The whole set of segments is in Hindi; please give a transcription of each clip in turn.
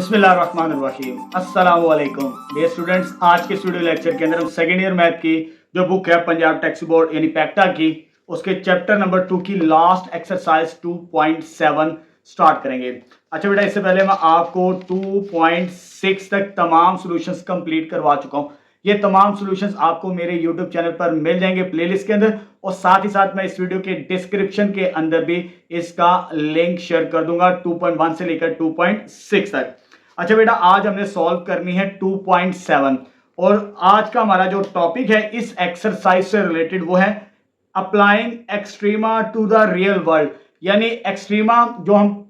बिस्मिल्लाहिर्रहमानिर्रहीम अस्सलाम वालेकुम डियर स्टूडेंट्स। आज के स्टूडियो लेक्चर के अंदर हम सेकेंड ईयर मैथ की जो बुक है पंजाब टैक्स बोर्ड यानी पैक्टा की, उसके चैप्टर नंबर 2 की लास्ट एक्सरसाइज 2.7 स्टार्ट करेंगे। अच्छा बेटा, इससे पहले मैं आपको 2.6 तक तमाम सॉल्यूशंस कंप्लीट करवा चुका हूँ। ये तमाम सॉल्यूशंस आपको मेरे यूट्यूब चैनल पर मिल जाएंगे प्लेलिस्ट के अंदर, और साथ ही साथ मैं इस वीडियो के डिस्क्रिप्शन के अंदर भी इसका लिंक शेयर कर दूंगा 2.1 से लेकर 2.6 तक। अच्छा बेटा, आज हमने सॉल्व करनी है 2.7 और आज का हमारा जो टॉपिक है इस एक्सरसाइज से रिलेटेड वो है applying extrema to the real world. यानी एक्सट्रीमा जो हम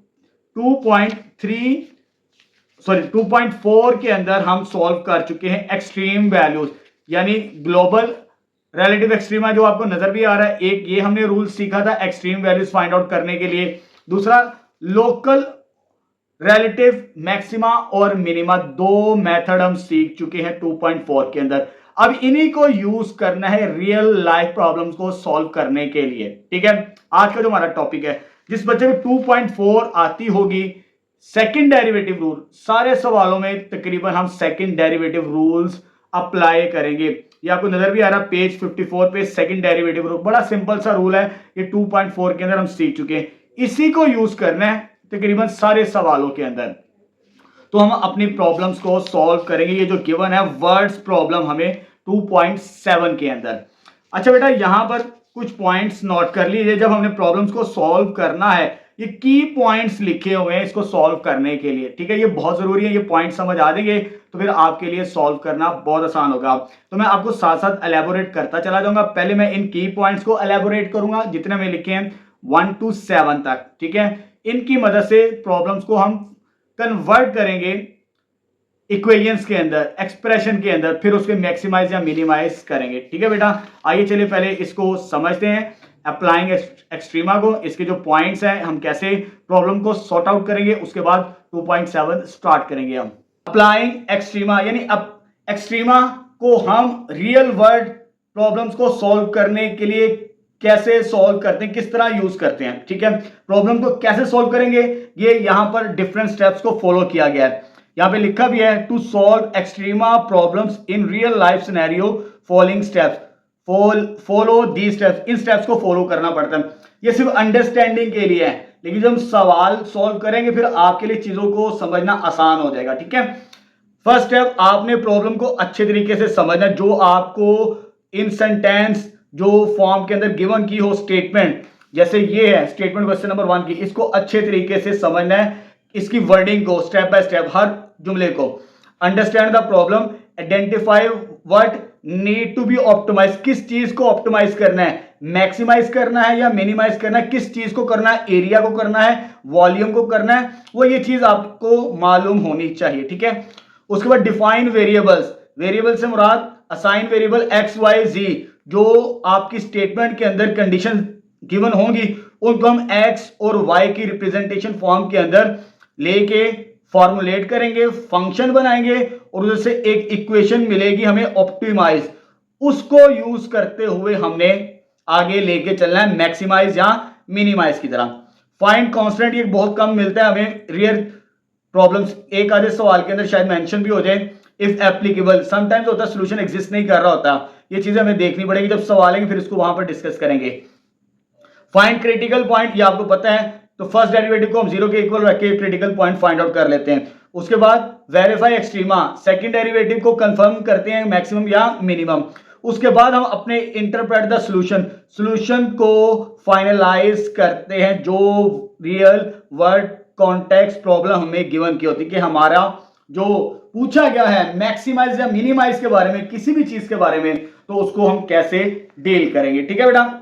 2.4 के अंदर हम सॉल्व कर चुके हैं, एक्सट्रीम वैल्यूज यानी ग्लोबल रिलेटिव एक्सट्रीमा जो आपको नजर भी आ रहा है। एक ये हमने रूल सीखा था एक्सट्रीम वैल्यूज फाइंड आउट करने के लिए। दूसरा लोकल रिलेटिव मैक्सिमा और मिनिमा, दो मेथड हम सीख चुके हैं 2.4 के अंदर। अब इन्हीं को यूज करना है रियल लाइफ प्रॉब्लम्स को सॉल्व करने के लिए। ठीक है, आज का जो हमारा टॉपिक है, जिस बच्चे में 2.4 आती होगी सेकंड डेरिवेटिव रूल, सारे सवालों में तकरीबन हम सेकंड डेरिवेटिव रूल्स अप्लाई करेंगे। ये आपको नजर भी आ रहा है पेज 54 पे, सेकंड डेरिवेटिव रूल बड़ा सिंपल सा रूल है, ये 2.4 के अंदर हम सीख चुके हैं। इसी को यूज करना है तकरीबन सारे सवालों के अंदर, तो हम अपनी प्रॉब्लम्स को सॉल्व करेंगे। ये जो गिवन है वर्ड्स प्रॉब्लम हमें 2.7 के अंदर। अच्छा बेटा, यहां पर कुछ पॉइंट्स नोट कर लीजिए। जब हमने प्रॉब्लम्स को सॉल्व करना है, ये की पॉइंट्स लिखे हुए हैं इसको सॉल्व करने के लिए। ठीक है, ये बहुत जरूरी है, ये पॉइंट समझ आ जाएंगे तो फिर आपके लिए सॉल्व करना बहुत आसान होगा। तो मैं आपको साथ साथ एलैबोरेट करता चला जाऊंगा। पहले मैं इन की पॉइंट्स को एलैबोरेट करूंगा जितने में लिखे हैं 1 to 7 तक। ठीक है, इनकी मदद से प्रॉब्लम्स को हम कन्वर्ट करेंगे इक्वेशंस के अंदर, एक्सप्रेशन के अंदर, फिर उसके मैक्सिमाइज या मिनिमाइज करेंगे। ठीक है बेटा, आइए चलिए पहले इसको समझते हैं अप्लाइंग एक्सट्रीमा को। इसके जो पॉइंट्स हैं, हम कैसे प्रॉब्लम को सॉर्ट आउट करेंगे, उसके बाद 2.7 स्टार्ट करेंगे। हम अप्लाइंग एक्सट्रीमा यानी अब एक्सट्रीमा को हम रियल वर्ल्ड प्रॉब्लम्स को सॉल्व करने के लिए कैसे सॉल्व करते हैं, किस तरह यूज करते हैं। ठीक है, प्रॉब्लम को कैसे सॉल्व करेंगे, ये यहां पर डिफरेंट स्टेप्स को फॉलो किया गया है। यहां पे लिखा भी है to solve extrema problems in real life scenario following steps, follow the steps. इन स्टेप्स को फॉलो करना पड़ता है। ये सिर्फ अंडरस्टैंडिंग के लिए है, लेकिन जब हम सवाल सॉल्व करेंगे फिर आपके लिए चीजों को समझना आसान हो जाएगा। ठीक है, फर्स्ट स्टेप, आपने प्रॉब्लम को अच्छे तरीके से समझना। जो आपको इन सेंटेंस जो फॉर्म के अंदर गिवन की हो स्टेटमेंट, जैसे ये है स्टेटमेंट क्वेश्चन नंबर 1 की, इसको अच्छे तरीके से समझना है। इसकी वर्डिंग को स्टेप बाय स्टेप, हर जुमले को understand the problem, identify what need to be optimize, किस चीज को ऑप्टिमाइज करना है, मैक्सिमाइज करना है या मिनिमाइज करना है, किस चीज को करना है, एरिया को करना है, वॉल्यूम को करना है, वो ये चीज आपको मालूम होनी चाहिए। ठीक है, उसके बाद डिफाइन वेरिएबल्स, वेरिएबल से मुराद असाइन वेरिएबल एक्स वाई जी, जो आपकी स्टेटमेंट के अंदर कंडीशन गिवन होंगी उनको हम एक्स और वाई की रिप्रेजेंटेशन फॉर्म के अंदर लेके फॉर्मुलेट करेंगे, फंक्शन बनाएंगे और उधर से एक इक्वेशन मिलेगी हमें ऑप्टिमाइज। उसको यूज करते हुए हमने आगे लेके चलना है मैक्सिमाइज या मिनिमाइज की तरह। फाइंड कांस्टेंट, ये बहुत कम मिलता है हमें रियल प्रॉब्लम्स, एक आधे सवाल के अंदर शायद मेंशन भी हो जाए। इफ एप्लीकेबल, समटाइम्स होता है सोल्यूशन एग्जिस्ट नहीं कर रहा होता, ये चीजें हमें देखनी पड़ेगी। जब सवाल आएंगे फिर इसको वहां पर डिस्कस करेंगे। फाइंड क्रिटिकल पॉइंट, ये आपको पता है, तो फर्स्ट डेरिवेटिव को हम 0 के इक्वल रख के क्रिटिकल पॉइंट फाइंड आउट कर लेते हैं। उसके बाद वेरीफाई एक्सट्रीमा, सेकंड डेरिवेटिव को कंफर्म करते हैं मैक्सिमम या मिनिमम। उसके बाद हम अपने इंटरप्रेट द सॉल्यूशन, सॉल्यूशन को फाइनलाइज करते हैं जो रियल वर्ल्ड कॉन्टेक्स्ट प्रॉब्लम हमें गिवन की होती है कि हमारा जो पूछा गया है मैक्सिमाइज या मिनिमाइज के बारे में, किसी भी चीज के बारे में, तो उसको हम कैसे डील करेंगे। ठीक है बेटा,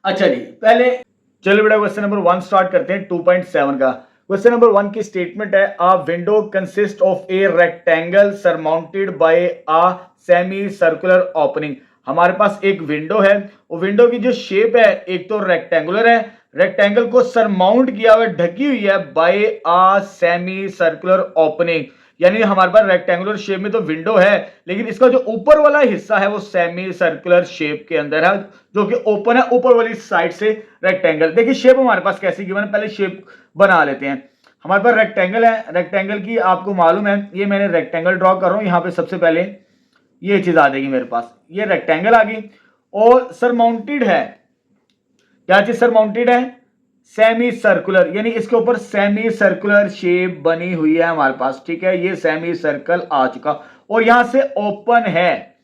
अच्छा जी, पहले चलो बेटा क्वेश्चन नंबर 1 स्टार्ट करते हैं 2.7 का। क्वेश्चन नंबर 1 की स्टेटमेंट है अ window consist of a rectangle surmounted bye a semi circular opening. हमारे पास एक विंडो है, वो विंडो की जो शेप है एक तो रेक्टेंगुलर है, रेक्टेंगल को सरमाउंट किया हुआ ढकी हुई है by a semi circular opening. यानी हमारे पास रेक्टेंगुलर शेप में तो विंडो है, लेकिन इसका जो ऊपर वाला हिस्सा है वो सेमी सर्कुलर शेप के अंदर है, जो कि ओपन है ऊपर वाली साइड से रेक्टेंगल। देखिए शेप हमारे पास कैसी गिवन है, पहले शेप बना लेते हैं। हमारे पास रेक्टेंगल है, रेक्टेंगल की आपको मालूम है, ये मैंने रेक्टेंगल ड्रॉ कर रहा हूं। यहां पे सबसे पहले ये चीज आ जाएगी मेरे पास, ये रेक्टेंगल आ गई और सरमाउंटेड है, क्या चीज सरमाउंटेड है, सेमी सर्कुलर, यानी इसके ऊपर सेमी सर्कुलर शेप बनी हुई है हमारे पास, ठीक है। ये सेमी सर्कल आ चुका और यहां से ओपन है,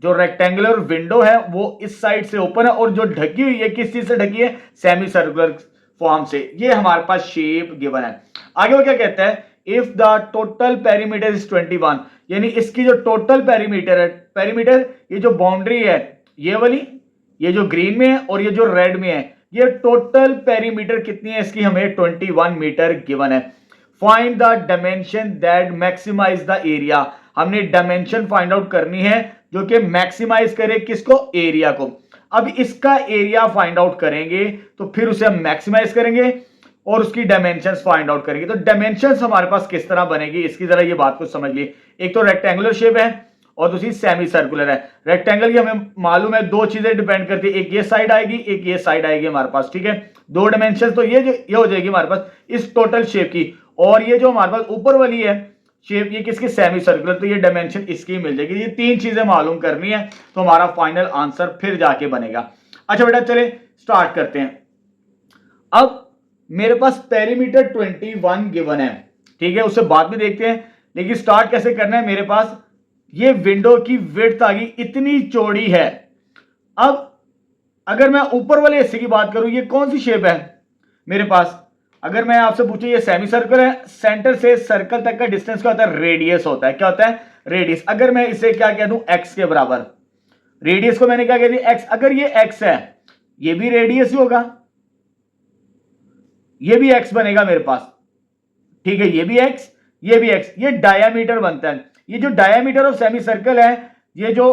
जो रेक्टेंगुलर विंडो है वो इस साइड से ओपन है और जो ढकी हुई है किस चीज से ढकी है, सेमी सर्कुलर फॉर्म से। ये हमारे पास शेप गिवन है। आगे वो क्या कहता है, if the total perimeter is 21, यानी इसकी जो टोटल पेरीमीटर है, पेरीमीटर ये जो बाउंड्री है ये वाली, ये जो ग्रीन में है और ये जो रेड में है, ये टोटल पेरीमीटर कितनी है इसकी, हमें 21 मीटर गिवन है। Find the dimension that maximize the area, हमने डायमेंशन फाइंड आउट करनी है जो कि मैक्सिमाइज करे किसको, एरिया को। अब इसका एरिया फाइंड आउट करेंगे तो फिर उसे हम मैक्सिमाइज करेंगे और उसकी डायमेंशंस फाइंड आउट करेंगे। तो डायमेंशंस हमारे पास किस तरह बनेगी, इसकी जरा ये बात को समझ लिए। एक तो रेक्टेंगुलर शेप है और दूसरी सेमी सर्कुलर है। रेक्टेंगल की हमें मालूम है दो चीजें डिपेंड करती है, एक ये साइड आएगी, एक ये साइड आएगी हमारे पास, ठीक है। दो डायमेंशन तो ये हो जाएगी हमारे पास इस टोटल शेप की, और ये जो हमारे पास ऊपर वाली है शेप, ये किसकी, सेमी सर्कुलर, तो ये डायमेंशन इसकी मिल जाएगी। ये तीन चीजें मालूम करनी है तो हमारा फाइनल आंसर फिर जाके बनेगा। अच्छा बेटा चले स्टार्ट करते हैं। अब मेरे पास पेरीमीटर 21 गिवन है, ठीक है, उससे बाद में देखते हैं, लेकिन स्टार्ट कैसे करना है। मेरे पास ये विंडो की विड्थ आ गई, इतनी चौड़ी है। अब अगर मैं ऊपर वाले हिस्से की बात करूं, ये कौन सी शेप है मेरे पास, अगर मैं आपसे पूछूं ये सेमी सर्कल है, सेंटर से सर्कल तक का डिस्टेंस क्या होता है, रेडियस होता है। क्या होता है, रेडियस। अगर मैं इसे क्या कह दूं, एक्स के बराबर, रेडियस को मैंने क्या कह दिया, एक्स। अगर ये एक्स है, ये भी रेडियस ही होगा, ये भी एक्स बनेगा मेरे पास, ठीक है, ये भी एक्स, ये भी एक्स, ये डायामीटर बनता है। ये जो डायामीटर ऑफ सेमी सर्कल है, ये जो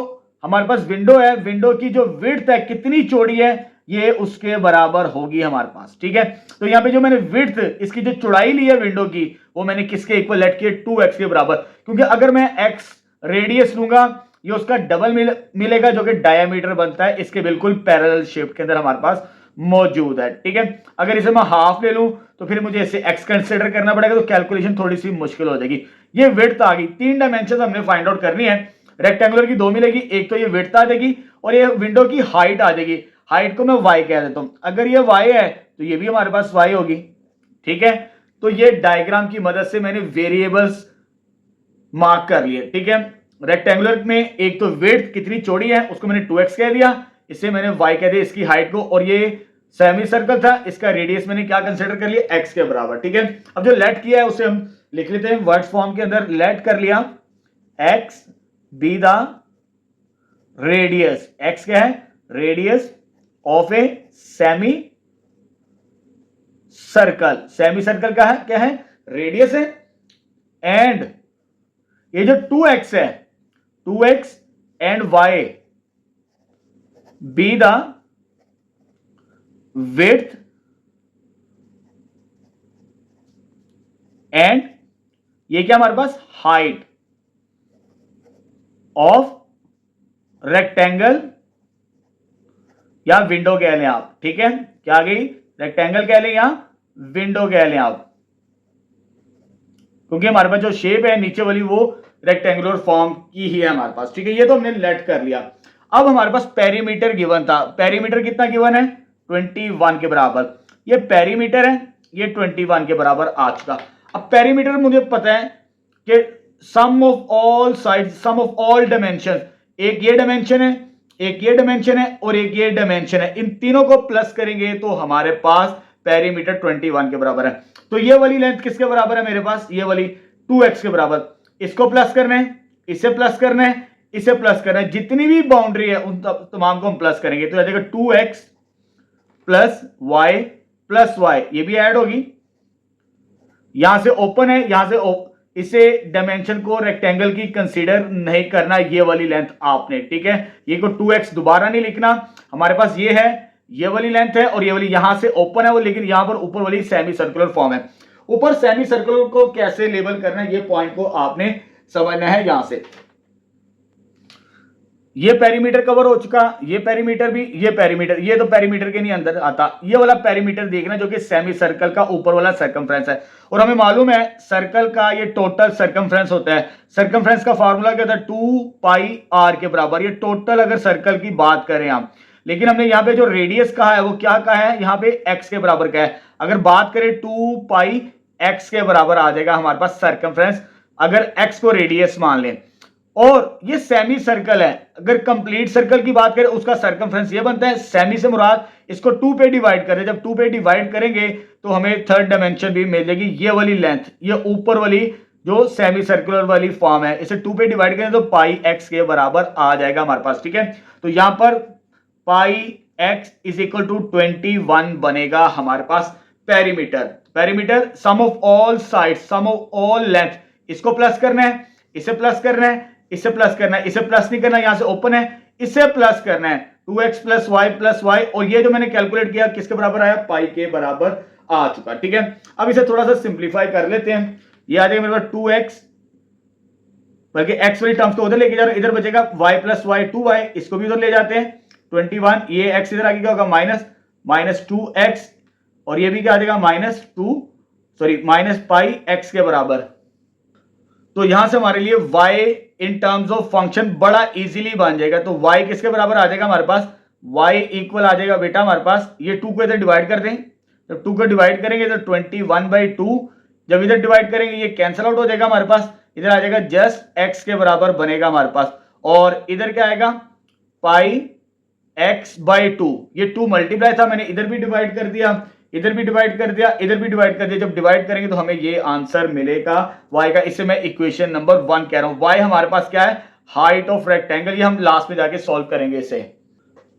हमारे पास विंडो है, विंडो की जो विड्थ है कितनी चौड़ी है, ये उसके बराबर होगी हमारे पास, ठीक है। तो यहां पे जो मैंने विड्थ, इसकी जो चौड़ाई ली है विंडो की, वो मैंने किसके इक्वल लेट किया, 2x के बराबर, क्योंकि अगर मैं x रेडियस लूंगा ये उसका डबल मिलेगा जो कि डायामीटर बनता है, इसके बिल्कुल पैरेलल शेप के अंदर हमारे पास मौजूद है, ठीक है। अगर इसे मैं हाफ ले लूं तो फिर मुझे इसे x कंसीडर करना पड़ेगा, तो कैलकुलेशन थोड़ी सी मुश्किल हो जाएगी। ये विड्थ आ गई, तीन डायमेंशन हमने फाइंड आउट करनी है। रेक्टेंगुलर की दो मिलेगी, एक तो ये विड्थ आ जाएगी और ये विंडो की हाइट आ जाएगी। हाइट को मैं y कह देता हूं, अगर ये y है तो ये भी हमारे पास y होगी, ठीक है। तो ये डायग्राम की मदद से मैंने वेरिएबल्स मार्क कर लिए, ठीक है। रेक्टेंगुलर में एक तो विड्थ कितनी चौड़ी है उसको मैंने 2x कह दिया, इसे मैंने y कह दिया इसकी हाइट को, और ये सेमी सर्कल था, इसका रेडियस मैंने क्या कंसीडर कर लिया, x के बराबर, ठीक है। अब जो लेट किया है उसे हम लिख लेते हैं वर्ड फॉर्म के अंदर। लेट कर लिया x be the radius, x क्या है, radius of a semi circle. Semi circle का है क्या है, रेडियस है, एंड ये जो 2x है, 2x and y be the width and ये क्या हमारे पास, हाइट ऑफ रेक्टेंगल या विंडो कह लें आप, ठीक है। क्या आ गई, रेक्टेंगल कह लें या विंडो कह लें आप, क्योंकि हमारे पास जो शेप है नीचे वाली वो रेक्टेंगुलर फॉर्म की ही है हमारे पास, ठीक है। ये तो हमने लेट कर लिया। अब हमारे पास पेरीमीटर गिवन था, पेरीमीटर कितना गिवन है, 21 के बराबर। ये पेरीमीटर है, ये 21 के बराबर आ चुका। अब पेरीमीटर मुझे पता है कि sum of all side, sum of all dimension, एक ये डायमेंशन है, एक ये डायमेंशन है और एक ये डायमेंशन है, इन तीनों को प्लस करेंगे तो हमारे पास पेरीमीटर 21 के बराबर है। तो ये वाली लेंथ किसके बराबर है मेरे पास, ये वाली 2x के बराबर। इसको प्लस करना है, इसे प्लस करना है, इसे प्लस करना है, जितनी भी बाउंड्री है उन तमाम को हम प्लस करेंगे तो आ जाएगा 2x plus y plus y, ये भी ऐड होगी। यहां से ओपन है, यहां से इसे डायमेंशन को रेक्टेंगल की कंसीडर नहीं करना, ये वाली लेंथ आपने, ठीक है। ये को 2x दोबारा नहीं लिखना, हमारे पास ये है, ये वाली लेंथ है और ये वाली यहां से ओपन है वो, लेकिन यहां पर ऊपर वाली सेमी सर्कुलर फॉर्म है। ऊपर सेमी सर्कुलर को कैसे लेबल करना है, ये पॉइंट को आपने समझना है। यहां से ये पेरीमीटर कवर हो चुका, ये पेरीमीटर भी, ये पेरीमीटर, ये तो पेरीमीटर के नहीं अंदर आता, ये वाला पेरीमीटर देखना जो कि सेमी सर्कल का ऊपर वाला सर्कमफ्रेंस है। और हमें मालूम है सर्कल का ये टोटल सर्कमफ्रेंस होता है। सर्कमफ्रेंस का फार्मूला क्या होता है, 2πr के बराबर। ये टोटल अगर सर्कल की बात करें हम, लेकिन हमने यहाँ पे जो रेडियस कहा है वो क्या कहा है, यहाँ पे x के बराबर का है। अगर बात करें 2πx के बराबर आ जाएगा हमारे पास सर्कमफ्रेंस, अगर x को रेडियस मान लें। और ये सेमी सर्कल है, अगर कंप्लीट सर्कल की बात करें उसका सर्कमफ्रेंस ये बनता है, सेमी से मुराद इसको 2 पे डिवाइड करें, जब 2 पे डिवाइड करेंगे तो हमें थर्ड डायमेंशन भी मिल जाएगी। ये वाली लेंथ, ये ऊपर वाली जो सेमी सर्कुलर वाली फॉर्म है, इसे 2 पे डिवाइड करें तो पाई एक्स के बराबर आ जाएगा हमारे पास। ठीक है, तो यहां पर pi x is equal to 21 बनेगा हमारे पास perimeter. Perimeter sum of all side, sum of all length, इसको प्लस करना है, इसे प्लस करना है, इसे प्लस करना है, इसे प्लस नहीं करना, यहां से ओपन है, इसे प्लस करना है, 2x प्लस वाई, और ये जो मैंने कैलकुलेट किया किसके बराबर आया, पाई के बराबर आ चुका। ठीक है, अब इसे थोड़ा सा सिंप्लीफाई कर लेते हैं। ये आ जाएगा मेरे पास 2x, बल्कि x वाली टर्म्स तो उधर लेके जा रहे हैं, इधर बचेगा y प्लस वाई 2y, इसको भी उधर ले जाते हैं 21, ये x इधर आगे क्या होगा माइनस 2x, और ये भी क्या आ जाएगा माइनस पाई x के बराबर। तो यहां से हमारे लिए y in terms of function बड़ा इजीली बन जाएगा। तो y किसके बराबर आ जाएगा हमारे पास, y इक्वल आ जाएगा बेटा हमारे पास, ये 2 को इधर डिवाइड कर दें, जब 2 को डिवाइड करेंगे तो 21/2, जब इधर डिवाइड करेंगे ये कैंसिल आउट हो जाएगा हमारे पास, इधर आ जाएगा जस्ट x के बराबर बनेगा हमारे पास, और इधर क्या आएगा पाई x/2, ये 2 मल्टीप्लाई था, मैंने इधर भी डिवाइड कर दिया, इधर भी डिवाइड कर दिया, इधर भी डिवाइड कर दिया, जब डिवाइड करेंगे तो हमें ये आंसर मिलेगा y का। इसे मैं इक्वेशन नंबर 1 कह रहा हूं। y हमारे पास क्या है, हाइट ऑफ रेक्टेंगल, ये हम लास्ट में जाके सॉल्व करेंगे इसे।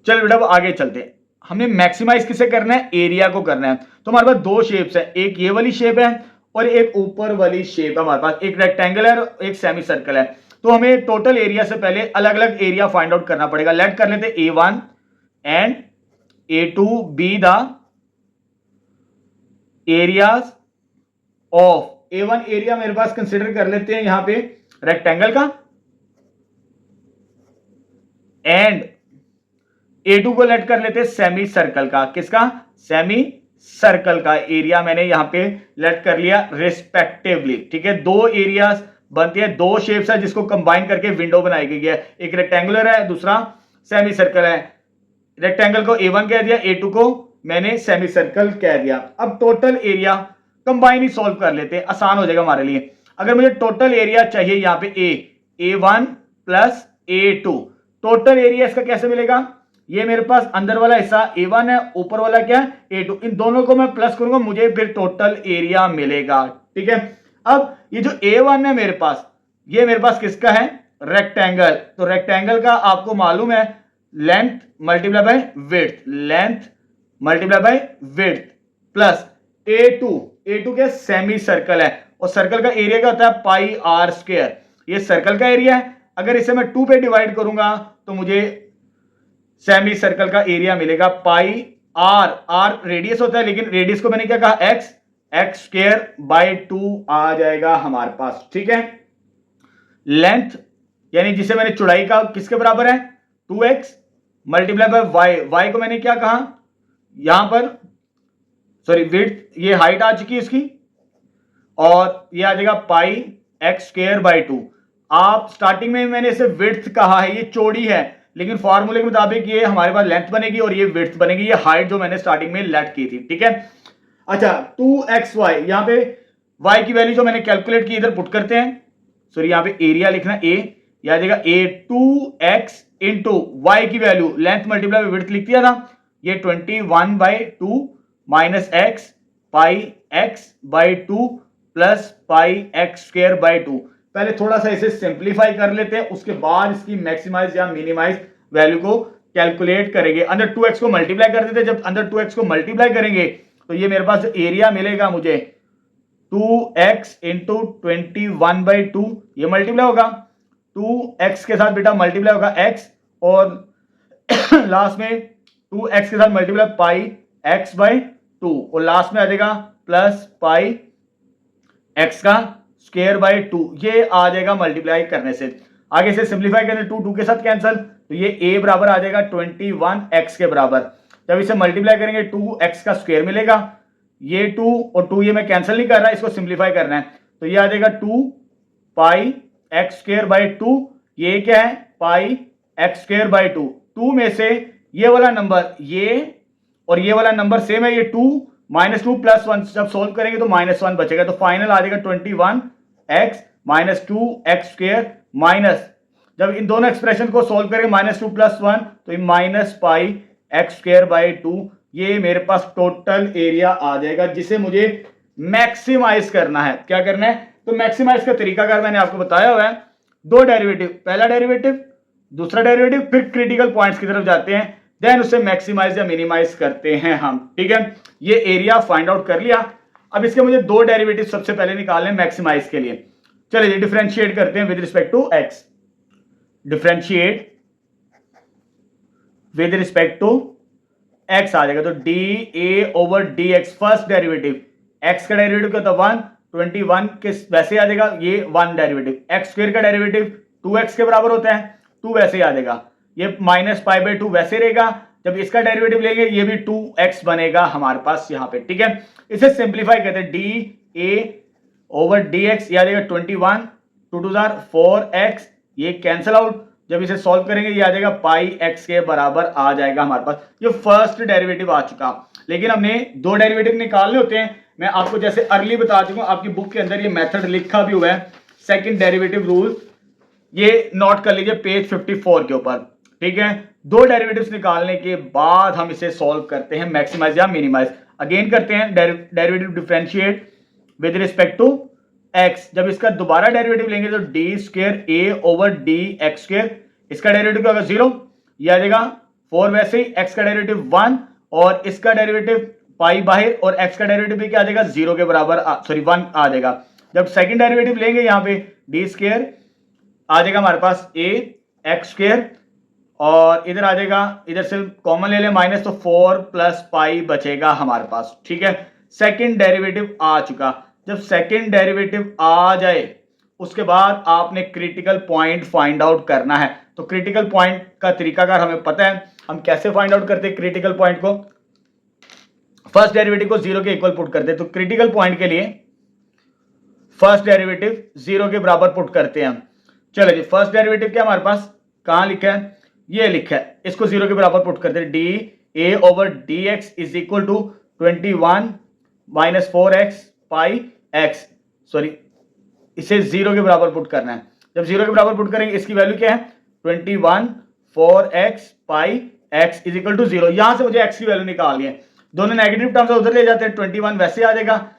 चल बेटा अब आगे चलते हैं, हमें मैक्सिमाइज किसे करना है, एरिया को करना है। तो हमारे पास दो शेप्स है, एक ये वाली शेप है और एक ऊपर वाली शेप है हमारे पास, एक रेक्टेंगल है और एक सेमी सर्कल है। तो हमें टोटल एरिया से पहले अलग अलग एरिया फाइंड आउट करना पड़ेगा। लेट कर लेते A1 and A2 be the areas of A1, area मेरे पास कंसिडर कर लेते हैं यहां पे रेक्टेंगल का, एंड A2 को लेट कर लेते हैं सेमी सर्कल का। किसका, सेमी सर्कल का एरिया मैंने यहां पे लेट कर लिया रिस्पेक्टिवली। ठीक है, दो एरियाज बनते हैं, दो शेप्स है जिसको कंबाइन करके विंडो बनाई गई है, एक रेक्टेंगुलर है दूसरा सेमी सर्कल है। रेक्टेंगल को A1 कह दिया, A2 को मैंने सेमी सर्कल कह दिया। अब टोटल एरिया कंबाइन ही सॉल्व कर लेते हैं, आसान हो जाएगा हमारे लिए। अगर मुझे टोटल एरिया चाहिए यहां पे A1 plus A2, total area इसका कैसे मिलेगा, ये मेरे पास अंदर वाला हिस्सा A1 है, ऊपर वाला क्या है A2, इन दोनों को मैं प्लस करूंगा, मुझे फिर टोटल एरिया मिलेगा। ठीक है, अब ये जो A1 है मेरे पास, ये मेरे पास किसका है, रेक्टेंगल। तो रेक्टेंगल का आपको मालूम है length multiply by width, length multiply by width plus A2 क्या सेमी सर्कल है, और सर्कल का एरिया क्या होता है पाई आर स्क्वायर, ये सर्कल का एरिया है। अगर इसे मैं 2 पे डिवाइड करूंगा तो मुझे सेमी सर्कल का एरिया मिलेगा पाई आर रेडियस होता है, लेकिन रेडियस को मैंने क्या कहा एक्स स्क्वायर बाय 2 आ जाएगा हमारे पास। ठीक है, लेंथ यानी जिसे मैंने चौड़ाई का किसके बराबर है 2x मल्टीप्लाई बाय वाई को मैंने क्या कहा यहां पर, सॉरी विड्थ, ये हाइट आ चुकी है इसकी, और ये आ जाएगा पाई एक्स स्क्वायर बाय 2। आप स्टार्टिंग में मैंने इसे विड्थ कहा है, ये चौड़ी है, लेकिन फॉर्मूले के मुताबिक ये हमारे पास लेंथ बनेगी और ये विड्थ बनेगी, ये हाइट जो मैंने स्टार्टिंग में लेट की थी। ठीक है, अच्छा 2xy, यहां पे y की वैल्यू जो मैंने कैलकुलेट की इधर पुट करते हैं, सॉरी यहां पे एरिया लिखना a, यह आ जाएगा A2x इंटू वाई की value length multiply by width लिख दिया था, ये 21/2 minus x pi x by 2 plus pi x square by 2। पहले थोड़ा सा इसे सिंप्लीफाई कर लेते हैं, उसके बाद इसकी मैक्सिमाइज या मिनिमाइज वैल्यू को कैलकुलेट करेंगे। अंदर 2x को मल्टीप्लाई कर देते हैं, जब अंदर 2x को मल्टीप्लाई करेंगे तो ये मेरे पास एरिया मिलेगा मुझे 2x इंटू 21/2, ये मल्टीप्लाई होगा 2x के साथ बेटा मल्टीप्लाई होगा x, और लास्ट में 2x के साथ मल्टीप्लाई पाई x बाई 2, और लास्ट में आ जाएगा प्लस पाई x का स्क्वायर बाई 2, ये आ जाएगा मल्टीप्लाई करने से। आगे से सिंप्लीफाई करें 2 के साथ कैंसिल, तो ये a बराबर आ जाएगा 21x के बराबर। जब इसे मल्टीप्लाई करेंगे 2x का स्क्वायर मिलेगा, ये 2 और 2 ये मैं कैंसिल नहीं कर रहा, इसको सिंप्लीफाई करना है, तो ये आ जाएगा 2 पाई एक्स स्क्वायर बाई 2, ये क्या है पाई एक्स स्क्वायर बाई 2। 2 में से ये वाला नंबर ये और ये वाला नंबर सेम है, ये 2 -2 + 1 जब सोल्व करेंगे तो -1 बचेगा, तो फाइनल आ जाएगा 21x - 2x स्क्वायर माइनस, जब इन दोनों एक्सप्रेशन को सोल्व करेंगे -2 + 1 तो ये -पाई एक्स स्क्वायर बाई 2, ये मेरे पास टोटल एरिया आ जाएगा जिसे मुझे मैक्सिमाइज करना है। क्या करना है, तो मैक्सिमाइज का तरीकाकार मैंने आपको बताया हुआ है, 2 डेरिवेटिव, पहला डेरिवेटिव दूसरा डेरिवेटिव, फिर क्रिटिकल पॉइंट्स की तरफ जाते हैं, देन उसे मैक्सिमाइज या मिनिमाइज करते हैं हम। ठीक है, ये एरिया फाइंड आउट कर लिया। अब इसके मुझे 2 डेरिवेटिव सबसे पहले निकालने मैक्सिमाइज के लिए। चलिए डिफरेंशिएट करते हैं with respect to x, differentiate with respect to x आ जाएगा, तो dA/dx फर्स्ट डेरिवेटिव, एक्स का डेरिवेटिव क्या था 1, 21 के वैसे आ जाएगा, ये 1 डेरिवेटिव, एक्स स्क्वायर का डेरिवेटिव 2x के बराबर होता है, 2 वैसे ही आ जाएगा, ये -π/2 वैसे रहेगा, जब इसका डेरिवेटिव लेंगे ये भी 2x बनेगा हमारे पास यहाँ पे। ठीक है, इसे सिंप्लीफाई करते हैं, dA/dx ये आ जाएगा 21, 2 2 4x, ये कैंसिल आउट, जब इसे सॉल्व करेंगे ये आ जाएगा πx के बराबर आ जाएगा हमारे पास। ये फर्स्ट डेरिवेटिव आ चुका, लेकिन हमने 2 डेरिवेटिव निकालने होते हैं, मैं आपको जैसे अर्ली बता चुका हूं, आपकी बुक के अंदर ये मेथड लिखा भी हुआ है, सेकंड डेरिवेटिव रूल, ये नोट कर लीजिए पेज 54 के ऊपर। ठीक है, 2 डेरिवेटिव्स निकालने के बाद हम इसे सॉल्व करते हैं मैक्सिमाइज या मिनिमाइज। अगेन करते हैं derivative differentiate with respect to x, जब इसका दोबारा डेरिवेटिव लेंगे तो d²a/dx², इसका डेरिवेटिव क्या होगा 0, ये आ जाएगा 4 वैसे ही, x का डेरिवेटिव 1 और इसका डेरिवेटिव पाई बाहर और x का डेरिवेटिव भी क्या आ जाएगा 0 के बराबर 1 आ जाएगा। जब सेकंड डेरिवेटिव लेंगे यहाँ पे d² आ जाएगा हमारे पास ax² और इधर आ जाएगा, इधर से कॉमन ले लें माइनस, तो 4 + पाई बचेगा हमारे पास। ठीक है, सेकंड डेरिवेटिव आ चुका। जब सेकंड डेरिवेटिव आ जाए उसके बाद आपने क्रिटिकल पॉइंट फाइंड आउट करना है, तो क्रिटिकल पॉइंट का तरीकाकार हमें पता है, हम कैसे फाइंड आउट करते हैं क्रिटिकल पॉइंट को, फर्स्ट डेरिवेटिव को 0 के इक्वल पुट करते हैं, तो क्रिटिकल पॉइंट के लिए फर्स्ट डेरिवेटिव 0 के बराबर पुट करते हैं हम। चलो जी, फर्स्ट डेरिवेटिव क्या हमारे पास कहां लिखा है, ये लिखा है, इसको 0 के बराबर पुट करते हैं, dA/dx = 21 - 4x पाई x, सॉरी इसे 0 के बराबर पुट करना है। जब 0 के बराबर पुट करेंगे इसकी वैल्यू क्या है 21 4x पाई x = 0, यहां से मुझे x की वैल्यू निकालनी है, दोनों नेगेटिव टर्म्स उधर ले जाते हैं, 21 वैसे आ जाएगा,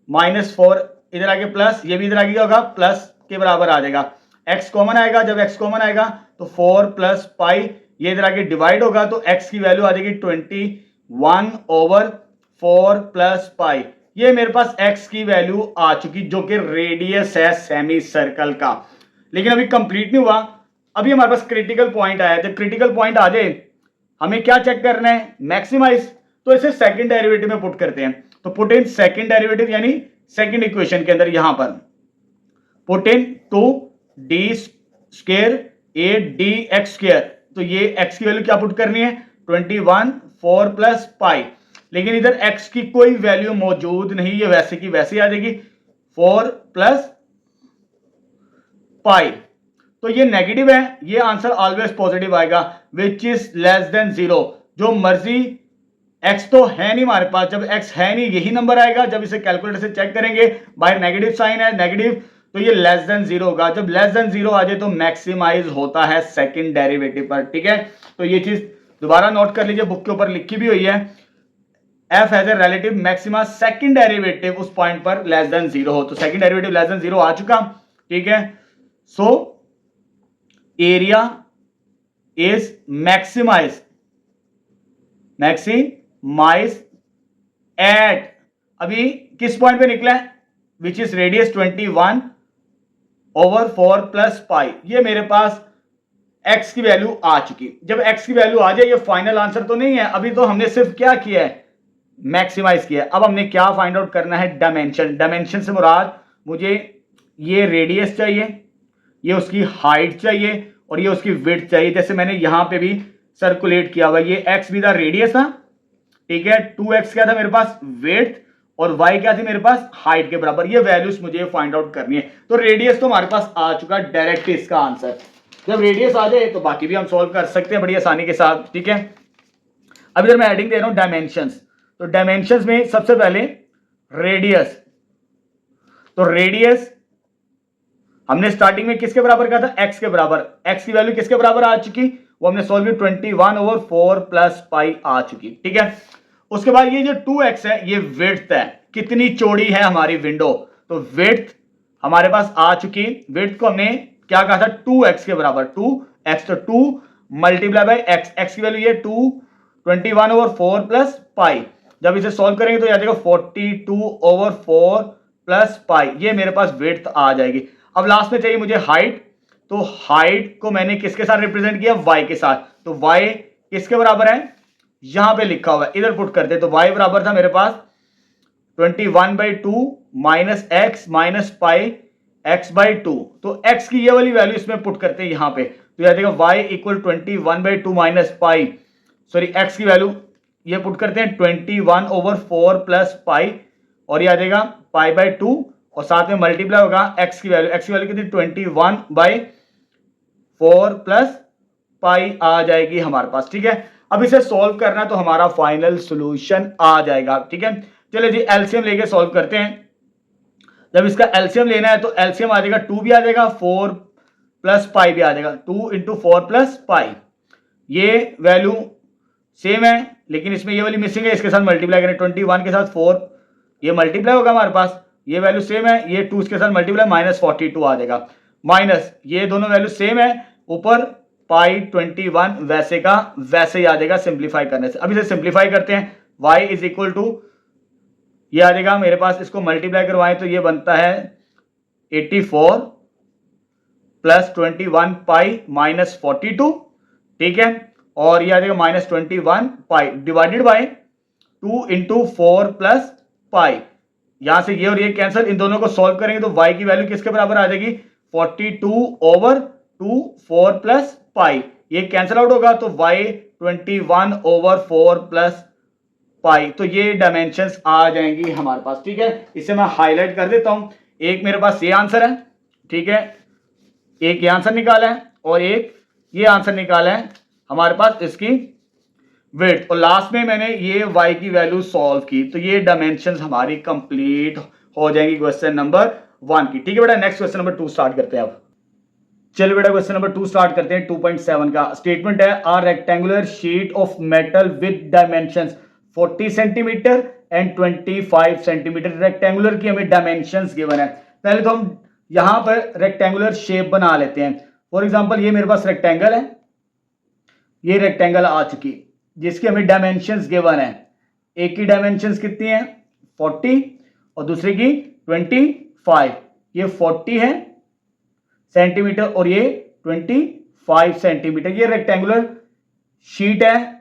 -4 इधर आगे प्लस, ये भी इधर आगे क्या होगा प्लस के बराबर आ जाएगा, x कॉमन आएगा, जब x कॉमन आएगा तो 4 + पाई, ये इधर आगे डिवाइड होगा तो x की वैल्यू आ जाएगी 21/4 + पाई, ये मेरे पास x की वैल्यू आ चुकी जो कि रेडियस है सेमी सर्कल का। लेकिन अभी कंप्लीट नहीं हुआ, अभी हमारे पास क्रिटिकल पॉइंट आया, जब क्रिटिकल पॉइंट आ जाए हमें क्या चेक करना है मैक्सिमाइज, तो इसे सेकंड डेरिवेटिव में पुट करते हैं, तो पुट इन सेकंड डेरिवेटिव यानी सेकंड इक्वेशन के अंदर यहां पर पुट इन 2d² a/dx², तो ये x की वैल्यू क्या पुट करनी है 21 4 + पाई, लेकिन इधर x की कोई वैल्यू मौजूद नहीं, ये वैसे की वैसे आ जाएगी 4 + पाई, तो ये नेगेटिव है, ये आंसर ऑलवेज पॉजिटिव आएगा, विच इज लेस देन 0, जो मर्जी x तो है नहीं हमारे पास, जब x है नहीं यही नंबर आएगा, जब इसे कैलकुलेटर से चेक करेंगे बाहर नेगेटिव साइन है नेगेटिव, तो ये लेस देन 0 होगा, जब लेस देन 0 आ जाए तो मैक्सिमाइज होता है सेकंड डेरिवेटिव पर। ठीक है, तो ये चीज दोबारा नोट कर लीजिए, बुक के ऊपर लिखी भी हुई है, f has a relative maxima second derivative उस पॉइंट पर लेस देन 0 हो, तो सेकंड डेरिवेटिव लेस देन 0 आ चुका। ठीक है, so area is maximise at, अभी किस पॉइंट पे निकला है विच इज रेडियस 21/4 + पाई, ये मेरे पास x की वैल्यू आ चुकी। जब x की वैल्यू आ जाए, ये फाइनल आंसर तो नहीं है, अभी तो हमने सिर्फ क्या किया है मैक्सिमाइज किया है। अब हमने क्या फाइंड आउट करना है डायमेंशन, डायमेंशन से मुराद मुझे ये रेडियस चाहिए, ये उसकी हाइट चाहिए और ये उसकी विड्थ चाहिए। जैसे मैंने यहां पे भी सर्कुलेट किया हुआ, ये x भी था रेडियस था, ठीक है, 2x क्या था मेरे पास विड्थ और y क्या थी मेरे पास हाइट के बराबर। ये वैल्यूज मुझे फाइंड आउट करनी है। तो रेडियस तो हमारे पास आ चुका डायरेक्ट इसका आंसर। जब रेडियस आ जाए तो बाकी भी हम सॉल्व कर सकते हैं बड़ी आसानी के साथ, ठीक है। अब इधर मैं हेडिंग दे रहा हूं डायमेंशंस। तो डायमेंशंस में सबसे पहले रेडियस। तो रेडियस हमने स्टार्टिंग में किसके बराबर कहा था, x के बराबर। x की वैल्यू किसके बराबर आ चुकी, वो हमने सॉल्व की 21/4 प्लस पाई आ चुकी, ठीक है। उसके बाद ये जो 2x है ये विड्थ है, कितनी चौड़ी है हमारी विंडो। तो विड्थ हमारे पास आ चुकी। विड्थ को हमने क्या कहा था 2x के बराबर, 2x, तो 2 मल्टीप्लाई बाई x, x की वैल्यू ये 21/4 प्लस पाई। जब इसे सॉल्व करेंगे तो आ जाएगा 42/4 प्लस पाई, ये मेरे पास विड्थ आ जाएगी। अब लास्ट में चाहिए मुझे हाइट। तो हाइट को मैंने किसके साथ रिप्रेजेंट किया, y के साथ। तो y किसके बराबर है, यहां पे लिखा हुआ है, इधर पुट करते। तो y बराबर था मेरे पास 21/2 minus x minus pi x/2। तो x की ये वाली वैल्यू इसमें पुट करते हैं यहां पे। तो यह देगा y equal 21/2 minus pi, sorry x की वैल्यू ये पुट करते हैं 21/4 प्लस पाई, और यह आ जाएगा पाई/2 और साथ में मल्टीप्लाई होगा x की वैल्यू कितनी 21/4 प्लस पाई आ जाएगी हमारे पास, ठीक है। अब इसे सॉल्व करना तो हमारा फाइनल सॉल्यूशन आ जाएगा, ठीक है। चलिए जी एलसीएम लेके सॉल्व करते हैं। जब इसका एलसीएम लेना है तो एलसीएम आ जाएगा 2 भी आ जाएगा 4 प्लस पाई भी आ जाएगा, 2 × 4 प्लस पाई। ये वैल्यू सेम है लेकिन इसमें ये वाली मिसिंग है, इसके साथ मल्टीप्लाई करें 21 के साथ 4, ये मल्टीप्लाई होगा हमारे पास। ये वैल्यू सेम है, ये 2 इसके साथ मल्टीप्लाई -42 आ जाएगा, माइनस ये दोनों वैल्यू सेम है, ऊपर पाई 21 वैसे का वैसे ही आ जाएगा सिंप्लीफाई करने से। अब इसे सिंप्लीफाई करते हैं। y इज इक्वल टू ये आ जाएगा मेरे पास, इसको मल्टीप्लाई करवाएं तो ये बनता है 84 प्लस 21 पाई माइनस 42, ठीक है। और ये आ जाएगा -21 पाई डिवाइडेड बाय 2 × 4 प्लस पाई। यहां से ये और ये कैंसिल, इन दोनों को सॉल्व करेंगे तो y की वैल्यू किसके बराबर आ जाएगी 42/2 4 प्लस पाई। ये कैंसिल आउट होगा तो y 21/4 प्लस पाई। तो ये डायमेंशंस आ जाएंगी हमारे पास, ठीक है। इसे मैं हाईलाइट कर देता हूं। एक मेरे पास ये आंसर है, ठीक है, एक ये आंसर निकाला है और एक ये आंसर निकाला है हमारे पास इसकी विड्थ, और लास्ट में मैंने ये y की वैल्यू सॉल्व की। तो ये डायमेंशंस हमारी कंप्लीट हो जाएंगी क्वेश्चन नंबर 1 की, ठीक है बेटा। नेक्स्ट क्वेश्चन नंबर 2 स्टार्ट करते हैं अब। चलिए बेटा क्वेश्चन नंबर 2 स्टार्ट करते हैं। 2.7 का स्टेटमेंट है, a rectangular sheet of metal with dimensions 40 centimetre and 25 centimetre. Rectangular की हमें डायमेंशंस गिवन है। पहले तो हम यहां पर रेक्टेंगुलर शेप बना लेते हैं। फॉर एग्जांपल ये मेरे पास रेक्टेंगल है, ये रेक्टेंगल आ चुकी जिसकी हमें डायमेंशंस गिवन है। एक की डायमेंशंस कितनी है 40 और दूसरे की 25। ये 40 है सेंटीमीटर और ये 25 सेंटीमीटर। ये रेक्टेंगुलर शीट है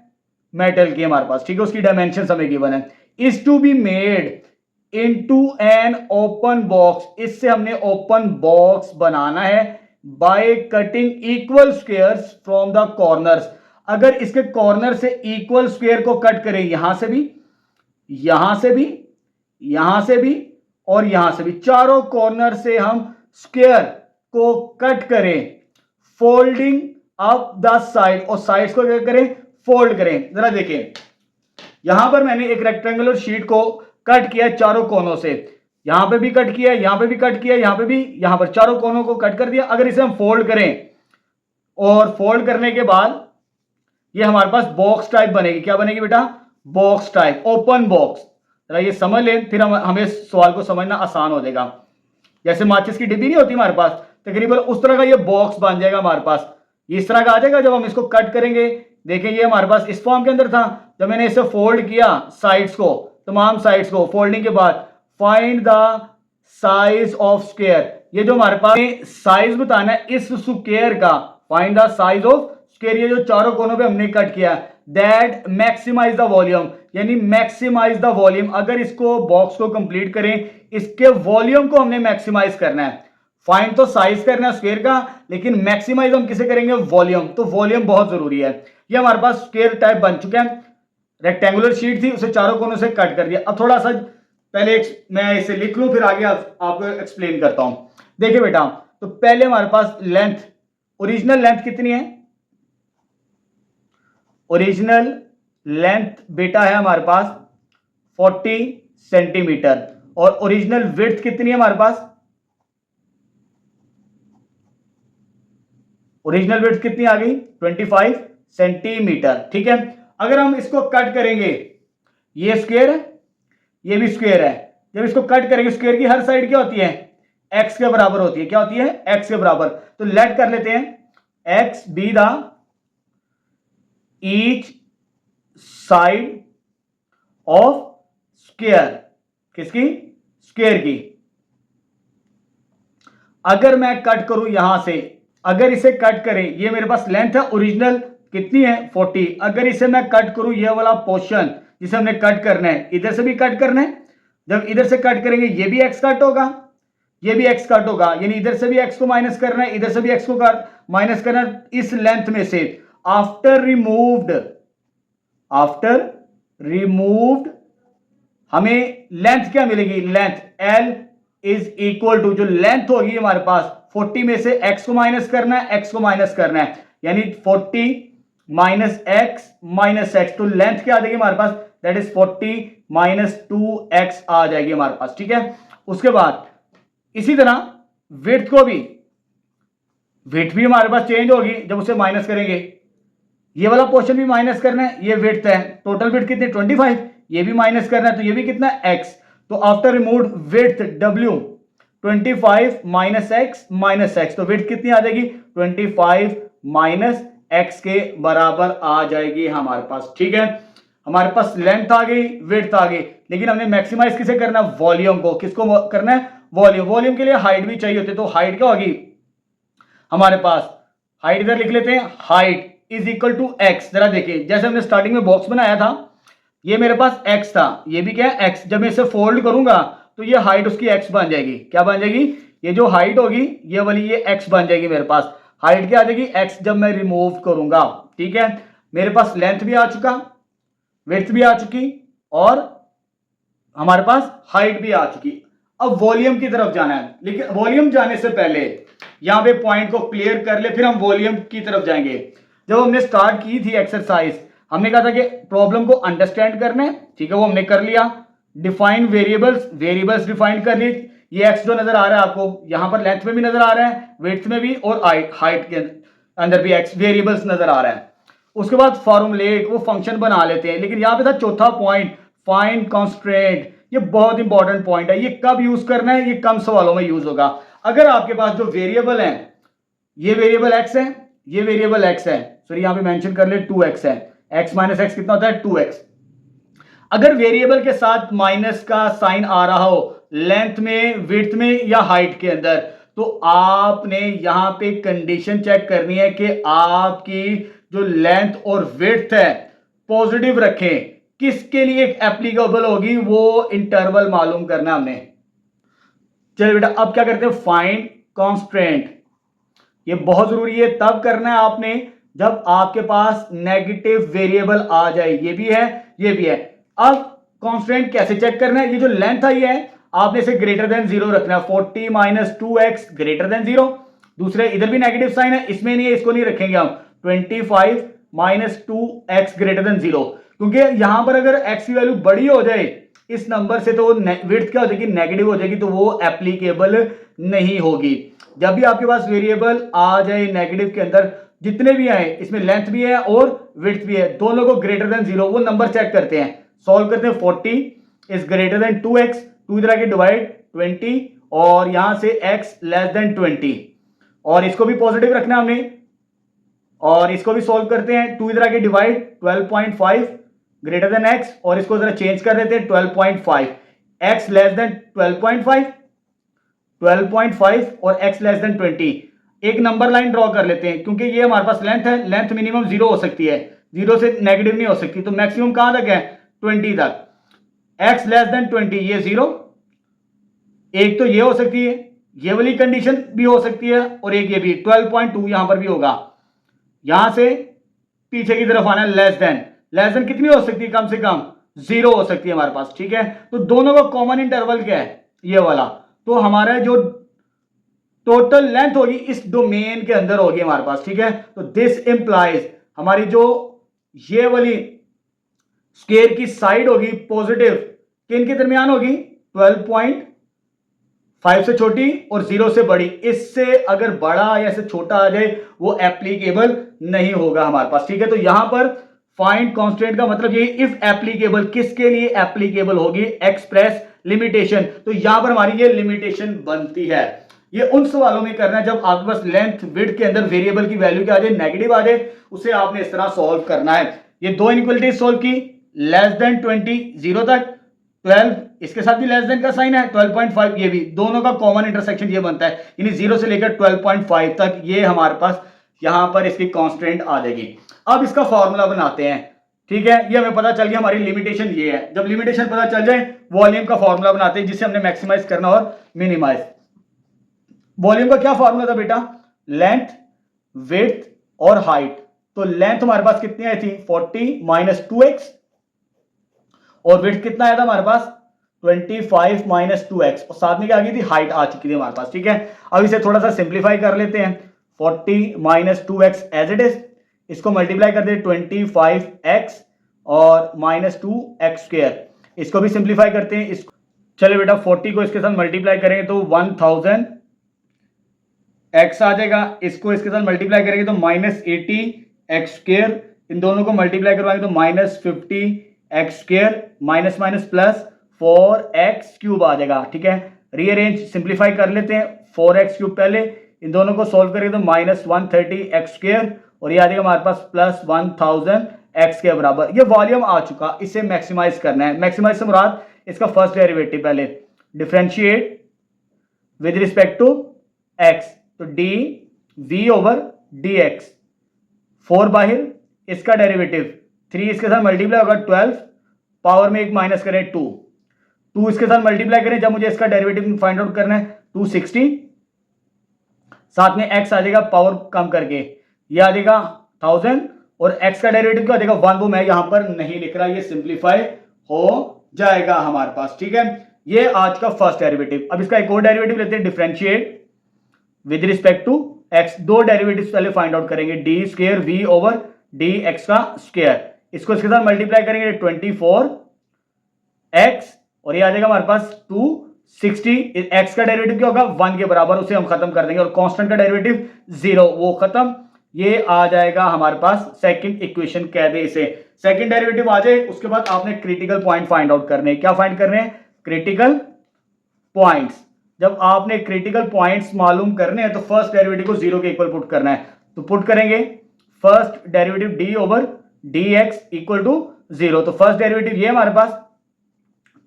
मेटल की हमारे पास, ठीक है। उसकी डायमेंशंस हमें गिवन है। Is to be made into an open box. इससे हमने ओपन बॉक्स बनाना है by cutting equal squares from the corners. अगर इसके कॉर्नर से इक्वल स्क्वायर को कट करें, यहां से भी, यहां से भी, यहां से भी और यहां से भी, चारों कॉर्नर से हम स्क्वायर को कट करें, फोल्डिंग अप द साइड, और साइड्स को क्या करें फोल्ड करें। जरा देखें, यहां पर मैंने एक रेक्टेंगुलर शीट को कट किया चारों कोनों से, यहां पे भी कट किया, यहां पे भी कट किया, यहां पे भी, यहां पर चारों कोनों को कट कर दिया। अगर इसे हम फोल्ड करें और फोल्ड करने के बाद ये हमारे पास बॉक्स टाइप बनेगी। क्या बनेगी बेटा बॉक्स टाइप, ओपन बॉक्स। जरा ये समझ लें, फिर हमें सवाल को समझना आसान हो जाएगा। जैसे माचिस की डिब्बी नहीं होती हमारे पास, तकरीबन उस तरह का ये बॉक्स बन जाएगा हमारे पास। ये इस तरह का आ जाएगा जब हम इसको कट करेंगे। देखें ये हमारे पास इस फॉर्म के अंदर था। जब मैंने इसे फोल्ड किया साइड्स को, तमाम साइड्स को फोल्डिंग के बाद, find the size of square. ये जो हमारे पास साइज बताना है इस स्क्वायर का, find the size of square. ये जो चारों कोनों पे हमने कट किया, दैट मैक्सिमाइज द वॉल्यूम, यानी मैक्सिमाइज द वॉल्यूम। अगर इसको बॉक्स को कंप्लीट करें, इसके वॉल्यूम को हमने मैक्सिमाइज करना है। फाइंड तो साइज करना है स्क्वायर का, लेकिन मैक्सिमाइज हम किसे करेंगे, वॉल्यूम। तो वॉल्यूम बहुत जरूरी है। ये हमारे पास स्क्वायर टाइप बन चुका है, रेक्टेंगुलर शीट थी, उसे चारों कोनों से कट कर दिया। अब थोड़ा सा पहले मैं इसे लिख लूं, फिर आगे आपको एक्सप्लेन करता हूं। देखिए बेटा, तो पहले हमारे पास लेंथ, ओरिजिनल लेंथ कितनी है, ओरिजिनल लेंथ बेटा है हमारे पास 40 सेंटीमीटर, और ओरिजिनल विड्थ कितनी है हमारे पास, ओरिजिनल विड्थ कितनी आ गई 25 सेंटीमीटर। ठीक है, अगर हम इसको कट करेंगे, ये स्क्वायर है, ये भी स्क्वायर है, जब इसको कट करेंगे स्क्वायर की हर साइड क्या होती है, एक्स के बराबर होती है। क्या होती है, एक्स के बराबर। तो लेट कर लेते हैं x be the each side of square, किसकी, स्क्वायर की। अगर मैं कट करूं यहां से, अगर इसे कट करें, ये मेरे पास लेंथ है ओरिजिनल कितनी है 40, अगर इसे मैं कट करूं ये वाला पोर्शन जिसे हमने कट करना है, इधर से भी कट करना है, जब इधर से कट करेंगे ये भी एक्स कट होगा, ये भी एक्स कट होगा, यानी इधर से भी एक्स को माइनस करना है, इधर से भी एक्स को माइनस करना है। इस लेंथ में से आफ्टर रिमूव्ड हमें लेंथ क्या मिलेगी, length L is equal to, जो लेंथ होगी हमारे पास 40 में से x को माइनस करना है, x को माइनस करना है, यानी 40 माइनस एक्स, तो लेंथ क्या आ जाएगी हमारे पास, दैट इज 40 माइनस 2x आ जाएगी हमारे पास। ठीक है, उसके बाद इसी तरह विड्थ को भी, विड्थ भी हमारे पास चेंज होगी जब उसे माइनस करेंगे, ये वाला पोर्शन भी माइनस करना है, ये विड्थ है, टोटल विड्थ कितनी 25, ये भी माइनस करना है, तो ये भी कितना x। तो after removed width w 25 minus x, तो विड्थ कितनी आ जाएगी 25 माइनस एक्स के बराबर आ जाएगी हमारे पास। ठीक है, हमारे पास लेंथ आ गई, विड्थ आ गई, लेकिन हमने मैक्सिमाइज किसे करना है, वॉल्यूम को। किसको करना है, वॉल्यूम। वॉल्यूम के लिए हाइट भी चाहिए होती है, तो हाइट क्या होगी हमारे पास, हाइट इधर लिख लेते हैं, height is equal to x. जरा देखिए, जैसे हमने स्टार्टिंग में बॉक्स बनाया था, ये मेरे पास x था, ये भी क्या है x, जब मैं इसे फोल्ड करूंगा तो ये हाइट उसकी x बन जाएगी। क्या बन जाएगी, ये जो हाइट होगी ये वाली ये x बन जाएगी मेरे पास। हाइट क्या आ जाएगी x जब मैं रिमूव करूंगा। ठीक है, मेरे पास लेंथ भी आ चुका, विड्थ भी आ चुकी, और हमारे पास हाइट भी आ चुकी। अब वॉल्यूम की तरफ जाना है, लेकिन वॉल्यूम जाने से पहले यहां पे पॉइंट को क्लियर कर ले, फिर हम वॉल्यूम की तरफ जाएंगे। जब हमने स्टार्ट की थी एक्सरसाइज, हमने कहा था कि प्रॉब्लम को अंडरस्टैंड करना है। ठीक है, वो हमने कर लिया। डिफाइन वेरिएबल्स डिफाइन कर ली। ये एक्स जो नजर आ रहा है आपको, यहां पर लेंथ में भी नजर आ रहा है, विड्थ में भी, और हाइट के अंदर भी एक्स वेरिएबल्स नजर आ रहा है। उसके बाद फॉर्मुलेट, वो फंक्शन बना लेते हैं। लेकिन यहां पे था चौथा पॉइंट, फाइंड कांस्टेंट। ये बहुत इंपॉर्टेंट पॉइंट है, ये कब यूज करना है, ये कम सवालों में यूज होगा। अगर आपके पास जो वेरिएबल है, ये वेरिएबल एक्स है, ये वेरिएबल एक्स है, सॉरी यहां पे मेंशन कर ले 2x है, x माइनस एक्स कितना होता है 2x। अगर वेरिएबल के साथ माइनस का साइन आ रहा हो लेंथ में, विड्थ में, या हाइट के अंदर, तो आपने यहां पे कंडीशन चेक करनी है कि आपकी जो लेंथ और विड्थ है पॉजिटिव रखें। किसके लिए एप्लीकेबल होगी, वो इंटरवल मालूम करना हमने। चलिए बेटा, अब क्या करते हैं, फाइंड कांस्टेंट। ये बहुत जरूरी है, तब करना है आपने जब आपके पास नेगेटिव वेरिएबल आ जाए। ये भी है, ये भी है। अब कांस्टेंट कैसे चेक करना है, ये जो लेंथ आई है आपने इसे ग्रेटर देन 0 रखना है। 40 माइनस 2x ग्रेटर देन 0। दूसरे इधर भी नेगेटिव साइन है, इसमें नहीं है, इसको नहीं रखेंगे हम। 25 माइनस 2x ग्रेटर देन 0, क्योंकि यहां पर अगर x की वैल्यू बड़ी हो जाए इस नंबर से, तो विड्थ क्या हो जाएगी, नेगेटिव हो जाएगी, तो वो एप्लीकेबल नहीं होगी। जब भी आपके पास वेरिएबल आ जाए नेगेटिव के अंदर, जितने भी आए, इसमें लेंथ भी है और विड्थ भी है, दोनों को ग्रेटर देन 0, वो नंबर चेक करते हैं, सॉल्व करते हैं। 40 इज ग्रेटर देन 2x, 2 इधर आके डिवाइड 20, और यहां से x लेस देन 20, और इसको भी पॉजिटिव रखना है हमने, और इसको भी सॉल्व करते हैं। 2 इधर आके डिवाइड 12.5 ग्रेटर देन x, और इसको जरा चेंज कर देते हैं 12.5, x लेस देन 12.5 और x लेस देन 20। एक नंबर लाइन ड्रॉ कर लेते हैं, क्योंकि ये हमारे पास लेंथ है, लेंथ मिनिमम 0 हो सकती है, 0 से नेगेटिव नहीं हो सकती, तो मैक्सिमम कहां तक है 20 तक। x लेस देन 20, ये 0, एक तो ये हो सकती है, ये वाली कंडीशन भी हो सकती है और एक ये भी 12.2 यहां पर भी होगा। यहां से पीछे की तरफ आना है, लेस देन कितनी हो सकती है, कम से कम 0 हो सकती है हमारे पास, ठीक है। तो दोनों का कॉमन इंटरवल क्या है, ये वाला। तो हमारा जो टोटल लेंथ होगी इस डोमेन के अंदर होगी हमारे पास, ठीक है। तो दिस इंप्लाइज हमारी जो ये वाली स्क्वायर की साइड होगी पॉजिटिव किन के दरमियान होगी, 12.5 से छोटी और 0 से बड़ी। इससे अगर बड़ा या से छोटा आ जाए वो एप्लीकेबल नहीं होगा हमारे पास, ठीक है। तो यहां पर फाइंड कांस्टेंट का मतलब ये इफ एप्लीकेबल, किसके लिए एप्लीकेबल होगी, एक्सप्रेस लिमिटेशन। तो यहां पर हमारी ये लिमिटेशन बनती है। ये उन सवालों में करना है जब आपके पास लेंथ विड्थ के अंदर वेरिएबल की वैल्यू क्या आ जाए, नेगेटिव आ जाए, उसे आपने इस तरह सॉल्व करना है। ये दो इनइक्वालिटीज सॉल्व की, लेस देन 20 0 तक, 12 इसके साथ भी लेस देन का साइन है, 12.5 ये भी, दोनों का कॉमन इंटरसेक्शन ये बनता है, यानी 0 से लेकर 12.5 तक ये हमारे पास यहां पर इसकी कांस्टेंट आ जाएगी। अब इसका फॉर्मूला बनाते हैं, ठीक है। ये हमें पता चल गया हमारी लिमिटेशन ये है। जब लिमिटेशन पता चल जाए वॉल्यूम का फॉर्मूला बनाते हैं जिसे हमने मैक्सिमाइज करना और मिनिमाइज। वॉल्यूम का क्या फॉर्मूला था बेटा, लेंथ विड्थ और हाइट। तो लेंथ हमारे पास कितनी आई थी, 40 माइनस 2x, और विड्थ कितना आया था हमारे पास 25 माइनस 2x, और साथ में क्या आ गई थी, हाइट आ चुकी थी हमारे पास, ठीक है। अब इसे थोड़ा सा सिंप्लीफाई कर लेते हैं, 40 minus 2x as it is, इसको मल्टीप्लाई कर दे 25x और माइनस 2x स्क्वायर, इसको भी सिंप्लीफाई करते हैं। इसको चले बेटा 40 को इसके साथ मल्टीप्लाई करेंगे तो 1000 x आ जाएगा, इसको इसके साथ मल्टीप्लाई करेंगे तो माइनस 80 एक्स स्क्वायर, इन दोनों को मल्टीप्लाई करवाएंगे तो minus 50 x square, minus minus plus 4x cube आ जाएगा, ठीक है। रीअरेंज सिंप्लीफाई कर लेते हैं, 4x क्यूब पहले, इन दोनों को सोल्व करेंगे तो माइनस 130 एक्स स्क्वायर, और ये आ जाएगा हमारे पास प्लस 1000 एक्स के बराबर। ये वॉल्यूम आ चुका, इसे मैक्सिमाइज करना है। मैक्सिमाइज से मुराद इसका फर्स्ट डेरिवेटिव, पहले differentiate with respect to x, तो d v over d x, 4 बाहर, इसका डेरिवेटिव 3 इसके साथ मल्टीप्लाई होगा 12, पावर में एक माइनस करें 2 इसके साथ मल्टीप्लाई करें, जब मुझे इसका डेरिवेटिव फाइंड आउट करना है 260, साथ में x आ जाएगा पावर कम करके, ये आ जाएगा 1000, और x का डेरिवेटिव क्या आ जाएगा 1, वो मैं यहां पर नहीं लिख रहा, ये सिंप्लीफाई हो जाएगा हमारे पास, ठीक है। ये आज का फर्स्ट डेरिवेटिव। अब इसका एक और डेरिवेटिव लेते हैं, differentiate with respect to x, दो डेरिवेटिव्स पहले फाइंड आउट करेंगे, d square v over d x का स्क्वायर, इसको इसके साथ मल्टीप्लाई करेंगे 24x, और ये आ जाएगा हमारे पास 260, x का डेरिवेटिव क्या होगा 1 के बराबर, उसे हम खत्म कर देंगे, और कांस्टेंट का डेरिवेटिव 0, वो खत्म, ये आ जाएगा हमारे पास सेकंड इक्वेशन, कह दे इसे। सेकंड डेरिवेटिव आ जाए उसके बाद आपने क्रिटिकल पॉइंट फाइंड आउट करने हैं। क्या फाइंड करने हैं, क्रिटिकल पॉइंट्स। जब आपने क्रिटिकल पॉइंट्स मालूम करने हैं तो फर्स्ट डेरिवेटिव को 0 के इक्वल पुट करना है, तो पुट करेंगे first derivative d over d x equal to 0, तो फर्स्ट डेरिवेटिव ये हमारे पास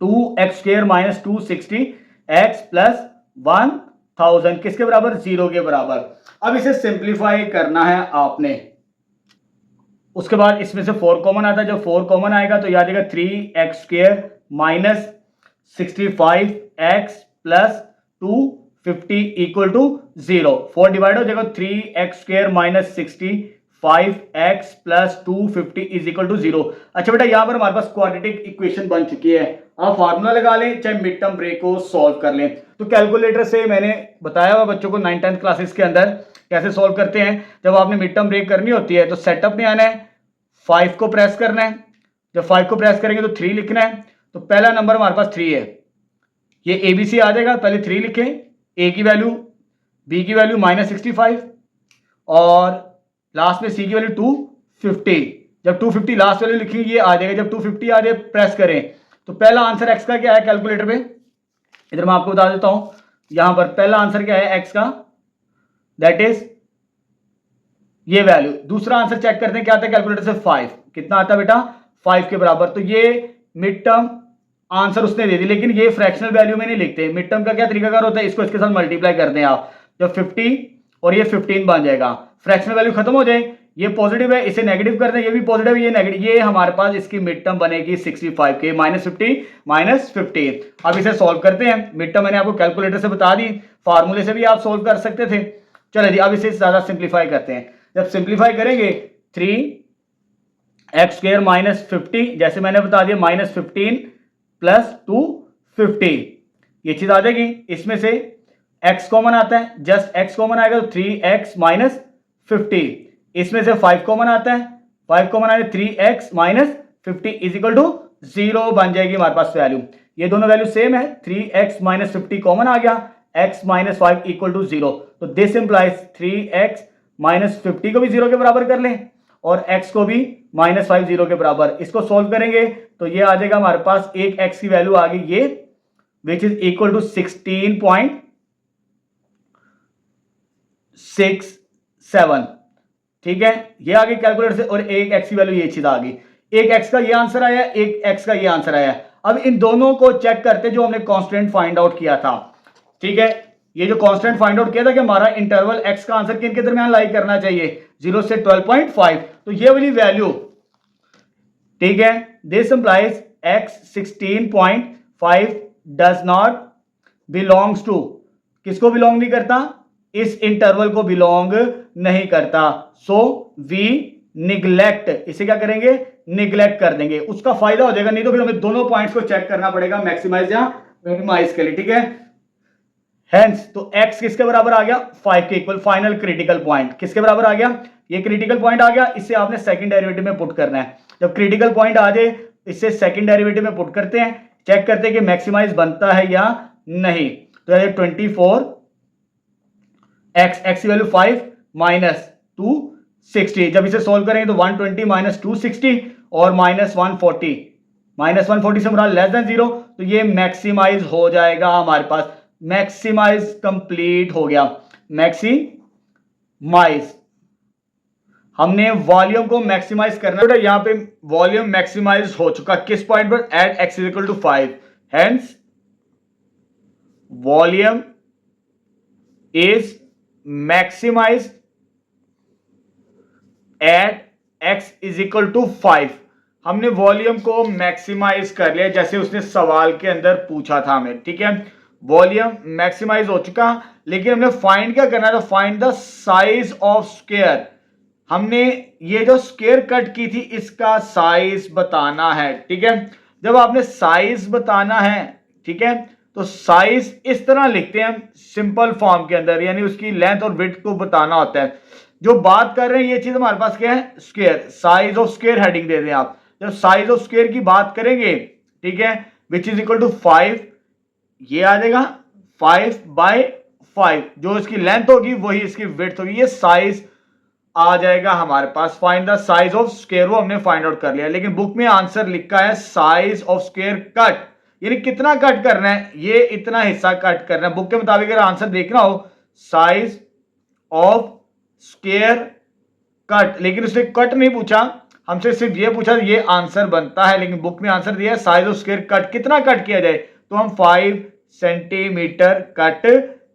2x square minus 260 x plus 1000 किसके बराबर, 0 के बराबर। अब इसे सिंप्लीफाई करना है आपने, उसके बाद इसमें से 4 कॉमन आता है, जब 4 कॉमन आएगा तो याद आएगा 3x square minus 65x plus 250 equal to 0, 4 divide हो जाएगा 3x square minus 65x plus 250 is equal to 0। अच्छा बेटा यहां पर हमारे पास क्वाड्रेटिक इक्वेशन बन चुकी है, आप फार्मूला लगा लें चाहे मिड टर्म ब्रेक को सॉल्व कर लें। तो कैलकुलेटर से मैंने बताया हुआ बच्चों को 9th क्लासेस के अंदर कैसे सॉल्व करते हैं। जब आपने मिड टर्म ब्रेक करनी होती है तो सेटअप में आना है, 5 को प्रेस करना है, जब 5 को प्रेस करेंगे तो 3 लिखना है, तो पहला नंबर हमारे पास 3 है, ये ABC आ जाएगा, पहले 3 लिखें, A की वैल्यू, B की वैल्यू माइनस 65, और लास्ट में C की वैल्यू 250। जब 250 लास्ट वैल्यू लिखेंगे ये आ जाएगा, जब 250 आ जाए प्रेस करें, तो पहला आंसर x का क्या है कैलकुलेटर पे, इधर मैं आपको बता देता हूं, यहां पर पहला आंसर क्या है x का, दैट इज ये वैल्यू। दूसरा आंसर चेक करते हैं क्या आता है कैलकुलेटर से, 5, कितना आता है बेटा 5 के बराबर। तो ये मिड टर्म आंसर उसने दे दी, लेकिन ये फ्रैक्शनल वैल्यू में नहीं लिखते। मिड टर्म का क्या तरीकाकार होता है, इसको इसके साथ मल्टीप्लाई करते हैं आप, जब 50 और ये 15 बन जाएगा, फ्रैक्शनल वैल्यू खत्म हो जाए, ये पॉजिटिव है, इसे नेगेटिव कर दें, ये भी पॉजिटिव है, ये नेगेटिव, ये हमारे पास इसकी मिड टर्म बनेगी 65 के -50 अब इसे सॉल्व करते हैं। मिड टर्म मैंने आपको कैलकुलेटर से बता दी, फार्मूले से भी आप सॉल्व कर सकते थे। चलिए जी, अब इसे ज्यादा सिंप्लीफाई करते हैं। जब सिंप्लीफाई करेंगे 3x² -50, जैसे मैंने बता दिया -15 + 250, ये चीज आ जाएगी। इसमें से x कॉमन आता है, जस्ट x कॉमन आएगा तो 3x -50, इसमें से 5 कॉमन आता है, 5 कॉमन आएगा 3x -50 = 0 बन जाएगी हमारे पास वैल्यू। ये दोनों वैल्यू सेम है, 3x -50 कॉमन आ गया, x - 5 = 0। तो दिस इंप्लाइज 3x -50 को भी 0 के बराबर कर लें और x को भी -5 0 के बराबर। इसको सोल्व करेंगे तो ये आ जाएगा हमारे पास, एक x की वैल्यू आ गई ये, विच इज इक्वल टू 16.67। ठीक है, ये आ गई कैलकुलेटर से, और एक x की वैल्यू ये चीज आ गई। एक x का ये आंसर आया, एक x का ये आंसर आया। अब इन दोनों को चेक करते जो हमने कांस्टेंट फाइंड आउट किया था। ठीक है, ये जो कांस्टेंट फाइंड आउट किया था कि हमारा इंटरवल x का आंसर किन के दरमियान लाई करना चाहिए, 0 से 12.5, तो ये वाली वैल्यू। ठीक है, this implies x 16.5 does not belongs to, किसको बिलोंग नहीं करता, इस इंटरवल को बिलोंग नहीं करता। सो वी निग्लेक्ट, इसे क्या करेंगे, निग्लेक्ट कर देंगे, उसका फायदा हो जाएगा। नहीं तो फिर हमें दोनों पॉइंट्स को चेक करना पड़ेगा, मैक्सिमाइज या मिनिमाइज के लिए। ठीक है, हेंस तो x किसके बराबर आ गया, 5 के इक्वल। फाइनल क्रिटिकल पॉइंट किसके बराबर आ गया, ये क्रिटिकल पॉइंट आ गया, इसे आपने सेकंड डेरिवेटिव में पुट करना है। जब क्रिटिकल पॉइंट आ जाए इसे सेकंड डेरिवेटिव में पुट करते हैं, चेक करते हैं कि मैक्सिमाइज बनता है या नहीं। तो 24 x की वैल्यू 5 -260, जब इसे सोल्व करेंगे तो 120 - 260 और -140 से मुराद लेस देन 0, तो ये मैक्सिमाइज हो जाएगा हमारे पास। मैक्सिमाइज कंप्लीट हो गया। मैक्सिमाइज, हमने वॉल्यूम को मैक्सिमाइज करना है, यहां पे वॉल्यूम मैक्सिमाइज हो चुका किस पॉइंट पर, at x = 5। Hence volume is maximise at x = 5। हमने वॉल्यूम को मैक्सिमाइज कर लिया जैसे उसने सवाल के अंदर पूछा था हमें। ठीक है, वॉल्यूम मैक्सिमाइज हो चुका, लेकिन हमने फाइंड क्या करना है, तो find the size of square. हमने ये जो स्क्वायर कट की थी इसका साइज बताना है। ठीक है, जब आपने साइज बताना है, ठीक है, तो साइज इस तरह लिखते हैं सिंपल फॉर्म के अंदर, यानी उसकी लेंथ और विड्थ को बताना होता है। जो बात कर रहे हैं ये चीज हमारे पास क्या है, square, size of square heading दे दें आप। जब साइज ऑफ स्क्वायर की बात करेंगे, ठीक है, विच इज इक्वल टू 5, ये आ जाएगा 5/5, जो इसकी लेंथ होगी वही इसकी विड्थ होगी, ये साइज आ जाएगा हमारे पास। Find the size of square, वो हमने फाइंड आउट कर लिया, लेकिन बुक में आंसर लिखा है साइज ऑफ स्क्वायर कट, यानी कितना कट करना है, ये इतना हिस्सा कट करना है। बुक के मुताबिक अगर आंसर देखना हो साइज ऑफ स्क्वायर कट, लेकिन उसने कट नहीं पूछा, हमसे सिर्फ ये पूछा, ये आंसर बनता है, लेकिन बुक में आंसर दिया है साइज ऑफ स्क्वायर कट, कितना कट किया जाए, तो हम 5 सेंटीमीटर कट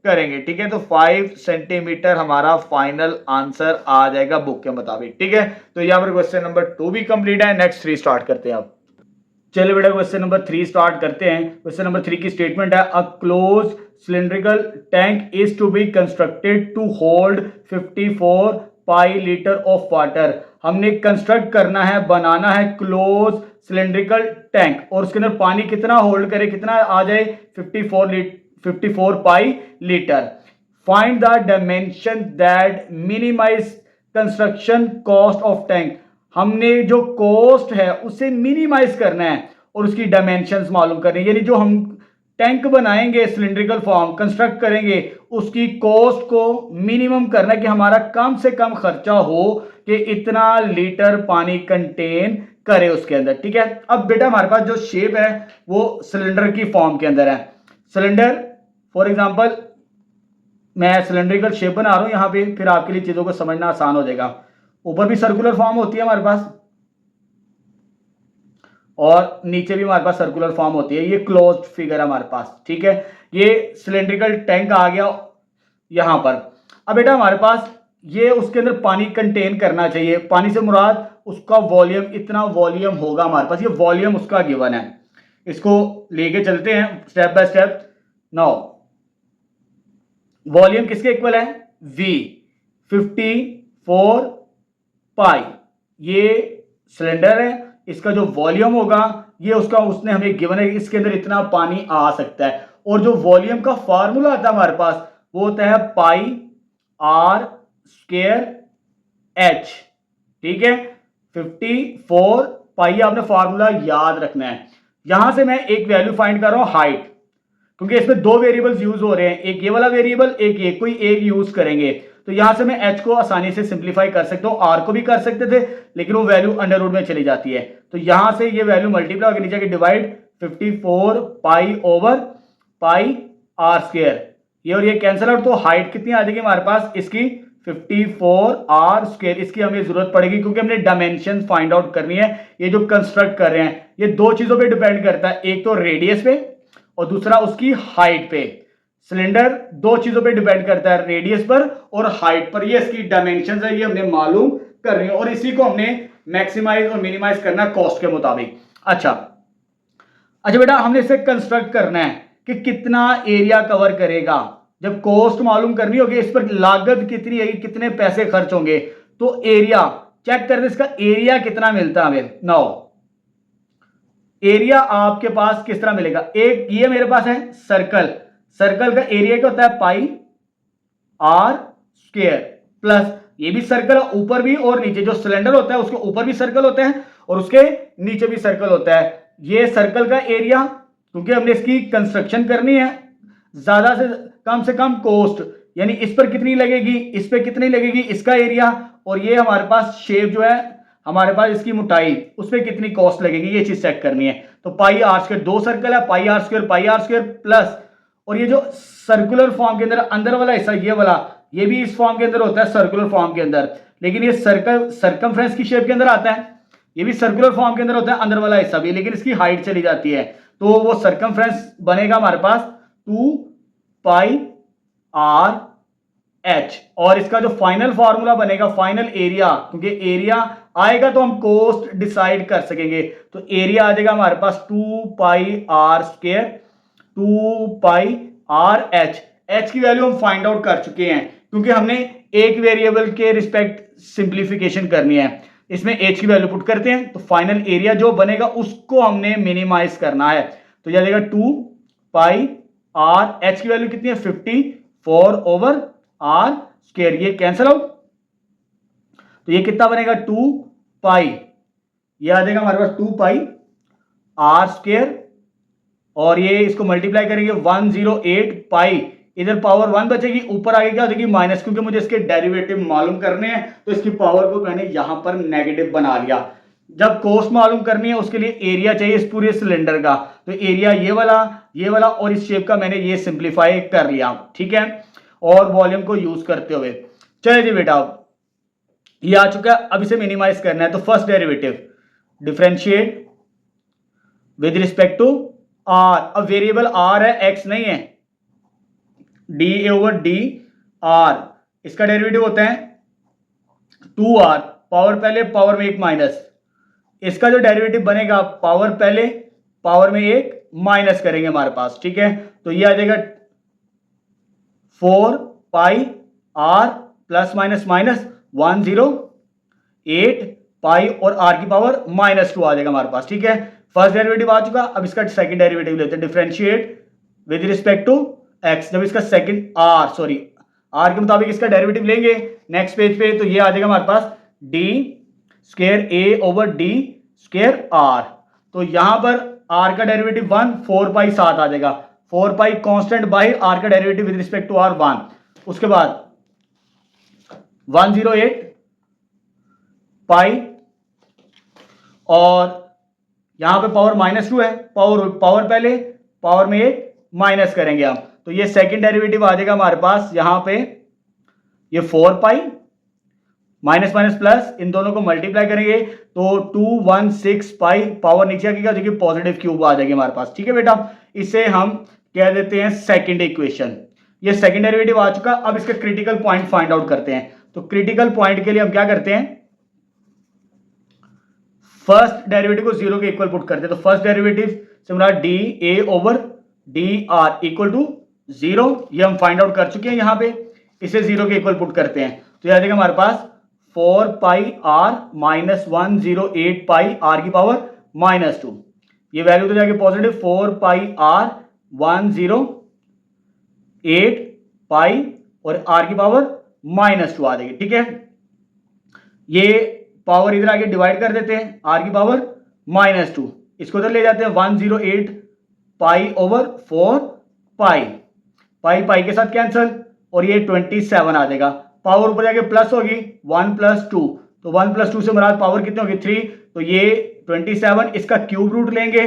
करेंगे। ठीक है, तो 5 सेंटीमीटर हमारा फाइनल आंसर आ जाएगा बुक के मुताबिक। ठीक है, तो यहां पर क्वेश्चन नंबर 2 भी कंप्लीट है। नेक्स्ट 3 स्टार्ट करते हैं अब। चलिए बेटा क्वेश्चन नंबर 3 स्टार्ट करते हैं। क्वेश्चन नंबर 3 की स्टेटमेंट है, a close cylindrical tank is to be constructed to hold 54 pi litre of water. हमने कंस्ट्रक्ट करना है, बनाना है क्लोज सिलिंड्रिकल टैंक, और उसके अंदर पानी कितना होल्ड करे, कितना आ जाए, 54 pi litre. Find the dimension that minimize construction cost of tank. हमने जो कॉस्ट है उसे मिनिमाइज करना है और उसकी डायमेंशंस मालूम करनी है, यानी जो हम टैंक बनाएंगे सिलिंड्रिकल फॉर्म कंस्ट्रक्ट करेंगे उसकी कॉस्ट को मिनिमम करना है कि हमारा कम से कम खर्चा हो कि इतना लीटर पानी कंटेन करे उसके अंदर। ठीक है, अब बेटा हमारे पास जो शेप है वो सिलेंडर की फॉर्म के अंदर है। सिलेंडर फॉर एग्जांपल मैं सिलेंड्रिकल शेप बना रहा हूं यहां पे, फिर आपके लिए चीजों को समझना आसान हो जाएगा। ऊपर भी सर्कुलर फॉर्म होती है हमारे पास और नीचे भी हमारे पास सर्कुलर फॉर्म होती है, ये क्लोज्ड फिगर है हमारे पास। ठीक है, ये सिलेंड्रिकल टैंक आ गया यहां पर। अब बेटा हमारे पास ये उसके अंदर पानी कंटेन करना चाहिए। पानी से मुराद उसका वॉल्यूम, इतना वॉल्यूम होगा हमारे पास, ये वॉल्यूम उसका गिवन है। इसको लेके चलते हैं step by step. Now volume किसके इक्वल है? V 54 पाई। ये सिलेंडर है, इसका जो वॉल्यूम होगा ये उसका, उसने हमें गिवन है इसके अंदर इतना पानी आ सकता है। और जो वॉल्यूम का फार्मूला आता है हमारे पास वो होता है पाई R स्क्वायर H। ठीक है, 54 पाई आपने फार्मूला याद रखना है। यहां से मैं एक वैल्यू फाइंड कर रहा हूं हाइट, क्योंकि इसमें दो वेरिएबल्स यूज हो रहे हैं, एक ये वाला वेरिएबल, एक ये, कोई एक यूज करेंगे। तो यहां से मैं h को आसानी से सिंप्लीफाई कर सकता हूं, r को भी कर सकते थे लेकिन वो वैल्यू अंडर रूट में चली जाती है। तो यहां से ये वैल्यू मल्टीप्लाई होकर नीचे की डिवाइड 54 पाई ओवर पाई r स्क्वायर, ये और ये कैंसिल आउट। तो हाइट कितनी आ जाएगी हमारे पास इसकी? 54 r स्क्वायर। इसकी हमें जरूरत पड़ेगी क्योंकि हमने डायमेंशन फाइंड आउट करनी है। ये जो कंस्ट्रक्ट कर रहे हैं ये दो चीजों पे डिपेंड करता है, एक तो रेडियस पे और दूसरा उसकी हाइट पे। सिलेंडर दो चीजों पे डिपेंड करता है, रेडियस पर और हाइट पर। ये इसकी डायमेंशंस है, ये हमने मालूम कर रही है और इसी को हमने मैक्सिमाइज और मिनिमाइज करना कॉस्ट के मुताबिक। अच्छा बेटा, हमने इसे कंस्ट्रक्ट करना है कि कितना एरिया कवर करेगा। जब कॉस्ट मालूम करनी होगी, इस पर लागत कितनी है, कितने पैसे खर्च होंगे, तो एरिया चेक करते इसका एरिया कितना मिलता है हमें। नाउ एरिया आपके पास किस तरह मिलेगा? एक ये मेरे पास है सर्कल, सर्कल का एरिया क्या होता है? पाई R स्क्वायर प्लस ये भी सर्कल है ऊपर भी और नीचे। जो सिलेंडर होता है उसके ऊपर भी सर्कल होते हैं और उसके नीचे भी सर्कल होता है। ये सर्कल का एरिया, क्योंकि हमने इसकी कंस्ट्रक्शन करनी है, ज्यादा से कम कॉस्ट, यानी इस पर कितनी लगेगी, इस पर कितनी लगेगी, इसका एरिया, और ये हमारे पास शेप जो है हमारे पास इसकी मोटाई, उस पर कितनी कॉस्ट लगेगी, ये चीज चेक करनी है। तो पाई R स्क्वायर, दो सर्कल है, पाई R स्क्वायर प्लस, और ये जो सर्कुलर फॉर्म के अंदर अंदर वाला हिस्सा ये वाला, ये भी इस फॉर्म के अंदर होता है, सर्कुलर फॉर्म के अंदर, लेकिन ये सर्कल सर्कमफ्रेंस की शेप के अंदर आता है। ये भी सर्कुलर फॉर्म के अंदर होता है अंदर वाला हिस्सा भी, लेकिन इसकी हाइट चली जाती है। तो वो सर्कमफ्रेंस बनेगा हमारे पास 2 पाई R H, और इसका जो फाइनल फार्मूला बनेगा फाइनल एरिया, क्योंकि एरिया आएगा तो हम कॉस्ट डिसाइड कर सकेंगे। तो एरिया आ जाएगा हमारे पास 2 पाई R स्क्वायर 2 पाई R H। H की वैल्यू हम फाइंड आउट कर चुके हैं, क्योंकि हमने एक वेरिएबल के रिस्पेक्ट सिंप्लीफिकेशन करनी है। इसमें H की वैल्यू पुट करते हैं तो फाइनल एरिया जो बनेगा उसको हमने मिनिमाइज करना है। तो यह जाएगा 2 पाई R, H की वैल्यू कितनी है? 54 ओवर R स्क्वायर, ये कैंसिल आउट। तो ये कितना बनेगा? 2 पाई, ये आ जाएगा हमारे पास 2 पाई R स्क्वायर, और ये इसको मल्टीप्लाई करेंगे 108 पाई, इधर पावर 1 बचेगी, ऊपर आगे क्या हो जाएगी? माइनस, क्योंकि मुझे इसके डेरिवेटिव मालूम करने हैं तो इसकी पावर को मैंने यहां पर नेगेटिव बना लिया। जब कॉस्ट मालूम करनी है उसके लिए एरिया चाहिए इस पूरे सिलेंडर का, तो एरिया ये वाला और इस शेप का मैंने ये सिंप्लीफाई कर लिया। ठीक है, और वॉल्यूम को यूज करते हुए। चलिए जी बेटा, ये आ चुका है, अब इसे मिनिमाइज करना है। तो first derivative differentiate with respect to R। अब वेरिएबल R है, X नहीं है, डी ओवर डी आर, इसका डेरिवेटिव होता है 2R, पावर पहले पावर में एक माइनस। इसका जो डेरिवेटिव बनेगा पावर पहले पावर में एक माइनस करेंगे हमारे पास। ठीक है, तो ये आ जाएगा 4 पाई R प्लस माइनस माइनस 108 पाई और R की पावर -2 आ जाएगा हमारे पास। ठीक है, फर्स्ट डेरिवेटिव आ चुका। अब इसका सेकंड डेरिवेटिव लेते हैं, differentiate with respect to x। जब इसका सेकंड R के मुताबिक इसका डेरिवेटिव लेंगे नेक्स्ट पेज पे, तो ये आ जाएगा हमारे पास d square a over d square r। तो यहां पर r का डेरिवेटिव 1, 4 पाई 7 आ जाएगा, 4 पाई कांस्टेंट बाहर, r का derivative with respect to r 1। उसके बाद 108 पाई, और यहां पे पावर -2 है, पावर पहले पावर में एक माइनस करेंगे हम, तो ये सेकंड डेरिवेटिव आ जाएगा हमारे पास यहां पे, ये 4 पाई माइनस माइनस प्लस, इन दोनों को मल्टीप्लाई करेंगे तो 216 पाई, पावर नीचे आएगी जो कि पॉजिटिव क्यूब आ जाएगी हमारे पास। ठीक है बेटा, इसे हम कह देते हैं सेकंड इक्वेशन। ये सेकंड डेरिवेटिव आ चुका। अब इसका क्रिटिकल पॉइंट फाइंड आउट करते हैं। तो क्रिटिकल पॉइंट के लिए हम क्या करते हैं, फर्स्ट डेरिवेटिव को जीरो के इक्वल पुट करते हैं। तो फर्स्ट डेरिवेटिव से हमारा d a over d r equal to zero, ये हम फाइंड आउट कर चुके हैं यहां पे। इसे जीरो के इक्वल पुट करते हैं तो यह आ जाएगा हमारे पास 4 पाई आर माइनस 108 पाई आर की पावर माइनस 2। ये वैल्यू तो जाके पॉजिटिव 4 पाई आर 108 पाई और आर की पावर माइनस 2 आ जाएगी। ठीक है, ये पावर इधर आके डिवाइड कर देते हैं, आर की पावर माइनस 2, इसको इधर ले जाते हैं 108 पाई ओवर 4 पाई, पाई पाई के साथ कैंसल और ये 27 आ जाएगा। पावर ऊपर जाके प्लस होगी 1 प्लस 2, तो 1 प्लस 2 से मुराद पावर कितनी होगी 3, तो ये 27, इसका क्यूब रूट लेंगे,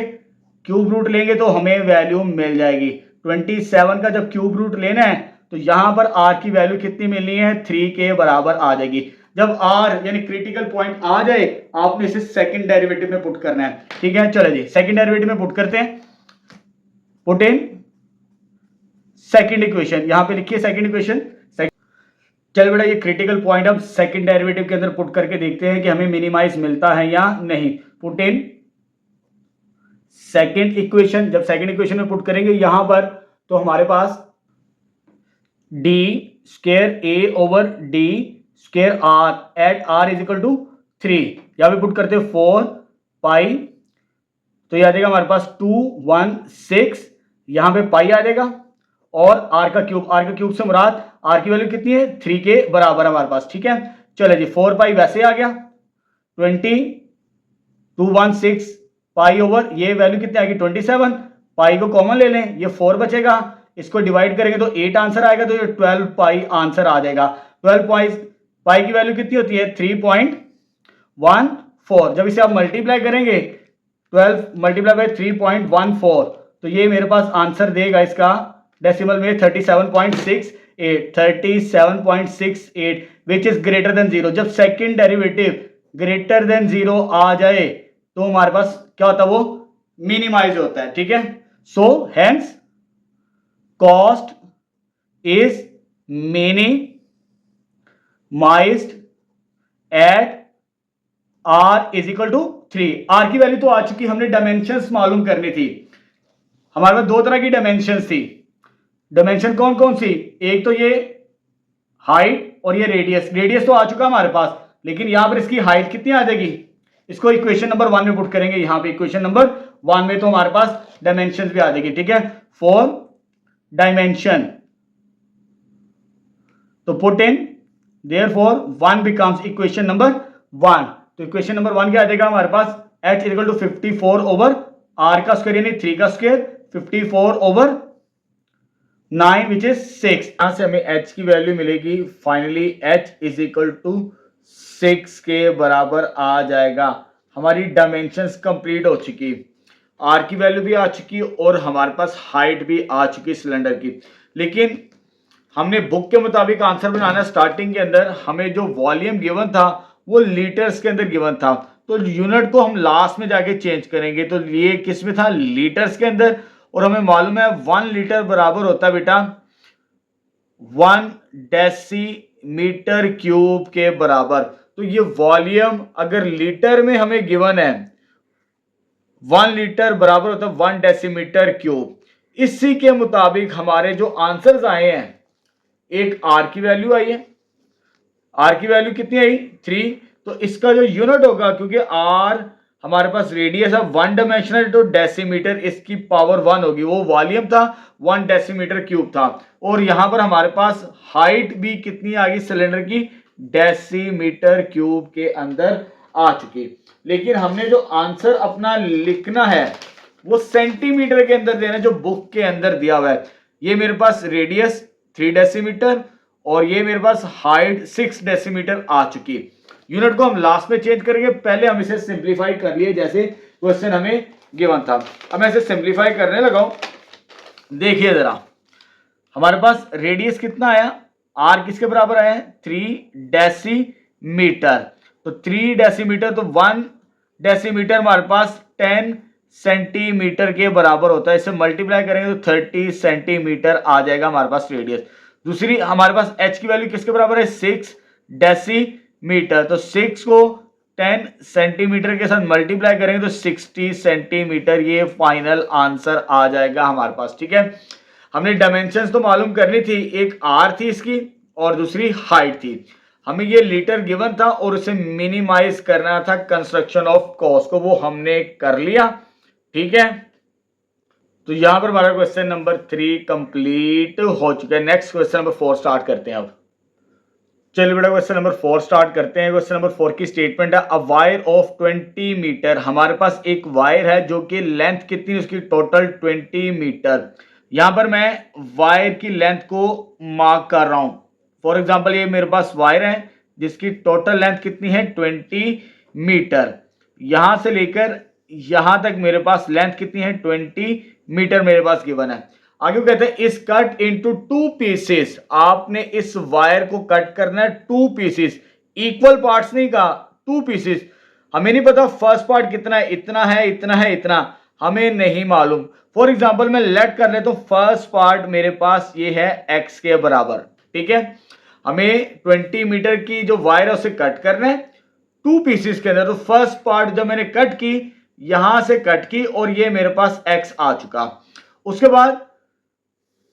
क्यूब रूट लेंगे तो हमें वैल्यू मिल जाएगी 27 का। जब क्यूब रूट लेना है तो यहां पर आर की वैल्यू कितनी मिलनी है, 3 के बराबर आ जाएगी। जब आर यानी क्रिटिकल पॉइंट आ जाए आपने इसे सेकंड डेरिवेटिव में पुट करना है। ठीक है, चलो जी सेकंड डेरिवेटिव में पुट करते हैं। पुट इन सेकंड इक्वेशन, यहां पे लिखिए सेकंड इक्वेशन। चल बेटा, ये क्रिटिकल पॉइंट हम सेकंड डेरिवेटिव के अंदर पुट करके देखते हैं कि हमें मिनिमाइज मिलता है या नहीं। पुट इन सेकंड इक्वेशन, जब सेकंड इक्वेशन में पुट करेंगे यहां पर तो हमारे पास d square a over d square r at r is equal to 3, यहां पे पुट करते हैं 4 पाई, तो यह आ जाएगा हमारे पास 216, यहां पे पाई आ जाएगा और आर का क्यूब से मुराद आर की वैल्यू कितनी है 3 के बराबर हमारे पास। ठीक है, चलो जी 4 पाई वैसे आ गया 216 पाई ओवर ये वैल्यू कितनी आएगी 27, पाई को कॉमन ले लें, ये 4 बचेगा, इसको डिवाइड करेंगे तो 8 आंसर आएगा, तो ये 12 पाई आंसर आ जाएगा। 12 पाई की वैल्यू कितनी होती है 3.14। जब इसे आप मल्टीप्लाई करेंगे 12 मल्टीप्लाई बाय 3.14 तो ये मेरे पास आंसर देगा इसका डेसिमल में 37.68 विच इज ग्रेटर देन 0। जब सेकंड डेरिवेटिव ग्रेटर देन 0 आ जाए तो हमारे पास क्या होता है, वो मिनिमाइज होता है। ठीक है, so hence cost is minimized at r is equal to 3। R की वैल्यू तो आ चुकी, हमने डायमेंशंस मालूम करनी थी। हमारे पास दो तरह की डायमेंशंस थी। डायमेंशन कौन कौन सी, एक तो ये हाइट और ये रेडियस। रेडियस तो आ चुका हमारे पास, लेकिन यहां पर इसकी हाइट कितनी आ जाएगी, इसको इक्वेशन नंबर 1 में पुट करेंगे। यहां पे इक्वेशन नंबर 1 में तो हमारे पास डायमेंशंस भी आ जाएगी। ठीक है, 4 डायमेंशन, तो put in therefore 1 becomes equation number 1। तो इक्वेशन नंबर 1 क्या आ जाएगा हमारे पास, h equal to 54 over r का स्क्वायर यानी 3 का स्क्वायर 54 ओवर 9 विच इज 6। यहां से हमें h की वैल्यू मिलेगी finally h is equal to 6 के बराबर आ जाएगा। हमारी डायमेंशंस कंप्लीट हो चुकी, r की वैल्यू भी आ चुकी और हमारे पास हाइट भी आ चुकी सिलेंडर की। लेकिन हमने बुक के मुताबिक आंसर बनाना, स्टार्टिंग के अंदर हमें जो वॉल्यूम गिवन था वो लीटर्स के अंदर गिवन था, तो यूनिट को हम लास्ट में जाके चेंज करेंगे। तो ये किस में था, लीटर्स के अंदर, और हमें मालूम है 1 लीटर बराबर होता है बेटा 1 डेसीमीटर क्यूब के बराबर। तो ये वॉल्यूम अगर लीटर में हमें गिवन है 1 लीटर बराबर होता है 1 डेसीमीटर क्यूब। इसी के मुताबिक हमारे जो आंसर्स आए हैं, एक आर की वैल्यू आई है, आर की वैल्यू कितनी आई 3, तो इसका जो यूनिट होगा, क्योंकि आर हमारे पास रेडियस है 1 डायमेंशनल तो डेसीमीटर इसकी पावर 1 होगी, वो वॉल्यूम था 1 डेसीमीटर क्यूब था। और यहां पर हमारे पास हाइट भी कितनी आ गई सिलेंडर की, डेसीमीटर क्यूब के अंदर आ चुकी। लेकिन हमने जो आंसर अपना लिखना है वो सेंटीमीटर के अंदर देना, जो बुक के अंदर दिया हुआ है। ये मेरे पास रेडियस 3 डेसीमीटर और ये मेरे पास हाइट 6 डेसीमीटर आ चुकी। यूनिट को हम लास्ट में चेंज करेंगे, पहले हम इसे सिंप्लीफाई कर लिए जैसे क्वेश्चन हमें गिवन था। अब मैं इसे सिंप्लीफाई करने लगा हूं, देखिए जरा हमारे पास रेडियस कितना आया, आर किसके बराबर आया है 3 डेसीमीटर। तो 3 डेसीमीटर तो 1 डेसीमीटर हमारे पास 10 सेंटीमीटर के बराबर होता है। इसे मल्टीप्लाई करेंगे तो 30 सेंटीमीटर आ जाएगा हमारे पास रेडियस। दूसरी हमारे पास h की वैल्यू किसके बराबर है 6 डेसीमीटर। तो 6 को 10 सेंटीमीटर के साथ मल्टीप्लाई करेंगे तो 60 सेंटीमीटर ये फाइनल आंसर आ जाएगा हमारे पास। ठीक है, हमने डायमेंशंस तो मालूम करनी थी, एक आर थी इसकी और दूसरी हाइट थी। हमें ये लीटर गिवन था और उसे मिनिमाइज करना था कंस्ट्रक्शन ऑफ कॉस्ट को, वो हमने कर लिया। ठीक है, तो यहां पर हमारा क्वेश्चन नंबर 3 कंप्लीट हो चुका है। नेक्स्ट क्वेश्चन नंबर 4 स्टार्ट करते हैं अब। चलिए बेटा क्वेश्चन नंबर 4 स्टार्ट करते हैं। क्वेश्चन नंबर 4 की स्टेटमेंट है, अ वायर ऑफ 20 मीटर। हमारे पास एक वायर है जो कि लेंथ कितनी है उसकी, टोटल 20 मीटर। यहां पर मैं वायर की लेंथ को मार्क कर रहा हूं। फॉर एग्जांपल ये मेरे पास वायर है जिसकी टोटल लेंथ कितनी है 20 मीटर। यहां से लेकर यहां तक मेरे पास लेंथ कितनी है 20 मीटर मेरे पास गिवन है। आगे कहते हैं इस कट इनटू 2 पीसेस। आपने इस वायर को कट करना है 2 पीसेस, इक्वल पार्ट्स नहीं कहा, 2 पीसेस। हमें नहीं पता फर्स्ट पार्ट कितना है, इतना है, इतना है, इतना हमें नहीं मालूम। फॉर एग्जांपल मैं लेट कर ले तो फर्स्ट पार्ट मेरे पास ये है x के बराबर। ठीक है, हमें 20 मीटर की जो वायर है उसे कट करना है 2 पीसेस के अंदर। तो फर्स्ट पार्ट जब मैंने कट की, यहां से कट की और ये मेरे पास x आ चुका। उसके बाद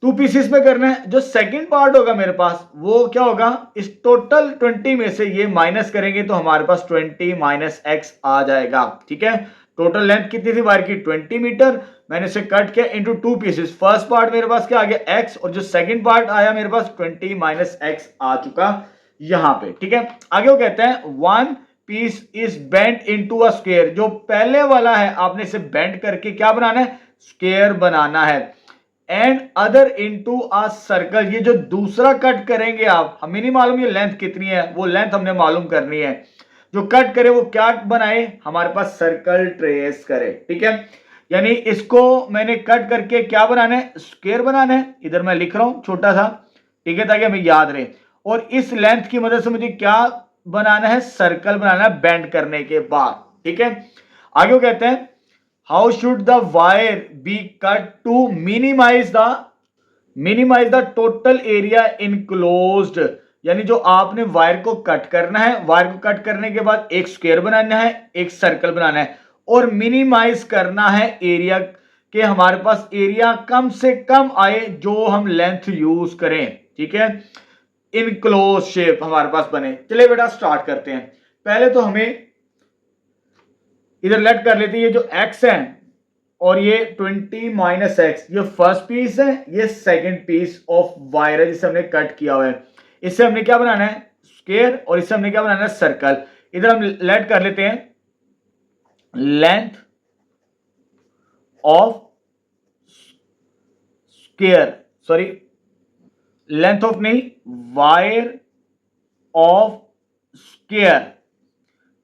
2 पीसेस में करना है, जो सेकंड पार्ट होगा मेरे पास वो क्या होगा, इस टोटल 20 में से ये माइनस करेंगे तो हमारे पास 20 माइनस x आ जाएगा। ठीक है, टोटल लेंथ कितनी थी वायर की 20 मीटर, मैंने इसे कट किया इनटू 2 पीसेस। फर्स्ट पार्ट मेरे पास क्या आ गया x और जो सेकंड पार्ट आया मेरे पास 20 माइनस x आ चुका यहां पे। ठीक है, आगे वो कहते हैं 1 piece is bent into a square. जो पहले वाला है आपने इसे बेंट करके क्या बनाना है, स्क्वायर बनाना है। And other into a circle. ये जो दूसरा कट करेंगे आप, हमें नहीं मालूम ये लेंथ कितनी है, वो लेंथ हमने मालूम करनी है। जो कट करे वो क्या बनाए, हमारे पास सर्कल ट्रेस करे। ठीक है, यानी इसको मैंने कट करके क्या बनाना है, स्क्वायर बनाना है। इधर मैं लिख रहा हूं छोटा सा, ठीक है, ताकि हमें याद रहे। और इस लेंथ की मदद से मुझे क्या बनाना है, सर्कल बनाना है बेंड करने के बाद। ठीक है, आगे वो कहते हैं how should the wire be cut to minimize the total area enclosed. यानी जो आपने वायर को कट करना है, वायर को कट करने के बाद एक स्क्वायर बनाना है, एक सर्कल बनाना है और मिनिमाइज करना है एरिया के, हमारे पास एरिया कम से कम आए जो हम लेंथ यूज करें। ठीक है, इनक्लोज शेप हमारे पास बने। चलिए बेटा स्टार्ट करते हैं। पहले तो हमें इधर लेट कर लेते हैं, ये जो x है और ये 20 माइनस एक्स, ये फर्स्ट पीस है, ये सेकंड पीस ऑफ वायर है जिसे हमने कट किया हुआ है। इससे हमने क्या बनाना है, स्क्वायर, और इससे हमने क्या बनाना है, सर्कल। इधर हम लेट कर लेते हैं length of square, sorry length of नहीं, वायर ऑफ स्क्वायर।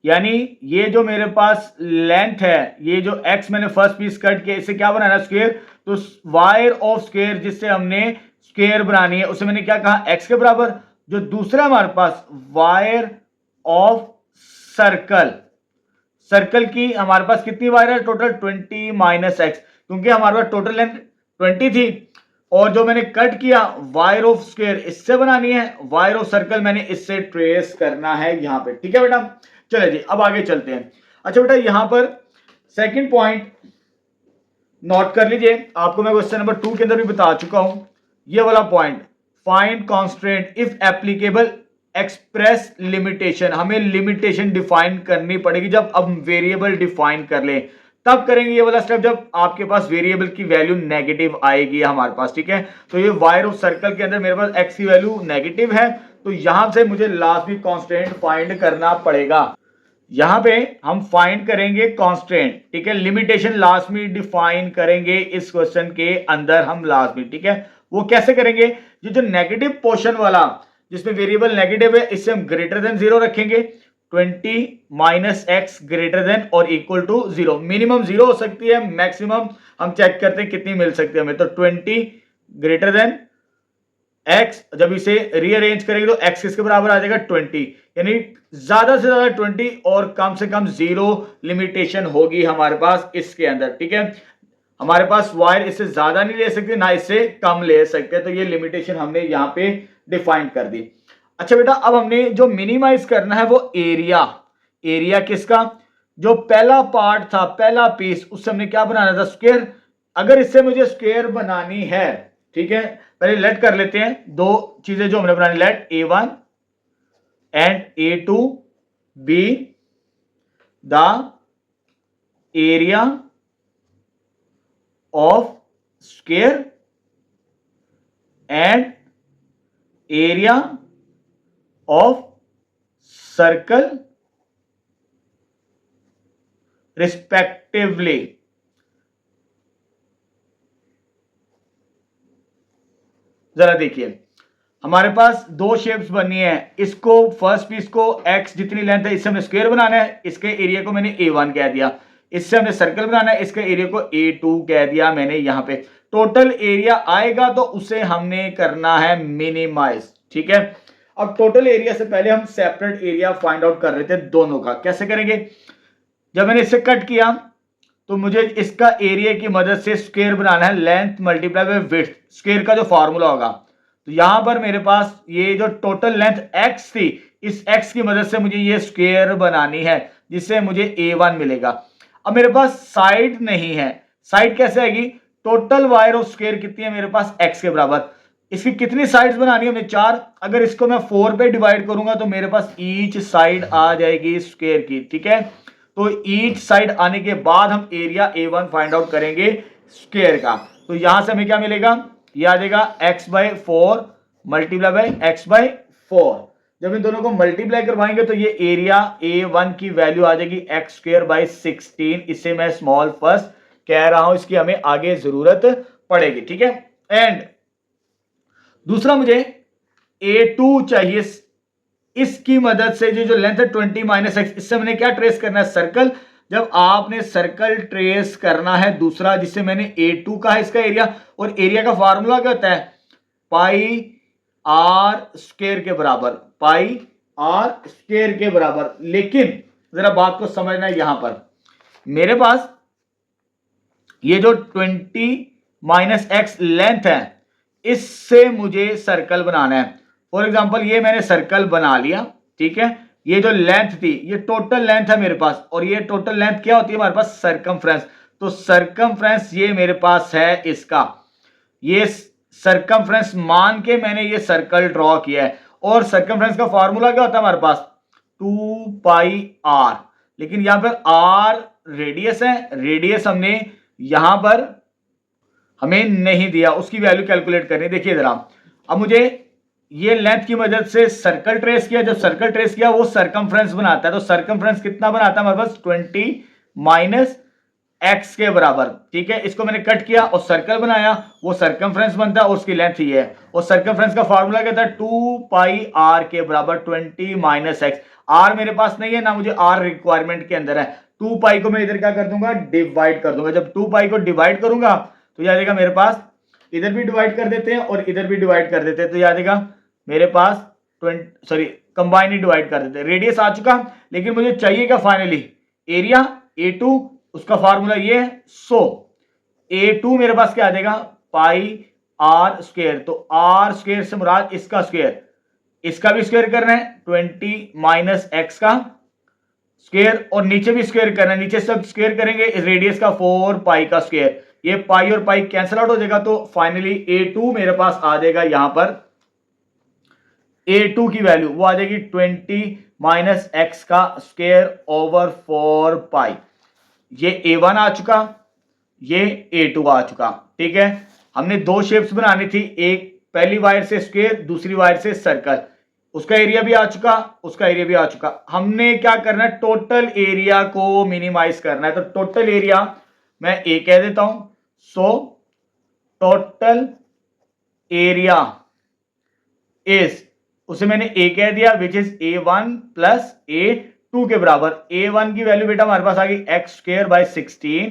यानी ये जो मेरे पास लेंथ है, ये जो x मैंने फर्स्ट पीस कट किया, इसे क्या बनाना है, स्क्वायर। तो वायर ऑफ स्क्वायर जिससे हमने स्क्वायर बनानी है उसे मैंने क्या कहा, x के बराबर। जो दूसरा हमारे पास वायर ऑफ सर्कल, सर्कल की हमारे पास कितनी वायर है, टोटल 20 माइनस एक्स, क्योंकि हमारे पास टोटल लेंथ 20 थी। और जो मैंने कट किया वायर ऑफ स्क्वायर इससे बनानी है, वायर ऑफ सर्कल मैंने इससे ट्रेस करना है यहां पे। ठीक है बेटा, चलिए जी अब आगे चलते हैं। अच्छा बेटा यहां पर सेकंड पॉइंट नोट कर लीजिए, आपको मैं क्वेश्चन नंबर 2 के अंदर भी बता चुका हूं ये वाला point, find constant if applicable express limitation. हमें लिमिटेशन डिफाइन करनी पड़ेगी जब अब वेरिएबल डिफाइन कर ले, तब करेंगे ये वाला स्टेप जब आपके पास वेरिएबल की वैल्यू नेगेटिव आएगी हमारे पास। ठीक है, तो ये वायर ऑफ सर्कल के अंदर मेरे पास एक्स की वैल्यू नेगेटिव है, तो यहां से मुझे लास्ट में कांस्टेंट फाइंड करना पड़ेगा। यहां पे हम फाइंड करेंगे कांस्टेंट। ठीक है, लिमिटेशन लास्ट में डिफाइन करेंगे इस क्वेश्चन के अंदर हम लास्ट में। ठीक है, वो कैसे करेंगे, ये जो नेगेटिव पोर्शन वाला जिसमें वेरिएबल नेगेटिव है, इससे हम ग्रेटर देन 0 रखेंगे। 20 माइनस एक्स ग्रेटर देन और इक्वल टू 0। मिनिमम 0 हो सकती है, मैक्सिमम हम चेक करते हैं कितनी मिल सकती है हमें। तो 20 ग्रेटर देन एक्स, जब इसे रीअरेंज करेंगे तो एक्स किसके बराबर आ जाएगा 20, यानी ज्यादा से ज्यादा 20 और कम से कम 0 लिमिटेशन होगी हमारे पास इसके अंदर। ठीक है, हमारे पास वायर इससे ज्यादा नहीं ले सकते ना इससे कम ले सकते, तो ये लिमिटेशन हमने यहां पे डिफाइन कर दी। अच्छा बेटा, अब हमने जो मिनिमाइज करना है वो एरिया, एरिया किसका, जो पहला पार्ट था, पहला पीस, उससे हमने क्या बनाना था, स्क्वायर। अगर इससे मुझे स्क्वायर बनानी है, ठीक है, पहले लेट कर लेते हैं दो चीजें जो हमने बनानी, let A1 and A2 be the area of square and area of circle respectively. जरा देखिए, हमारे पास दो शेप्स बननी है, इसको फर्स्ट पीस को x जितनी लेंथ है इससे हमने स्क्वायर बनाना है, इसके एरिया को मैंने A1 कह दिया, इससे हमने सर्कल बनाना है, इसके एरिया को A2 कह दिया मैंने। यहां पे टोटल एरिया आएगा तो उसे हमने करना है मिनिमाइज, ठीक है। अब टोटल एरिया से पहले हम सेपरेट एरिया फाइंड आउट कर रहे थे दोनों का, कैसे करेंगे, जब मैंने इसे कट किया तो मुझे इसका एरिया की मदद से स्क्वायर बनाना है, length multiply by width, square का जो फार्मूला होगा। तो यहां पर मेरे पास ये जो टोटल लेंथ x थी, इस x की मदद से मुझे ये स्क्वायर बनानी है, जिससे मुझे A1 मिलेगा। अब मेरे पास साइड नहीं है, साइड कैसे आएगी, टोटल वायर ऑफ स्क्वायर कितनी है मेरे पास, x के बराबर। इसकी कितनी साइड्स बनानी है हमें, 4। अगर इसको मैं 4 पे डिवाइड करूंगा तो मेरे पास ईच साइड आ जाएगी स्क्वायर की, ठीक है। तो ईच साइड आने के बाद हम एरिया A1 फाइंड आउट करेंगे स्क्वायर का। तो यहां से हमें क्या मिलेगा, ये आ जाएगा x/4 मल्टीप्लाई बाय x/4। जब इन दोनों को मल्टीप्लाई करवाएंगे तो ये एरिया A1 की वैल्यू आ जाएगी x²/16। इसे मैं स्मॉल फर्स्ट कह रहा हूं, इसकी हमें आगे जरूरत पड़ेगी, ठीक है। एंड दूसरा मुझे A2 चाहिए, इसकी मदद से जो लेंथ है 20 - x, इससे मैंने क्या ट्रेस करना है, सर्कल। जब आपने सर्कल ट्रेस करना है दूसरा, जिससे मैंने A2 का है इसका एरिया, और एरिया का फार्मूला क्या होता है, पाई आर स्क्वायर के बराबर, पाई आर स्क्वायर के बराबर। लेकिन जरा बात को समझना है, यहां पर मेरे पास ये जो 20 - x लेंथ है, इससे मुझे सर्कल बनाना है। फॉर एग्जाम्पल ये मैंने सर्कल बना लिया, ठीक है। ये जो लेंथ थी, ये टोटल लेंथ है मेरे पास, और ये टोटल लेंथ क्या होती है हमारे पास, सरकमफ्रेंस। तो सरकमफ्रेंस ये मेरे पास है इसका, ये सरकमफ्रेंस मान के मैंने ये सर्कल ड्रॉ किया है। और सरकमफ्रेंस का फॉर्मूला क्या होता है हमारे पास, 2πr। लेकिन यहां पर r रेडियस है, रेडियस हमने यहां पर हमें नहीं दिया, उसकी वैल्यू कैलकुलेट करनी। देखिए जरा, अब मुझे ये लेंथ की मदद से सर्कल ट्रेस किया, जब सर्कल ट्रेस किया वो सरकमफ्रेंस बनाता है। तो सरकमफ्रेंस कितना बनाता है हमारे पास, 20 - x के बराबर, ठीक है। इसको मैंने कट किया और सर्कल बनाया, वो सरकमफ्रेंस बनता है और उसकी लेंथ ही है। और सरकमफ्रेंस का फार्मूला क्या था, 2πr के बराबर 20 - x। r मेरे पास नहीं है ना, मुझे r रिक्वायरमेंट के अंदर है। 2π को मैं इधर क्या कर दूंगा, डिवाइड कर दूंगा। जब 2π को डिवाइड करूंगा तो याद आएगा मेरे पास, इधर भी डिवाइड कर देते हैं और इधर भी डिवाइड कर देते हैं, तो याद आएगा मेरे पास कंबाइन ही डिवाइड कर देते हैं। रेडियस आ चुका, लेकिन मुझे चाहिए क्या फाइनली, एरिया A2, उसका फार्मूला ये है। सो A2 मेरे पास क्या आ जाएगा, पाई आर स्क्वायर। तो आर स्क्वायर से मुराद इसका स्क्वायर, इसका भी स्क्वायर करना है, 20 - x का स्क्वायर, और नीचे भी स्क्वायर करना है, नीचे सब स्क्वायर करेंगे, इस रेडियस का 4π का स्क्वायर। ये पाई और पाई कैंसिल आउट हो जाएगा, तो फाइनली A2 मेरे पास आ जाएगा, यहां पर A2 की वैल्यू वो आ जाएगी 20 - x का स्क्वायर ओवर 4π। ये A1 आ चुका, ये A2 आ चुका, ठीक है। हमने दो शेप्स बनानी थी, एक पहली वायर से स्क्वायर, दूसरी वायर से सर्कल। उसका एरिया भी आ चुका, उसका एरिया भी आ चुका। हमने क्या करना है, टोटल एरिया को मिनिमाइज करना है। तो टोटल एरिया मैं A कह देता हूं। सो टोटल एरिया इज, उसे मैंने A कह दिया, विच इज A1 + A2 के बराबर। A1 की वैल्यू बेटा हमारे पास आ गई x²/16।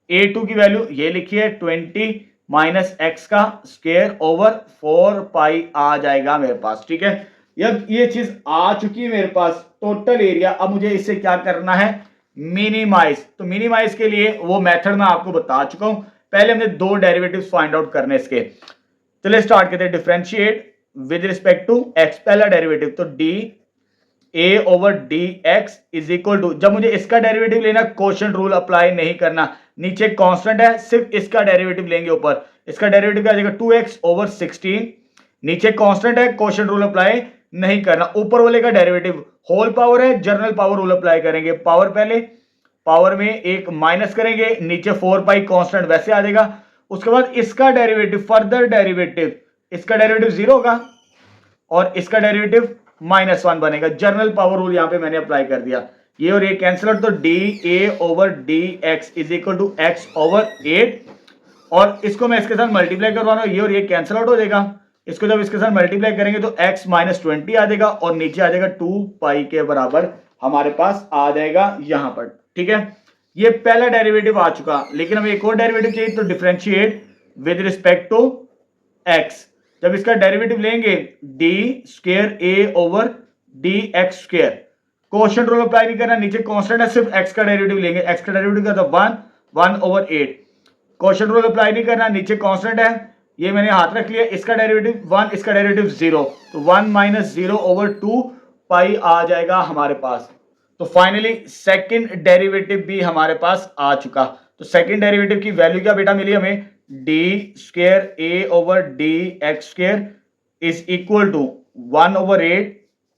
A2 की वैल्यू ये लिखी है 20 - x का स्क्वायर ओवर 4π आ जाएगा मेरे पास, ठीक है। जब ये चीज आ चुकी है मेरे पास टोटल एरिया, अब मुझे इसे क्या करना है, मिनिमाइज। तो मिनिमाइज के लिए वो मेथड मैं आपको बता चुका हूं। पहले हमने दो डेरिवेटिव्स फाइंड आउट करने इसके। चलिए स्टार्ट करते हैं। Differentiate with respect to x, पहला डेरिवेटिव, तो d a over d x is equal to, जब मुझे इसका डेरिवेटिव लेना क्वोशंट रूल अप्लाई नहीं करना, नीचे कांस्टेंट है, सिर्फ इसका डेरिवेटिव लेंगे, ऊपर इसका डेरिवेटिव क्या आ जाएगा 2x ओवर 16, नीचे कांस्टेंट है, क्वोशंट रूल अप्लाई नहीं करना, ऊपर वाले का डेरिवेटिव होल पावर है, जनरल पावर रूल अप्लाई करेंगे, पावर पहले, पावर में एक माइनस करेंगे, नीचे 4 पाई कांस्टेंट वैसे आ जाएगा, उसके बाद इसका डेरिवेटिव, फर्दर डेरिवेटिव, इसका डेरिवेटिव 0 होगा और इसका डेरिवेटिव -1 बनेगा, जनरल पावर रूल यहां पे मैंने अप्लाई कर दिया, ये और ये कैंसिल आउट, तो d a over d x is equal to x over 8, और इसको मैं इसके साथ मल्टीप्लाई करवा रहा हूं, ये और ये कैंसिल आउट हो जाएगा, इसको जब इसके साथ मल्टीप्लाई करेंगे तो x माइनस 20 आ जाएगा और नीचे आ जाएगा 2 पाई के बराबर हमारे पास आ जाएगा यहां पर। ठीक है, ये पहला डेरिवेटिव आ चुका, लेकिन हमें एक और डेरिवेटिव चाहिए, तो differentiate with respect to x, जब इसका डेरिवेटिव लेंगे d square a over d x square, quotient rule apply नहीं करना, नीचे कांस्टेंट है, सिर्फ x का डेरिवेटिव लेंगे, x का डेरिवेटिव क्या था 1 ओवर 8, क्वोशंट रूल अप्लाई नहीं करना, नीचे कांस्टेंट है, ये मैंने हाथ रख लिया, इसका डेरिवेटिव 1, इसका डेरिवेटिव 0, तो 1 माइनस 0 ओवर 2 पाई आ जाएगा हमारे पास। तो फाइनली सेकंड डेरिवेटिव भी हमारे पास आ चुका, तो सेकंड डेरिवेटिव की वैल्यू क्या बेटा मिली हमें, d square a over d x square is equal to 1 over 8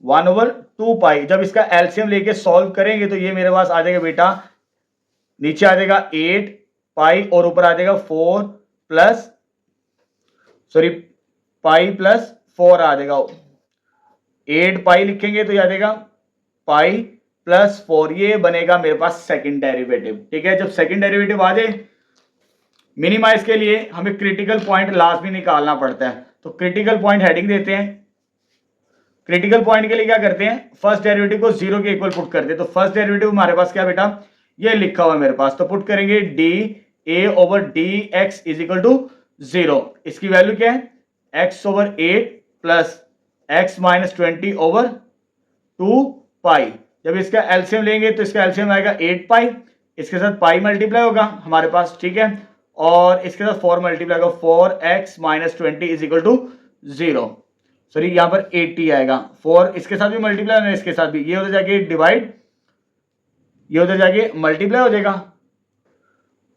1 over 2 pi, जब इसका एलसीएम लेके सॉल्व करेंगे तो ये मेरे पास आ जाएगा बेटा, नीचे आ जाएगा 8 पाई और ऊपर आ जाएगा 4 प्लस पाई प्लस 4 आ जाएगा, 8 पाई लिखेंगे तो यह आ जाएगा पाई प्लस 4, ये बनेगा मेरे पास सेकंड डेरिवेटिव। ठीक है, जब सेकंड डेरिवेटिव आ जाए, मिनिमाइज के लिए हमें क्रिटिकल पॉइंट लास्ट में निकालना पड़ता है, तो क्रिटिकल पॉइंट हेडिंग देते हैं, क्रिटिकल पॉइंट के लिए क्या करते हैं, फर्स्ट डेरिवेटिव को 0 के इक्वल पुट करते हैं, तो फर्स्ट डेरिवेटिव हमारे पास क्या बेटा, ये लिखा हुआ है मेरे पास, तो पुट करेंगे d a over d x is equal to 0, इसकी वैल्यू क्या है x over 8 plus x minus 20 over 2 pi, जब इसका एलसीएम लेंगे तो इसका एलसीएम आएगा 8 पाई, इसके साथ पाई मल्टीप्लाई होगा हमारे पास, ठीक है, और इसके साथ 4 मल्टीप्लाई होगा, 4x minus 20 is equal to 0, sorry यहां पर 80 आएगा, 4 इसके साथ भी मल्टीप्लाई होना है, इसके साथ भी, ये उधर जाके डिवाइड, ये उधर जाके मल्टीप्लाई हो जाएगा,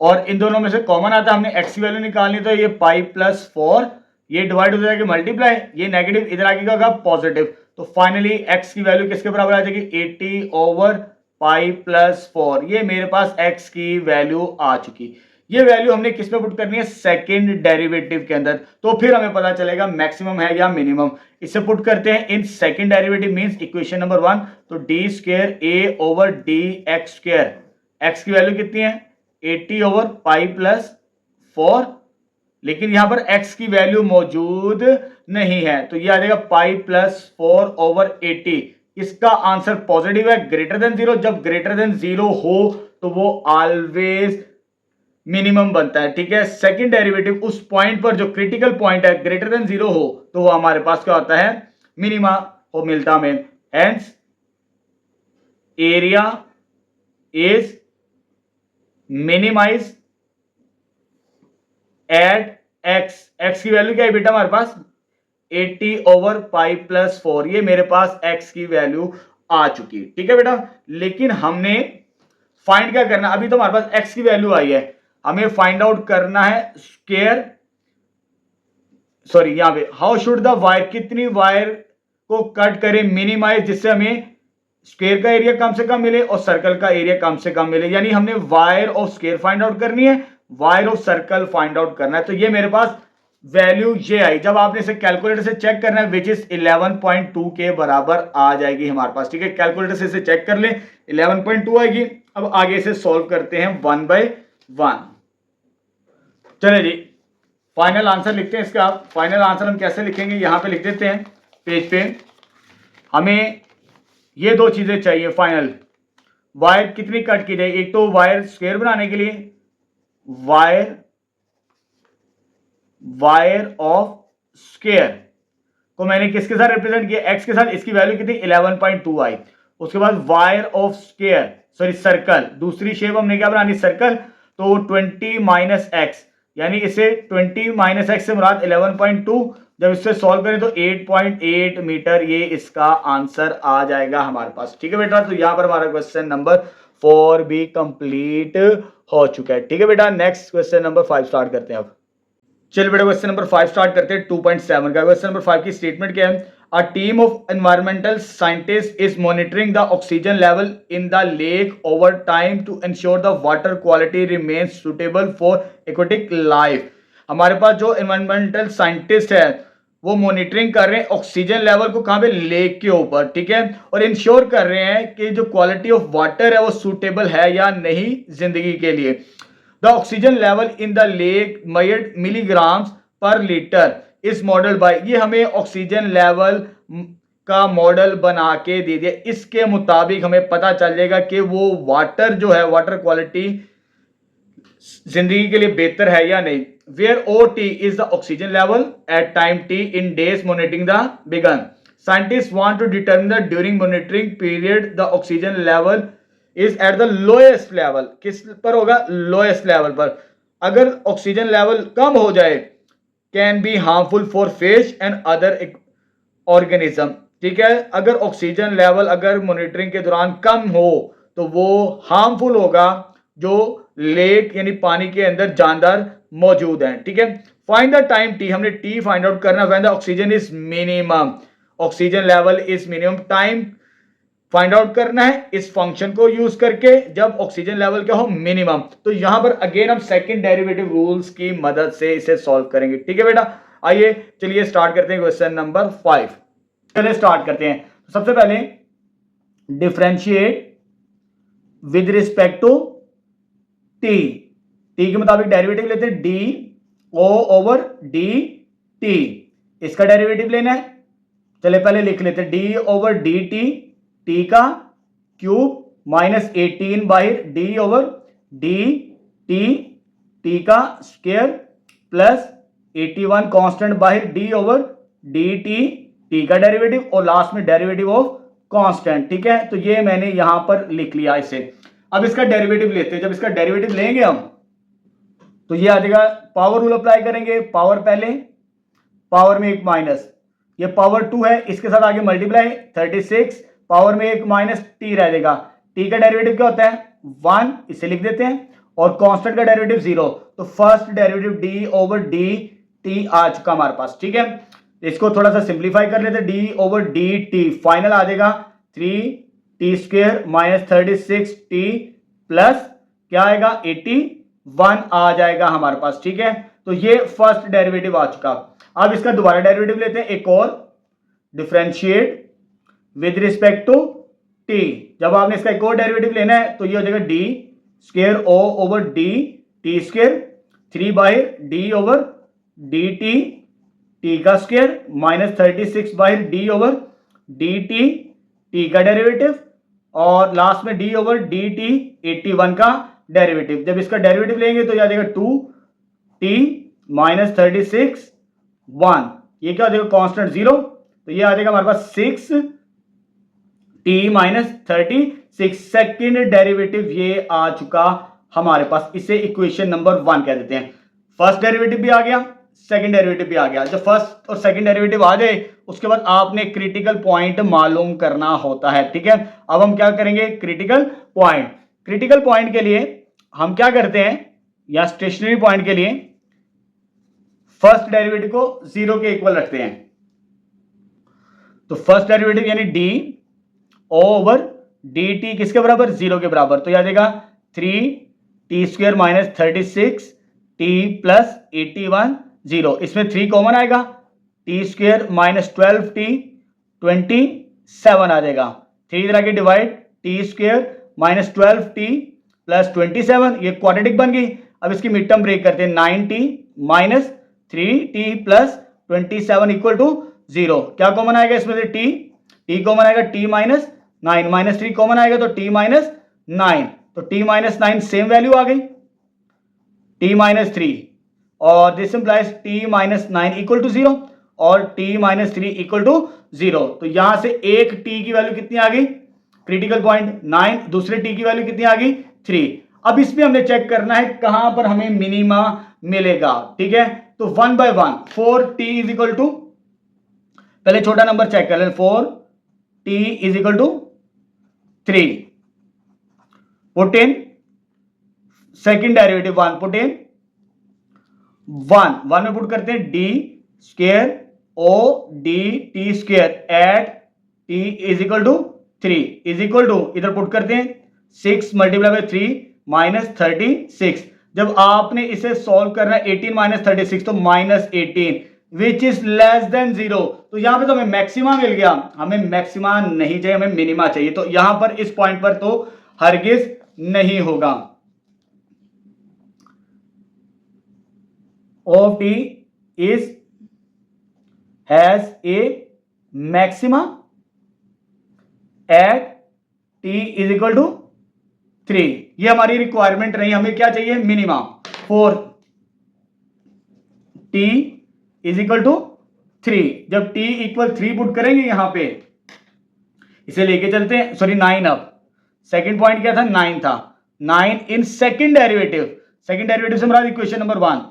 और इन दोनों में से कॉमन आता है, हमने x की वैल्यू निकालनी, तो ये पाई प्लस 4, ये डिवाइड हो जाएगा मल्टीप्लाई, ये नेगेटिव इधर आगे होगा पॉजिटिव, तो फाइनली x की वैल्यू किसके बराबर आ जाएगी 80 ओवर पाई प्लस 4, ये मेरे पास x की वैल्यू आ चुकी, ये वैल्यू हमने किस में पुट करनी है, सेकंड डेरिवेटिव के अंदर, तो फिर हमें पता चलेगा मैक्सिमम है या मिनिमम, इससे पुट करते हैं in second derivative means equation number 1, तो d square a over d x square, x की वैल्यू कितनी है 80 ओवर पाई प्लस 4, लेकिन यहां पर x की वैल्यू मौजूद नहीं है, तो ये आ जाएगा पाई प्लस 4 ओवर 80, इसका आंसर पॉजिटिव है, ग्रेटर देन 0, जब ग्रेटर देन 0 हो तो वो ऑलवेज मिनिमम बनता है। ठीक है, सेकंड डेरिवेटिव उस पॉइंट पर जो क्रिटिकल पॉइंट है ग्रेटर देन 0 हो तो वो हमारे पास क्या होता है, मिनिमा हो मिलता हमें, hence area is minimise at x की वैल्यू क्या है बेटा हमारे पास 80 ओवर पाई प्लस 4, ये मेरे पास x की वैल्यू आ चुकी। ठीक है बेटा, लेकिन हमने फाइंड क्या करना, अभी तो हमारे पास x की वैल्यू आई है, हमें फाइंड आउट करना है स्क्वायर, सॉरी यहां पे हाउ शुड द वायर, कितनी वायर को कट करें मिनिमाइज जिससे हमें स्क्वायर का एरिया कम से कम मिले और सर्कल का एरिया कम से कम मिले, यानी हमने wire of square find out करनी है, wire of circle find out करना है, तो ये मेरे पास वैल्यू ये आई, जब आपने इसे कैलकुलेटर से चेक करना है विच इज 11.2 के बराबर आ जाएगी हमारे पास। ठीक है, कैलकुलेटर से इसे चेक कर ले 11.2 आएगी। अब आगे इसे सॉल्व करते हैं 1 बाय 1। चले जी, फाइनल आंसर लिखते हैं इसका। फाइनल आंसर हम कैसे लिखेंगे, यहां पे लिख देते हैं पेज पे। हमें ये दो चीजें चाहिए फाइनल, वायर कितनी कट की जाए, एक तो वायर स्क्वायर बनाने के लिए वायर ऑफ स्क्वायर को मैंने किसके साथ रिप्रेजेंट किया, एक्स के साथ, इसकी वैल्यू कितनी 11.2 आई। उसके बाद wire of square sorry circle, दूसरी शेप हमने क्या बनानी सर्कल, तो 20 माइनस एक्स, यानी इसे 20 माइनस एक्स से मुराद 11.2 जब इससे सॉल्व करें तो 8.8 मीटर ये इसका आंसर आ जाएगा हमारे पास। ठीक है बेटा, तो यहां पर हमारा क्वेश्चन नंबर 4 भी कंप्लीट हो चुका है। ठीक है बेटा, नेक्स्ट क्वेश्चन नंबर 5 स्टार्ट करते हैं अब। चलिए बेटा क्वेश्चन नंबर 5 स्टार्ट करते हैं 2.7 का। क्वेश्चन नंबर 5 की स्टेटमेंट क्या है? A team of environmental scientist is monitoring the oxygen level in the lake over time to ensure the water quality remains suitable for aquatic life. हमारे पास जो एनवायरमेंटल साइंटिस्ट है वो मॉनिटरिंग कर रहे हैं ऑक्सीजन लेवल को, कहां पे? लेक के ऊपर। ठीक है, और इंश्योर कर रहे हैं कि जो क्वालिटी ऑफ वाटर है वो सूटेबल है या नहीं जिंदगी के लिए। The oxygen level in the lake measured milligrams पर लीटर इस मॉडल बाय, ये हमें ऑक्सीजन लेवल का मॉडल बना के दे दिया। इसके मुताबिक हमें पता चल जाएगा कि वो वाटर जो है, वाटर क्वालिटी जिंदगी के लिए बेहतर है या नहीं। Where OT is the oxygen level at time T in days monitoring the begun. Scientists want to determine that during monitoring period the oxygen level is at the lowest level. किस पर होगा? Lowest level पर। अगर ऑक्सीजन लेवल कम हो जाए can be harmful for fish and other organism। ठीक है, अगर ऑक्सीजन लेवल अगर मॉनिटरिंग के दौरान कम हो तो वो हार्मफुल होगा जो लेक यानी पानी के अंदर जानदार मौजूद हैं। ठीक है, फाइंड द टाइम टी, हमने टी फाइंड आउट करना when the oxygen is minimum, oxygen level is minimum, time find out करना है इस फंक्शन को यूज करके जब ऑक्सीजन लेवल क्या हो? मिनिमम। तो यहां पर अगेन हम सेकंड डेरिवेटिव रूल्स की मदद से इसे सॉल्व करेंगे। ठीक है बेटा, आइए चलिए स्टार्ट करते हैं क्वेश्चन नंबर 5। चलिए स्टार्ट करते हैं। सबसे पहले differentiate with respect to t, t के मुताबिक डेरिवेटिव लेते हैं d o over d t, इसका डेरिवेटिव लेना है। चले पहले लिख लेते हैं d over d t, t का क्यूब माइनस 18 बाहर d over d t, t का स्क्वायर प्लस 81 कांस्टेंट बाहर d over d t, t का डेरिवेटिव और लास्ट में डेरिवेटिव ऑफ कांस्टेंट। ठीक है, तो ये मैंने यहां पर लिख लिया इसे। अब इसका डेरिवेटिव लेते हैं। जब इसका डेरिवेटिव लेंगे हम तो ये आ जाएगा, पावर रूल अप्लाई करेंगे, पावर पहले, पावर में एक माइनस, ये पावर 2 है, इसके साथ आगे मल्टीप्लाई 36, पावर में एक माइनस टी रह जाएगा। टी का डेरिवेटिव क्या होता है? 1, इसे लिख देते हैं, और कांस्टेंट का डेरिवेटिव 0। तो first derivative d over d t आ चुका हमारे पास। ठीक है, इसको थोड़ा सा सिंप्लीफाई कर लेते हैं, d over d t, final आ जाएगा 3 t square minus 36 t plus क्या आएगा? 81 आ जाएगा हमारे पास। ठीक है, तो ये फर्स्ट डेरिवेटिव आ चुका। अब इसका दोबारा डेरिवेटिव लेते हैं, एक और, differentiate with respect to t. जब आपने इसका एक और डेरिवेटिव लेना है तो ये हो जाएगा डी स्क्वायर ओ over d t square 3 by d over d t, t का square minus 36 by d over d t, t का डेरिवेटिव, और लास्ट में डी ओवर डी टी 81 का डेरिवेटिव। जब इसका डेरिवेटिव लेंगे तो यह आ जाएगा 2 टी माइनस 36 1, ये क्या हो जाएगा? कांस्टेंट 0, तो ये आ जाएगा हमारे पास 6 टी माइनस 36, सेकेंड डेरिवेटिव ये आ चुका हमारे पास। इसे इक्वेशन नंबर 1 कह देते हैं। फर्स्ट डेरिवेटिव भी आ गया, सेकंड डेरिवेटिव भी आ गया। जब फर्स्ट और सेकंड डेरिवेटिव आ जाए उसके बाद आपने क्रिटिकल पॉइंट मालूम करना होता है। ठीक है, अब हम क्या करेंगे? Critical point. क्रिटिकल पॉइंट के लिए हम क्या करते हैं, या स्टेशनरी पॉइंट के लिए फर्स्ट डेरिवेटिव को 0 के इक्वल रखते हैं। तो फर्स्ट डेरिवेटिव यानी d o over d t किसके बराबर? 0 के बराबर। तो यह आ जाएगा 3 t square minus 36 t plus 81 0, इसमें 3 कॉमन आएगा, टी स्क्वायर माइनस 12 टी 27 आ जाएगा। 3 तरह के divide, T square minus 12 T plus 27, ये क्वाड्रेटिक बन गई। अब इसकी मिड टर्म ब्रेक करते हैं, 9 t minus 3 t plus 27 equal to 0। क्या कॉमन आएगा इसमें से? टी कॉमन आएगा, टी माइनस 9 माइनस 3 कॉमन आएगा तो टी माइनस 9, तो टी माइनस 9 सेम वैल्यू आ गई, टी माइनस 3, और this implies t minus 9 equal to 0 और टी माइनस 3 इक्वल टू 0। तो यहां से एक टी की वैल्यू कितनी आ गई? क्रिटिकल पॉइंट 9, दूसरे टी की वैल्यू कितनी आ गई? 3। अब इसमें हमने चेक करना है कहां पर हमें मिनिमा मिलेगा। ठीक है, तो 1 by 1 4 t is equal to पहले छोटा नंबर चेक कर लें, 4t is equal to 3, put in second derivative 1, put in 1 में पुट करते हैं d square o d t square at t is equal to 3 is equal to, इधर पुट करते हैं 6 मल्टीप्लाई बाय 3 माइनस 36। जब आपने इसे सॉल्व करना है 18 माइनस 36 तो minus 18 which is less than 0। तो यहां पे तो हमें मैक्सिमा मिल गया, हमें मैक्सिमा नहीं चाहिए, हमें मिनिमा चाहिए। तो यहां पर इस पॉइंट पर तो हरगिज नहीं होगा। of t is has a maxima at t is equal to 3। ये हमारी रिक्वायरमेंट नहीं, हमें क्या चाहिए, minima. For t is equal to 3, जब t इक्वल 3 पुट करेंगे यहां पे, इसे लेके चलते हैं, सॉरी 9 अब, सेकेंड पॉइंट क्या था, 9 था, 9 इन सेकेंड डेरिवेटिव, सेकेंड डेरिवेटिव से हमारा इक्वेशन नंबर 1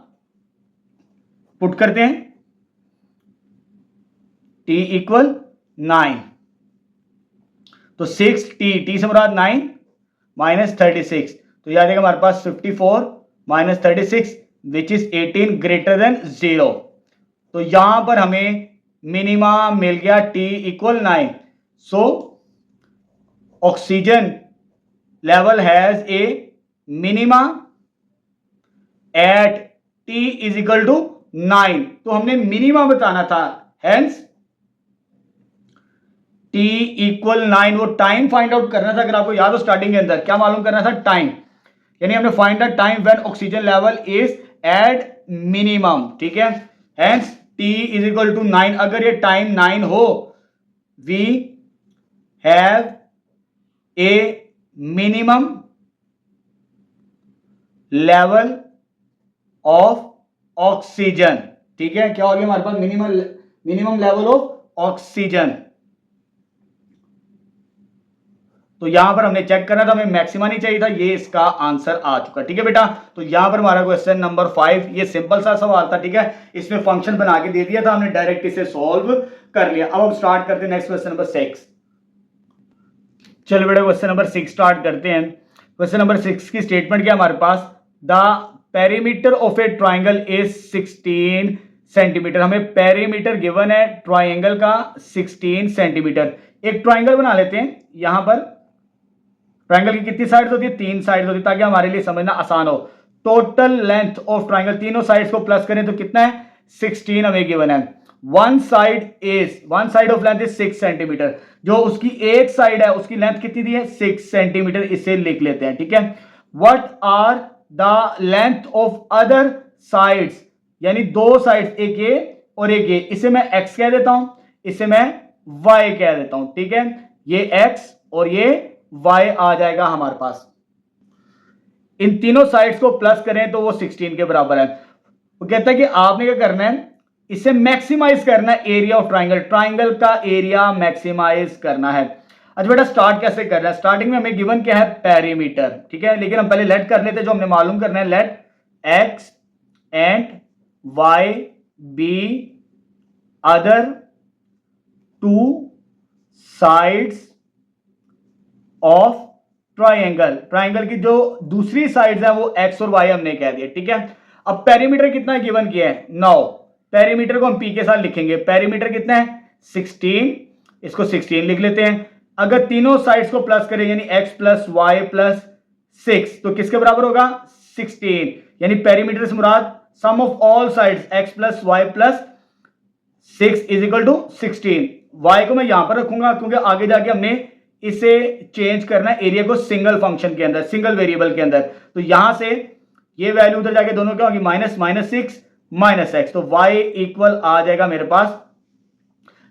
पुट करते हैं, t इक्वल 9, तो 6t से मुराद 9 माइनस 36, तो याद है हमारे पास 54 minus 36 which is 18 greater than 0। तो यहां पर हमें मिनिमा मिल गया t equal 9। So oxygen level has a minima at t is equal to 9। तो हमने मिनिमा बताना था, हेंस t इक्वल 9, वो टाइम फाइंड आउट करना था। अगर आपको याद हो स्टार्टिंग के अंदर क्या मालूम करना था, टाइम, यानी हमने find the time when oxygen level is at minimum, ठीक है। Hence t is equal to 9, अगर ये टाइम 9 हो, we have a minimum level of oxygen, ठीक है। क्या हो गया हमारे पास, मिनिमम लेवल ऑफ ऑक्सीजन। तो यहां पर हमने चेक करना था, हमें मैक्सिमा नहीं चाहिए था, ये इसका आंसर आ चुका, ठीक है बेटा। तो यहां पर हमारा क्वेश्चन नंबर 5, ये सिंपल सा सवाल था, ठीक है। इसमें फंक्शन बना के दे दिया था, हमने डायरेक्ट इसे सॉल्व कर लिया। अब हम स्टार्ट करते हैं नेक्स्ट क्वेश्चन नंबर 6। चलो बेटा क्वेश्चन नंबर 6 स्टार्ट करते हैं। क्वेश्चन नंबर 6 की स्टेटमेंट क्या हमारे पास, the perimeter of a triangle is 16 centimetre. हमें पेरीमीटर गिवन है ट्राइंगल का 16 सेंटीमीटर। एक ट्राइंगल बना लेते हैं, यहां पर ट्राइंगल की कितनी साइड्स होती है, 3 साइड्स होती है, ताकि हमारे लिए समझना आसान हो। टोटल लेंथ ऑफ ट्राइंगल, तीनों साइड्स को प्लस करें तो कितना है, 16 हमें गिवन है। One side of length is 6 centimetre, जो उसकी एक साइड है उसकी लेंथ कितनी दी है, 6 सेंटीमीटर, इसे लिख लेते हैं, ठीक है। What are the length of other sides, यानी दो साइड्स, एक ये और एक ये, इसे मैं x कह देता हूं, इसे मैं y कह देता हूं, ठीक है। ये x और ये y आ जाएगा हमारे पास। इन तीनों साइड्स को प्लस करें तो वो 16 के बराबर है। वो कहता है कि आपने क्या करना है, इसे मैक्सिमाइज करना है एरिया ऑफ ट्राइंगल, ट्राइंगल का एरिया मैक्सिमाइज करना है। अच्छा बेटा स्टार्ट कैसे करना है, स्टार्टिंग में हमें गिवन क्या है, पेरीमीटर, ठीक है। लेकिन हम पहले लेट कर लेते, जो हमने मालूम करना है, let x and y be other two sides of triangle, triangle की जो दूसरी साइड्स हैं वो x और y हमने कह दिया, ठीक है। अब पेरीमीटर कितना गिवन किया है, 9। पेरीमीटर को हम p के साथ लिखेंगे, पेरीमीटर कितना है 16, इसको 16 लिख लेते हैं। अगर तीनों साइड्स को प्लस करें यानी x प्लस वाई प्लस 6, तो किसके बराबर होगा, 16, यानी पेरीमीटर से मुराद sum of all sides x plus y plus 6 is equal to 16। y को मैं यहां पर रखूंगा क्योंकि आगे जाके हमने इसे चेंज करना है एरिया को सिंगल फंक्शन के अंदर, सिंगल वेरिएबल के अंदर। तो यहां से ये वैल्यू उधर जाके दोनों क्या होगी, माइनस माइनस 6 माइनस x, तो y इक्वल आ जाएगा मेरे पास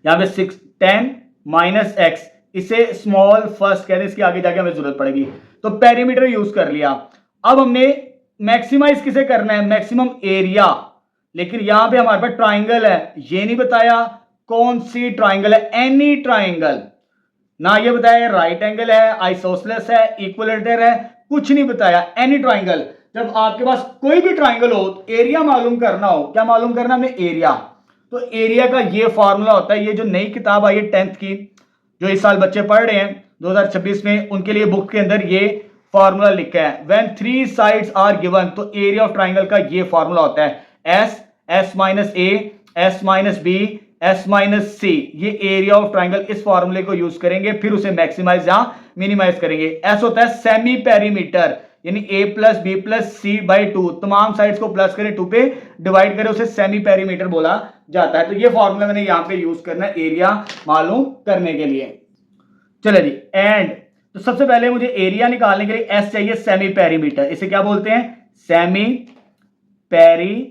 यहां पे 6 10 माइनस x, इसे स्मॉल फर्स्ट कहते हैं, इसके आगे जाके हमें जरूरत पड़ेगी। तो पेरीमीटर यूज कर लिया। अब हमने मैक्सिमाइज किसे करना है, मैक्सिमम एरिया, लेकिन यहां पे हमारे पास ट्राइंगल है, ये नहीं बताया कौन सी ट्राइंगल है, एनी ट्राइंगल, ना ये बताया राइट एंगल है, आइसोसेलेस है, इक्विलेटरल है, कुछ नहीं बताया, एनी ट्राइंगल। जब आपके पास कोई भी ट्राइंगल हो, एरिया मालूम करना हो, क्या मालूम करना हमने, एरिया। तो एरिया का ये फॉर्मूला होता है। ये जो नई किताब आई है 10th की, जो इस साल बच्चे पढ़ रहे हैं 2026 में, उनके लिए बुक के अंदर ये फॉर्मूला लिखा है। व्हेन 3 साइड्स आर गिवन, तो एरिया ऑफ ट्राइंगल का ये फॉर्मूला होता है s, s minus a, s minus b, s minus c. ये एरिया ऑफ ट्राइंगल, इस फॉर्मूले को यूज करेंगे, फिर उसे मैक्सिमाइज या मिनिमाइज करेंगे। एस होता है सेमी पेरीमीटर, यानी a plus b plus c by 2, तमाम साइड्स को प्लस करें 2 पे डिवाइड करें, उसे सेमी पेरीमीटर बोला जाता है। तो ये फॉर्मूला मैंने यहां पे यूज करना है एरिया मालूम करने के लिए। चलो जी, एंड तो सबसे पहले मुझे एरिया निकालने के लिए एस चाहिए, सेमी पेरीमीटर। इसे क्या बोलते हैं? Semi perimeter.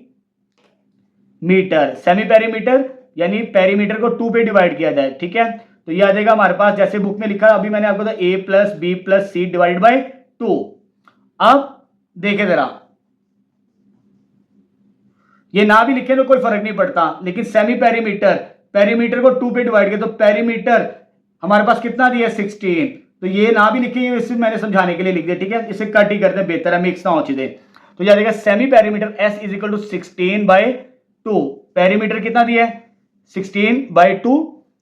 सेमी पेरीमीटर यानी पेरीमीटर को 2 पे डिवाइड किया जाए, ठीक है। तो ये आ जाएगा हमारे पास, जैसे बुक में लिखा है अभी मैंने आपको, a plus b plus c divide by 2। अब देखें जरा, ये ना भी लिखे तो कोई फर्क नहीं पड़ता, लेकिन सेमी पेरीमीटर, पेरीमीटर को 2 पे डिवाइड किया तो पेरीमीटर हमारे पास कितना दिया? 16। तो ये ना भी लिखे, इसे मैंने समझाने के लिए लिख दिया, ठीक है। इसे कट ही करते हैं, बेहतर है, मिक्स ना हो चीजें। तो याद रखिएगा semi perimeter s is equal to 16 by 2। Perimeter कितना दिया है? 16 by 2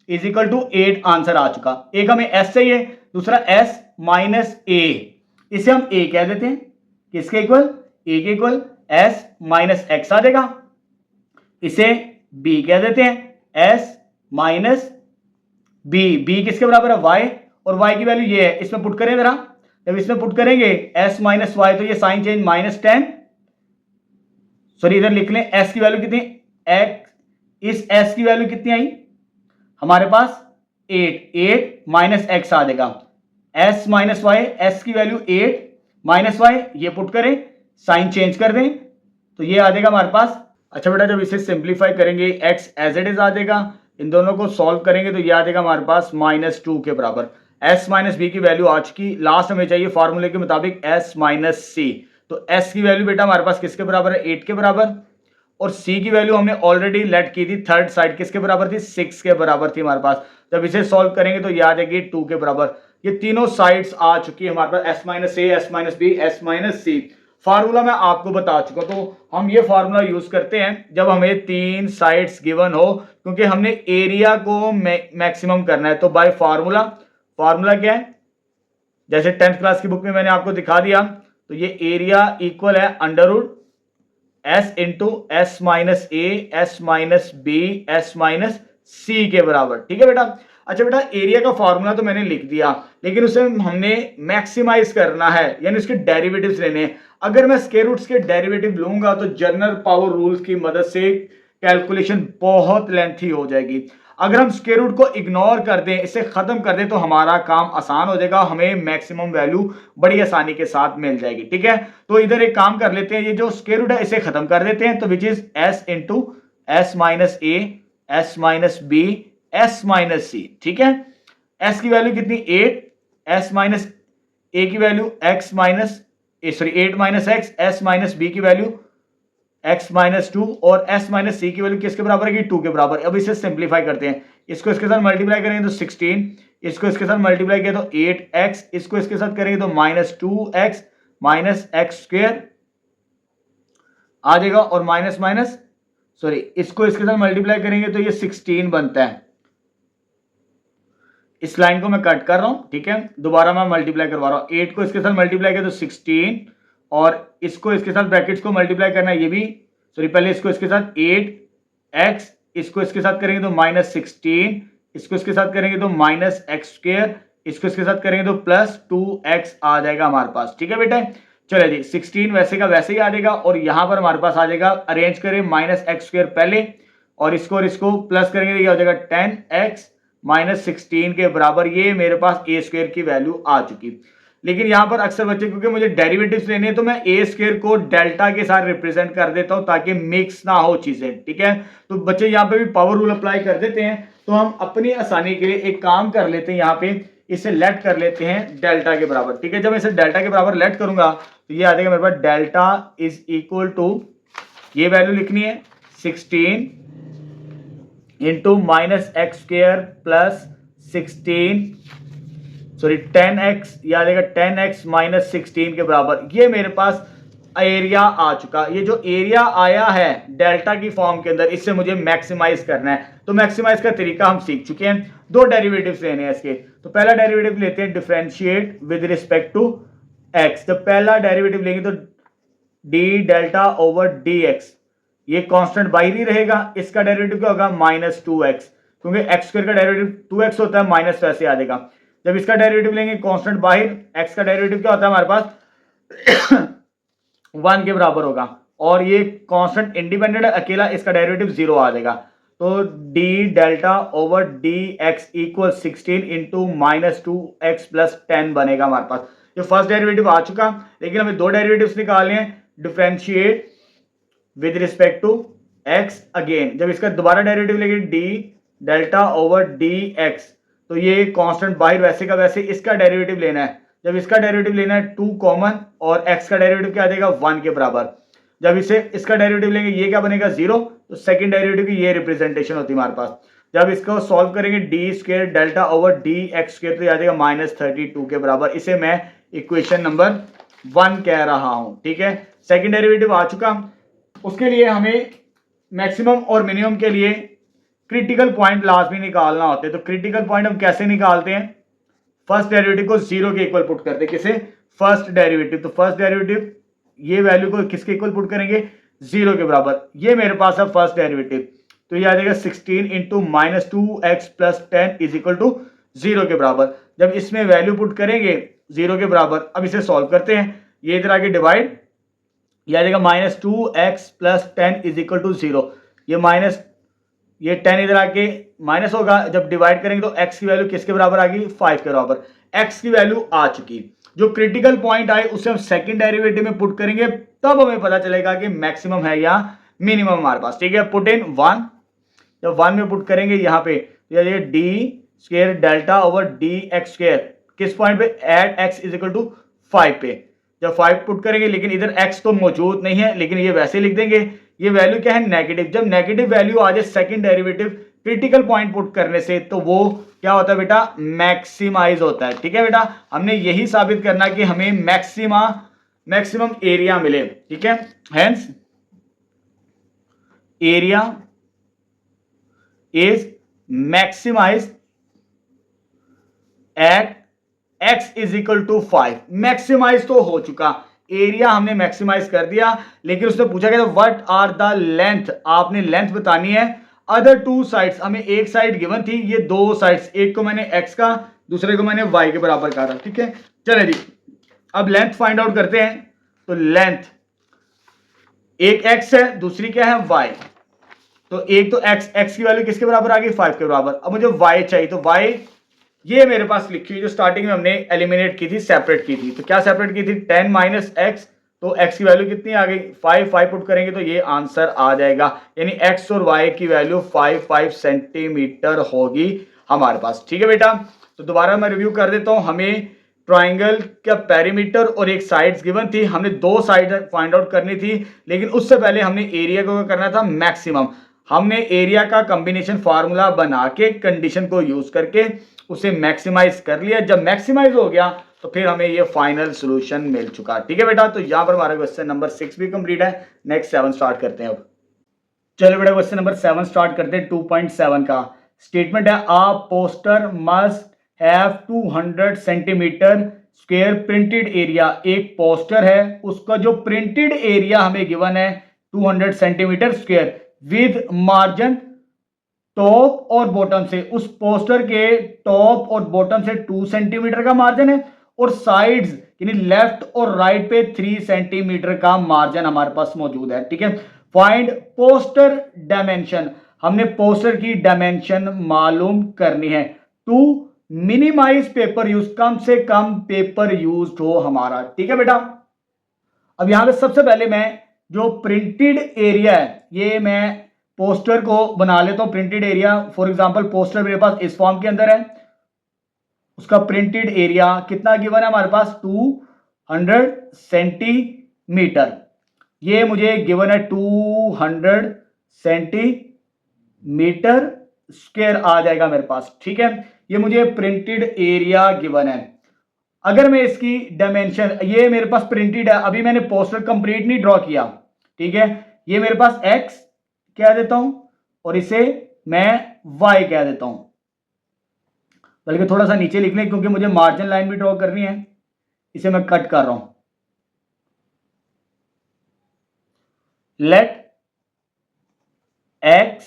is equal to 8। Answer आ चुका। एक हमें एस चाहिए, दूसरा एस माइनस ए, इसे हम ए कह देते हैं। किसके इक्वल? ए के इक्वल एस माइनस एक्स आ जाएगा। इसे बी कह देते हैं, एस माइनस बी। बी किसके बराबर है? वाई, और वाई की वैल्यू ये है। इसमें पुट करें जरा, जब इसमें पुट करेंगे एस माइनस वाई, तो ये साइन चेंज -10, सॉरी इधर लिख लें, एस की वैल्यू कितनी? एक्स। इस एस की वैल्यू कितनी आई हमारे पास? 8 माइनस एक्स आ जाएगा। एस माइनस वाई, एस की वैल्यू 8 माइनस वाई, ये पुट करें, साइन चेंज कर दें, तो ये आ जाएगा हमारे पास। अच्छा बेटा, जब इसे सिंप्लीफाई करेंगे एक्स एज इट इज आ जाएगा, इन दोनों को सॉल्व करेंगे तो ये आ जाएगा हमारे पास -2 के बराबर। एस माइनस बी की वैल्यू आ चुकी, लास्ट हमें चाहिए फॉर्मूले के मुताबिक एस माइनस सी। तो एस की वैल्यू बेटा हमारे पास किसके बराबर है? 8 के बराबर, और सी की वैल्यू हमने ऑलरेडी लेट की थी, थर्ड साइड किसके बराबर थी? 6 के बराबर थी हमारे पास। जब इसे सॉल्व करेंगे तो ये आ जाएगी 2 के बराबर। ये तीनों साइड्स आ चुकी है हमारे पास, s minus a, s minus b, s minus c. Formula मैं आपको बता चुका, तो हम ये फार्मूला यूज करते हैं जब हमें 3 साइड्स गिवन हो, क्योंकि हमने एरिया को मैक्सिमम करना है। तो बाय फार्मूला, फार्मूला क्या है? जैसे 10th क्लास की बुक में मैंने आपको दिखा दिया, तो ये एरिया इक्वल है under root s into s minus a, s minus b, s minus c के बराबर, ठीक है बेटा। अच्छा बेटा, एरिया का फॉर्मूला तो मैंने लिख दिया, लेकिन उसे हमने मैक्सिमाइज करना है, यानी उसके डेरिवेटिव्स लेने हैं। अगर मैं स्क्वायर रूट्स के डेरिवेटिव लूंगा तो जनरल पावर रूल्स की मदद से कैलकुलेशन बहुत लेंथी हो जाएगी। अगर हम स्क्वायर रूट को इग्नोर कर दें, इसे खत्म कर दें, तो हमारा काम आसान हो जाएगा, हमें मैक्सिमम वैल्यू बड़ी आसानी के साथ मिल जाएगी, ठीक है। तो इधर एक काम कर लेते हैं, ये जो स्क्वायर रूट है इसे खत्म कर देते हैं, तो which is s into s minus a, s minus b, s minus c, ठीक है। एस की वैल्यू कितनी? 8, एस माइनस ए की value x minus, sorry 8 minus x, s minus b की वैल्यू x माइनस 2, और s माइनस सी की वैल्यू किसके बराबर है? 2 के बराबर। अब इसे सिंप्लीफाई करते हैं, इसको इसके साथ मल्टीप्लाई करेंगे तो 16, इसको इसके साथ मल्टीप्लाई किया तो 8x, इसको इसके साथ करेंगे तो -2x माइनस एक्स स्क्वायर आ जाएगा, और माइनस माइनस, सॉरी इसको इसके साथ मल्टीप्लाई करेंगे तो ये 16 बनता है। इस लाइन को मैं कट कर रहा हूं, ठीक है, दोबारा मैं मल्टीप्लाई करवा रहा हूं। 8 को इसके साथ मल्टीप्लाई किया तो 16, और इसको इसके साथ ब्रैकेट्स को मल्टीप्लाई करना है, ये भी, सॉरी पहले इसको इसके साथ 8x, इसको इसके साथ करेंगे तो -16, इसको इसके साथ करेंगे तो माइनस एक्स स्क्वायर, इसको इसके साथ करेंगे तो +2x आ जाएगा हमारे पास, ठीक है बेटा। चलो जी, 16 वैसे का वैसे ही आ जाएगा, और यहां पर हमारे पास आ जाएगा, अरेंज करें, -x स्क्वायर पहले, और इसको प्लस करेंगे तो ये हो जाएगा 10x माइनस 16 के बराबर। ये मेरे पास ए स्क्वायर की वैल्यू आ चुकी। लेकिन यहां पर अक्सर बच्चे, क्योंकि मुझे डेरिवेटिव्स लेने हैं, तो मैं ए स्क्वायर को डेल्टा के साथ रिप्रेजेंट कर देता हूं ताकि मिक्स ना हो चीजें, ठीक है। तो बच्चे यहां पे भी पावर रूल अप्लाई कर देते हैं। तो हम अपनी आसानी के लिए एक काम कर लेते हैं, यहां पे इसे लेट कर लेते हैं डेल्टा के बराबर, ठीक है। जब मैं इसे डेल्टा के बराबर लेट करूंगा तो ये आ जाएगा मेरे पास डेल्टा इज इक्वल टू, ये वैल्यू लिखनी है 16 into minus x square plus 16, sorry 10x, या आ जाएगा 10x माइनस 16 के बराबर। ये मेरे पास एरिया आ चुका। ये जो एरिया आया है डेल्टा की फॉर्म के अंदर, इससे मुझे मैक्सिमाइज करना है। तो मैक्सिमाइज का तरीका हम सीख चुके हैं। दो डेरिवेटिव्स लेने हैं इसके। तो पहला डेरिवेटिव लेते हैं differentiate with respect to x. जब पहला डेरिवेटिव लेंगे तो d delta over d x, ये कांस्टेंट बाहर ही रहेगा। इसका डेरिवेटिव क्या होगा? माइनस 2x, क्योंकि एक्स स्क्वायर का डेरिवेटिव 2x होता है, माइनस वैसे आ जाएगा। जब इसका डेरिवेटिव लेंगे कांस्टेंट बाहर, x का डेरिवेटिव क्या होता है हमारे पास 1 के बराबर होगा। और ये कांस्टेंट इंडिपेंडेंट है अकेला, इसका डेरिवेटिव 0 आ जाएगा। तो d delta over d x equal 16 into minus 2x plus 10 बनेगा हमारे पास। ये फर्स्ट डेरिवेटिव आ चुका, लेकिन हमें दो डेरिवेटिव्स निकालने हैं। Differentiate with respect to x again, जब इसका दोबारा डेरिवेटिव लेंगे d delta over d x, तो ये कांस्टेंट बाहर वैसे का वैसे, इसका डेरिवेटिव लेना है। जब इसका डेरिवेटिव लेना है 2 कॉमन, और x का डेरिवेटिव क्या आ जाएगा 1 के बराबर। जब इसे इसका डेरिवेटिव लेंगे ये क्या बनेगा 0, तो सेकंड डेरिवेटिव की ये रिप्रेजेंटेशन होती है हमारे पास। जब इसको सॉल्व करेंगे d square delta over d x square, तो आ जाएगा माइनस 32 के बराबर। इसे मैं इक्वेशन नंबर 1 कह रहा हूं। ठीक है, सेकंड डेरिवेटिव आ चुका। उसके लिए हमें मैक्सिमम और मिनिमम के लिए क्रिटिकल पॉइंट लाजमी निकालना होते हैं। तो क्रिटिकल पॉइंट हम कैसे निकालते हैं? फर्स्ट डेरिवेटिव को 0 के इक्वल पुट करते हैं। किसे? First derivative. तो फर्स्ट डेरिवेटिव ये वैल्यू को किसके इक्वल पुट करेंगे? 0 के बराबर। ये मेरे पास है फर्स्ट डेरिवेटिव, तो ये आ जाएगा 16 into minus 2x plus 10 is equal to 0 के बराबर। जब इसमें वैल्यू पुट करेंगे 0 के बराबर, अब इसे सॉल्व करते हैं। ये इधर आके डिवाइड, ये आ जाएगा minus 2x plus 10 is equal to 0। ये 10 इधर आके माइनस होगा। जब डिवाइड करेंगे तो x की वैल्यू किसके बराबर आ गई? 5 के बराबर। x की वैल्यू आ चुकी। जो क्रिटिकल पॉइंट आए उसे हम सेकंड डेरिवेटिव में पुट करेंगे, तब हमें पता चलेगा कि मैक्सिमम है या मिनिमम हमारे पास। ठीक है, पुट इन 1। जब 1 में पुट करेंगे यहाँ पे, ये d square delta over d x square किस पॉइंट पे? At x is equal to 5 पे। जब 5 पुट करेंगे, लेकिन इधर x तो मौजूद नहीं है, लेकिन ये वैसे लिख देंगे। ये वैल्यू क्या है? नेगेटिव। जब नेगेटिव वैल्यू आ जाए second derivative critical point put करने से, तो वो क्या होता है बेटा? मैक्सिमाइज होता है। ठीक है बेटा, हमने यही साबित करना कि हमें मैक्सिमम एरिया मिले। ठीक है, hence area is maximise at x is equal to 5। Maximise तो हो चुका, एरिया हमने मैक्सिमाइज कर दिया, लेकिन उसने पूछा कि व्हाट आर द लेंथ, आपने लेंथ बतानी है। अदर टू साइड्स, हमें एक साइड गिवन थी, ये दो साइड्स, एक को मैंने x का, दूसरे को मैंने y के बराबर कहा था। ठीक है, चले जी, अब लेंथ फाइंड आउट करते हैं। तो लेंथ, एक x है, दूसरी क्या है? y। तो एक तो x की वैल्यू किसके बराबर आ गई? 5 के बराबर। अब मुझे y चाहिए, तो y ये मेरे पास लिखी हुई जो स्टार्टिंग में हमने एलिमिनेट की थी, सेपरेट की थी। तो क्या सेपरेट की थी? 10 माइनस एक्स। तो x की वैल्यू कितनी आ गई? 5 पुट करेंगे तो ये आंसर आ जाएगा, यानी x और y की वैल्यू 5 सेंटीमीटर होगी हमारे पास। ठीक है बेटा, तो दोबारा मैं रिव्यू कर देता हूं। हमें ट्राइंगल का पेरीमीटर और एक साइड्स गिवन थी, हमने दो साइड फाइंड आउट करनी थी, लेकिन उससे पहले हमने एरिया को करना था मैक्सिमम। हमने एरिया का कॉम्बिनेशन फार्मूला बना के कंडीशन को यूज करके उसे मैक्सिमाइज कर लिया। जब मैक्सिमाइज हो गया तो फिर हमें ये फाइनल सॉल्यूशन मिल चुका। ठीक है बेटा, तो यहां पर हमारा क्वेश्चन नंबर 6 भी कंप्लीट है। नेक्स्ट 7 स्टार्ट करते हैं। अब चलो बेटा, क्वेश्चन नंबर 7 स्टार्ट करते हैं। 2.7 का स्टेटमेंट है, a poster must have 200 centimetre square printed area. एक पोस्टर है, उसका जो प्रिंटेड एरिया हमें गिवन है 200 centimetre square, with margin top और बॉटम से, उस पोस्टर के टॉप और बॉटम से 2 सेंटीमीटर का मार्जिन है, और साइड्स यानी लेफ्ट और राइट पे 3 सेंटीमीटर का मार्जिन हमारे पास मौजूद है। ठीक है, फाइंड पोस्टर डायमेंशन, हमने पोस्टर की डायमेंशन मालूम करनी है। टू मिनिमाइज पेपर यूज, कम से कम पेपर यूज हो हमारा। ठीक है बेटा, अब यहां पे सबसे पहले मैं जो प्रिंटेड एरिया है, ये मैं पोस्टर को बना लेता हूं printed area. For example poster मेरे पास इस फॉर्म के अंदर है, उसका प्रिंटेड एरिया कितना गिवन है हमारे पास? 200 सेंटीमीटर। ये मुझे गिवन है 200 सेंटीमीटर स्क्वायर आ जाएगा मेरे पास। ठीक है, ये मुझे प्रिंटेड एरिया गिवन है। अगर मैं इसकी डायमेंशन, ये मेरे पास प्रिंटेड है, अभी मैंने पोस्टर कंप्लीट नहीं ड्रॉ किया, ठीक है, ये मेरे पास x कह देता हूं और इसे मैं y कह देता हूं, बल्कि थोड़ा सा नीचे लिख लें क्योंकि मुझे मार्जिन लाइन भी ड्रॉ करनी है, इसे मैं कट कर रहा हूं। Let x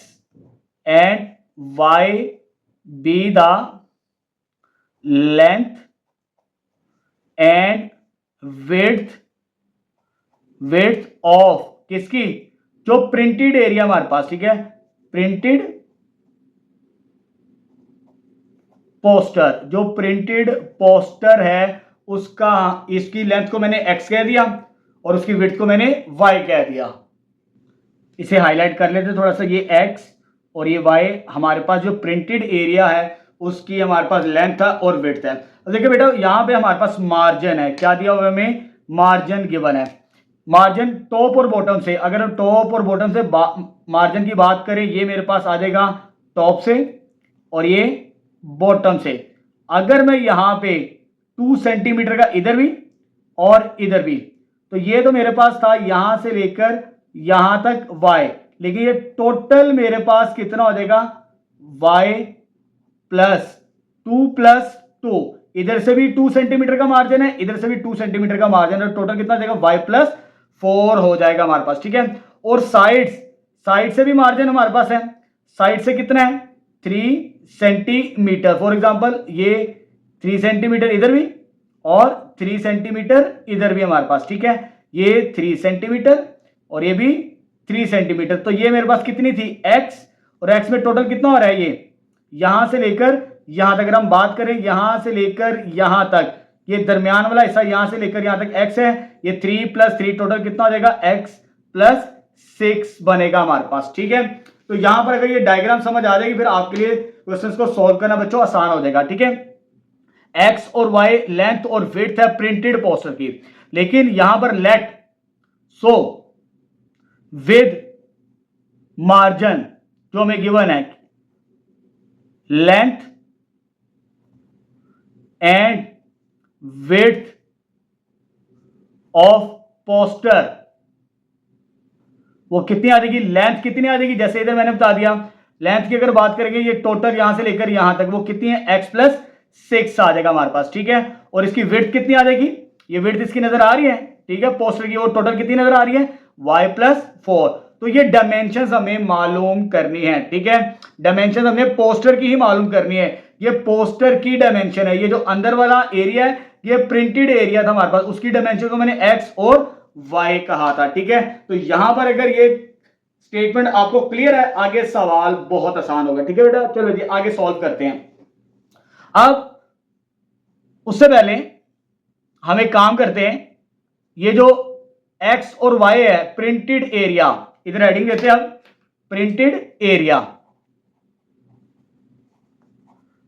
and y be the length and width of किसकी, जो प्रिंटेड एरिया हमारे पास, ठीक है, प्रिंटेड पोस्टर, जो प्रिंटेड पोस्टर है उसका, इसकी लेंथ को मैंने x कह दिया और उसकी विड्थ को मैंने y कह दिया। इसे हाईलाइट कर लेते थोड़ा सा, ये x और ये y हमारे पास जो प्रिंटेड एरिया है उसकी हमारे पास लेंथ है और विड्थ है। देखिए बेटा यहां पे हमारे पास मार्जिन है, क्या दिया हुआ हमें, मार्जिन गिवन है। मार्जिन टॉप और बॉटम से, अगर हम टॉप और बॉटम से मार्जिन की बात करें, ये मेरे पास आ जाएगा टॉप से और ये बॉटम से। अगर मैं यहां पे 2 सेंटीमीटर का इधर भी और इधर भी, तो ये तो मेरे पास था यहां से लेकर यहां तक y, लेकिन ये टोटल मेरे पास कितना हो जाएगा, y प्लस 2 प्लस 2, इधर से भी 2 सेंटीमीटर का मार्जिन है, इधर से भी 2 सेंटीमीटर का मार्जिन है, टोटल कितना जाएगा, y प्लस 4 हो जाएगा हमारे पास, ठीक है। और साइड से भी मार्जिन हमारे पास है, साइड से कितना है, 3 सेंटीमीटर। फॉर एग्जांपल ये 3 सेंटीमीटर इधर भी और 3 सेंटीमीटर इधर भी हमारे पास, ठीक है, ये 3 सेंटीमीटर और ये भी 3 सेंटीमीटर। तो ये मेरे पास कितनी थी, x, और x में टोटल कितना हो रहा है, ये यहां से लेकर यहां तक, अगर हम बात करें यहां से लेकर यहां तक, ये दरमियान वाला हिस्सा यहां से लेकर यहां तक x है, ये 3 प्लस 3 टोटल कितना हो जाएगा, x प्लस 6 बनेगा हमारे पास, ठीक है। तो यहां पर अगर ये डायग्राम समझ आ जाएगी फिर आपके लिए क्वेश्चंस को सॉल्व करना बच्चों आसान हो जाएगा, ठीक है। x और y लेंथ और विड्थ है प्रिंटेड पोस्टर की, लेकिन यहां पर लेट सो विद मार्जिन जो हमें गिवन है, length and width of poster, वो कितनी आ जाएगी, लेंथ कितनी आ जाएगी, जैसे इधर मैंने बता दिया, लेंथ की अगर बात करेंगे ये टोटल यहां से लेकर यहां तक वो कितनी है, x प्लस 6 आ जाएगा हमारे पास, ठीक है। और इसकी विड्थ कितनी आ जाएगी, ये विड्थ इसकी नजर आ रही है, ठीक है, पोस्टर की, वो टोटल कितनी नजर आ रही है, y प्लस 4। तो ये डायमेंशंस हमें मालूम करनी है, ठीक है, डायमेंशंस हमें पोस्टर की ही मालूम करनी है। ये पोस्टर की डायमेंशन है, ये जो अंदर वाला एरिया है ये प्रिंटेड एरिया था हमारे पास, उसकी डायमेंशन को मैंने x और y कहा था, ठीक है। तो यहां पर अगर ये स्टेटमेंट आपको क्लियर है, आगे सवाल बहुत आसान होगा, ठीक है बेटा। चलो जी आगे सॉल्व करते हैं। अब उससे पहले हम एक काम करते हैं, ये जो x और y है प्रिंटेड एरिया, इधर हेडिंग देते हैं हम प्रिंटेड एरिया।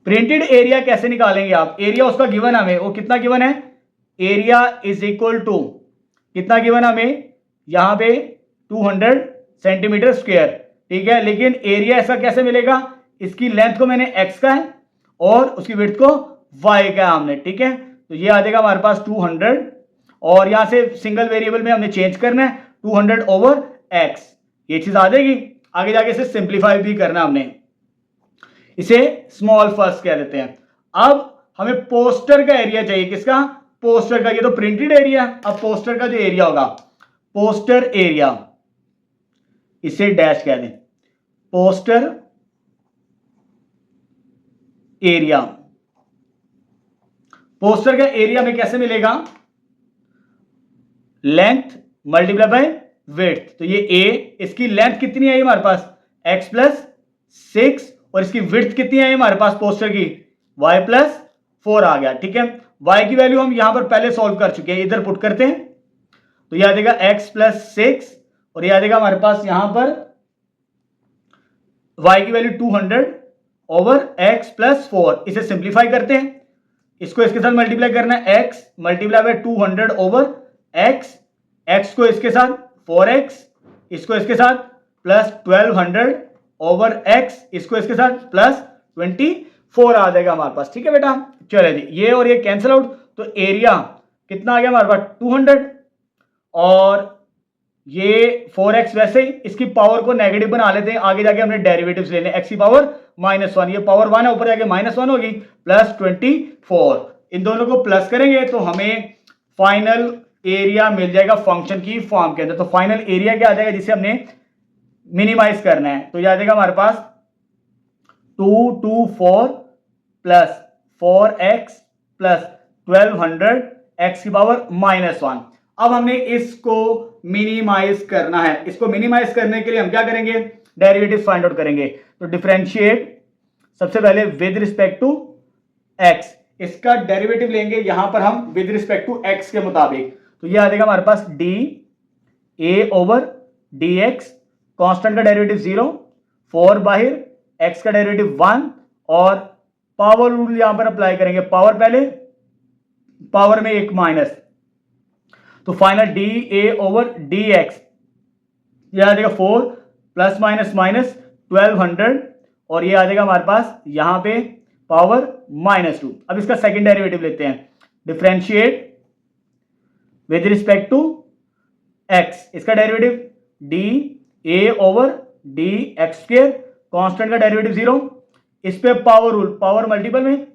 प्रिंटेड एरिया कैसे निकालेंगे आप, एरिया उसका गिवन हमें, वो कितना गिवन है, एरिया इज इक्वल टू कितना गिवन हमें, यहां पे 200 सेंटीमीटर स्क्वायर, ठीक है। लेकिन एरिया ऐसा कैसे मिलेगा, इसकी लेंथ को मैंने x का है और उसकी विड्थ को y का है हमने, ठीक है। तो ये आ जाएगा हमारे पास 200 और यहां से सिंगल वेरिएबल में हमने चेंज करना है 200 ओवर x, ये चीज आ जाएगी। आगे जाके इसे सिंप्लीफाई भी करना हमने, इसे स्मॉल फर्स्ट कह देते हैं। अब हमें पोस्टर का एरिया चाहिए, किसका, पोस्टर का, ये तो प्रिंटेड एरिया। अब पोस्टर का जो एरिया होगा, पोस्टर एरिया, इसे डैश कह दें, पोस्टर एरिया। पोस्टर का एरिया में कैसे मिलेगा, लेंथ मल्टीप्लाई बाय विड्थ। तो ये a, इसकी लेंथ कितनी आई हमारे पास, x प्लस 6, और इसकी विड्थ कितनी आई हमारे पास पोस्टर की, y प्लस 4 आ गया, ठीक है। y की वैल्यू हम यहां पर पहले सॉल्व कर चुके हैं, इधर पुट करते हैं, तो ये आ जाएगा x प्लस 6 और ये आ जाएगा हमारे पास यहां पर y की वैल्यू 200 ओवर x प्लस 4। इसे सिंप्लीफाई करते हैं, इसको इसके साथ मल्टीप्लाई करना है, x multiply by 200 over x, x को इसके साथ 4x, इसको इसके साथ प्लस 1200 ओवर x, इसको इसके साथ प्लस 24 आ जाएगा हमारे पास, ठीक है बेटा। चले जी, ये और ये कैंसिल आउट तो एरिया कितना आ गया हमारे पास 200, और ये 4x वैसे ही इसकी पावर को नेगेटिव बना लेते हैं, आगे जाके हमने डेरिवेटिव्स लेने, x की पावर -1, ये पावर 1 है, ऊपर जाके -1 होगी, प्लस 24, इन दोनों को प्लस करेंगे तो हमें फाइनल एरिया मिल जाएगा फंक्शन की फॉर्म के अंदर। तो फाइनल एरिया क्या आ जाएगा जिसे हमने मिनिमाइज करना है, तो यह आ जाएगा हमारे पास 224 प्लस 4x प्लस 1200 x की पावर -1। अब हमने इसको मिनिमाइज करना है, इसको मिनिमाइज करने के लिए हम क्या करेंगे, डेरिवेटिव फाइंड आउट करेंगे। तो डिफरेंशिएट सबसे पहले विद रिस्पेक्ट टू x, इसका डेरिवेटिव लेंगे यहां पर हम विद रिस्पेक्ट टू x के मुताबिक, तो ये आ जाएगा हमारे पास d a over d x, constant का डेरिवेटिव 0, 4 बाहर, x का डेरिवेटिव 1, और पावर रूल यहां पर अप्लाई करेंगे, पावर पहले, पावर में एक माइनस, तो final D a over d x, यह आ जाएगा 4 प्लस माइनस माइनस 1200, और ये आ जाएगा हमारे पास यहां पे पावर -2। अब इसका सेकंड डेरिवेटिव लेते हैं, differentiate with respect to x, इसका derivative d a over d x square, constant का डेरिवेटिव 0, इस पे पावर रूल, पावर मल्टीपल में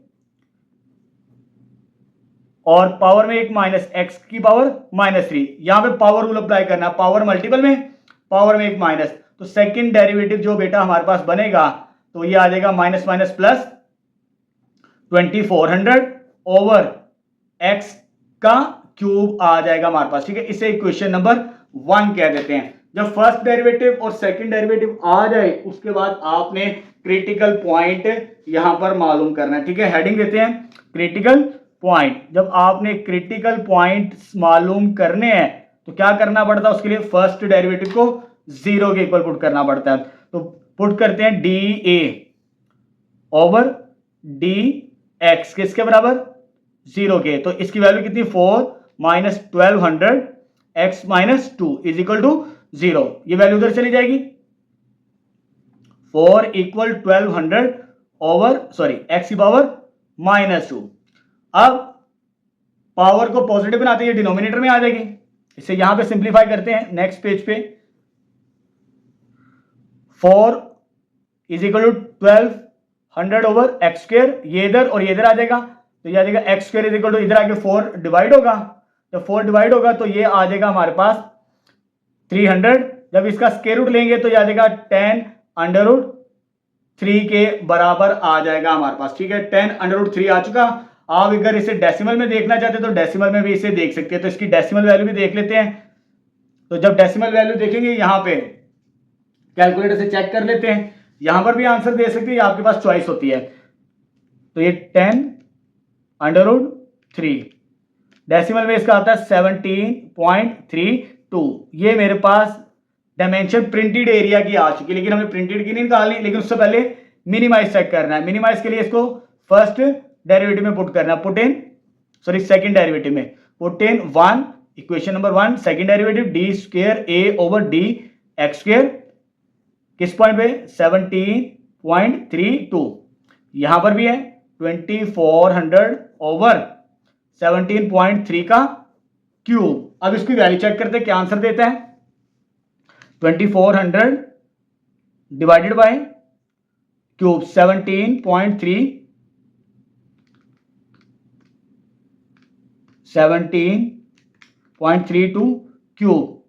और पावर में एक माइनस, x की पावर -3, यहां पे पावर रूल अप्लाई करना, पावर मल्टीपल में, पावर में एक माइनस, तो सेकंड डेरिवेटिव जो बेटा हमारे पास बनेगा तो ये आ जाएगा minus minus plus 2400 over x का क्यूब आ जाएगा हमारे पास, ठीक है। इसे इक्वेशन नंबर 1 कह देते हैं। जब फर्स्ट डेरिवेटिव और सेकंड डेरिवेटिव आ जाए उसके बाद आपने क्रिटिकल पॉइंट यहां पर मालूम करना है, ठीक है। हेडिंग देते हैं क्रिटिकल पॉइंट। जब आपने क्रिटिकल पॉइंट मालूम करने हैं तो क्या करना पड़ता है, उसके लिए फर्स्ट डेरिवेटिव को 0 के इक्वल पुट करना पड़ता है। तो पुट करते हैं d a over d x, किसके बराबर 0 के, तो इसकी वैल्यू कितनी 4 minus 1200 x minus 2 is equal to 0, ये वैल्यू उधर चली जाएगी, 4 इक्वल 1200 ओवर x की पावर -2। अब पावर को पॉजिटिव बनाते हैं, डिनोमिनेटर में आ जाएगी, इसे यहां पे सिंप्लीफाई करते हैं नेक्स्ट पेज पे, 4 is equal to 1200 over x square, ये इधर और ये इधर आ जाएगा, तो ये आ जाएगा x square is equal to, इधर आके 4 डिवाइड होगा, जब 4 डिवाइड होगा तो ये आ जाएगा हमारे पास 300, जब इसका स्क्वायर रूट लेंगे तो ये आ जाएगा 10 अंडर रूट 3 के बराबर आ जाएगा हमारे पास, ठीक है। 10 अंडर रूट 3 आ चुका। आप अगर इसे डेसिमल में देखना चाहते हैं तो डेसिमल में भी इसे देख सकते हैं, तो इसकी डेसिमल वैल्यू भी देख लेते हैं। तो जब डेसिमल वैल्यू देखेंगे यहां पे कैलकुलेटर से चेक कर लेते हैं, यहां पर भी आंसर दे सकते हैं, आपके पास चॉइस होती है। तो ये 10 अंडर रूट 3, डेसिमल में इसका आता है 17.32, ये मेरे पास डायमेंशन प्रिंटेड एरिया की आ चुकी है, लेकिन हमने प्रिंटेड की नहीं निकालनी, लेकिन उससे पहले मिनिमाइज चेक करना है। मिनिमाइज के लिए इसको फर्स्ट डेरिवेटिव में पुट करना है, put in sorry second derivative में put in 1, equation number 1, second derivative d square a over d x square, किस पॉइंट पे 17.32, यहां पर भी है 2400 ओवर 17.3 का क्यूब। अब इसकी वैल्यू चेक करते हैं क्या आंसर देता है, 2400 डिवाइडेड बाय क्यूब 17.32 क्यूब,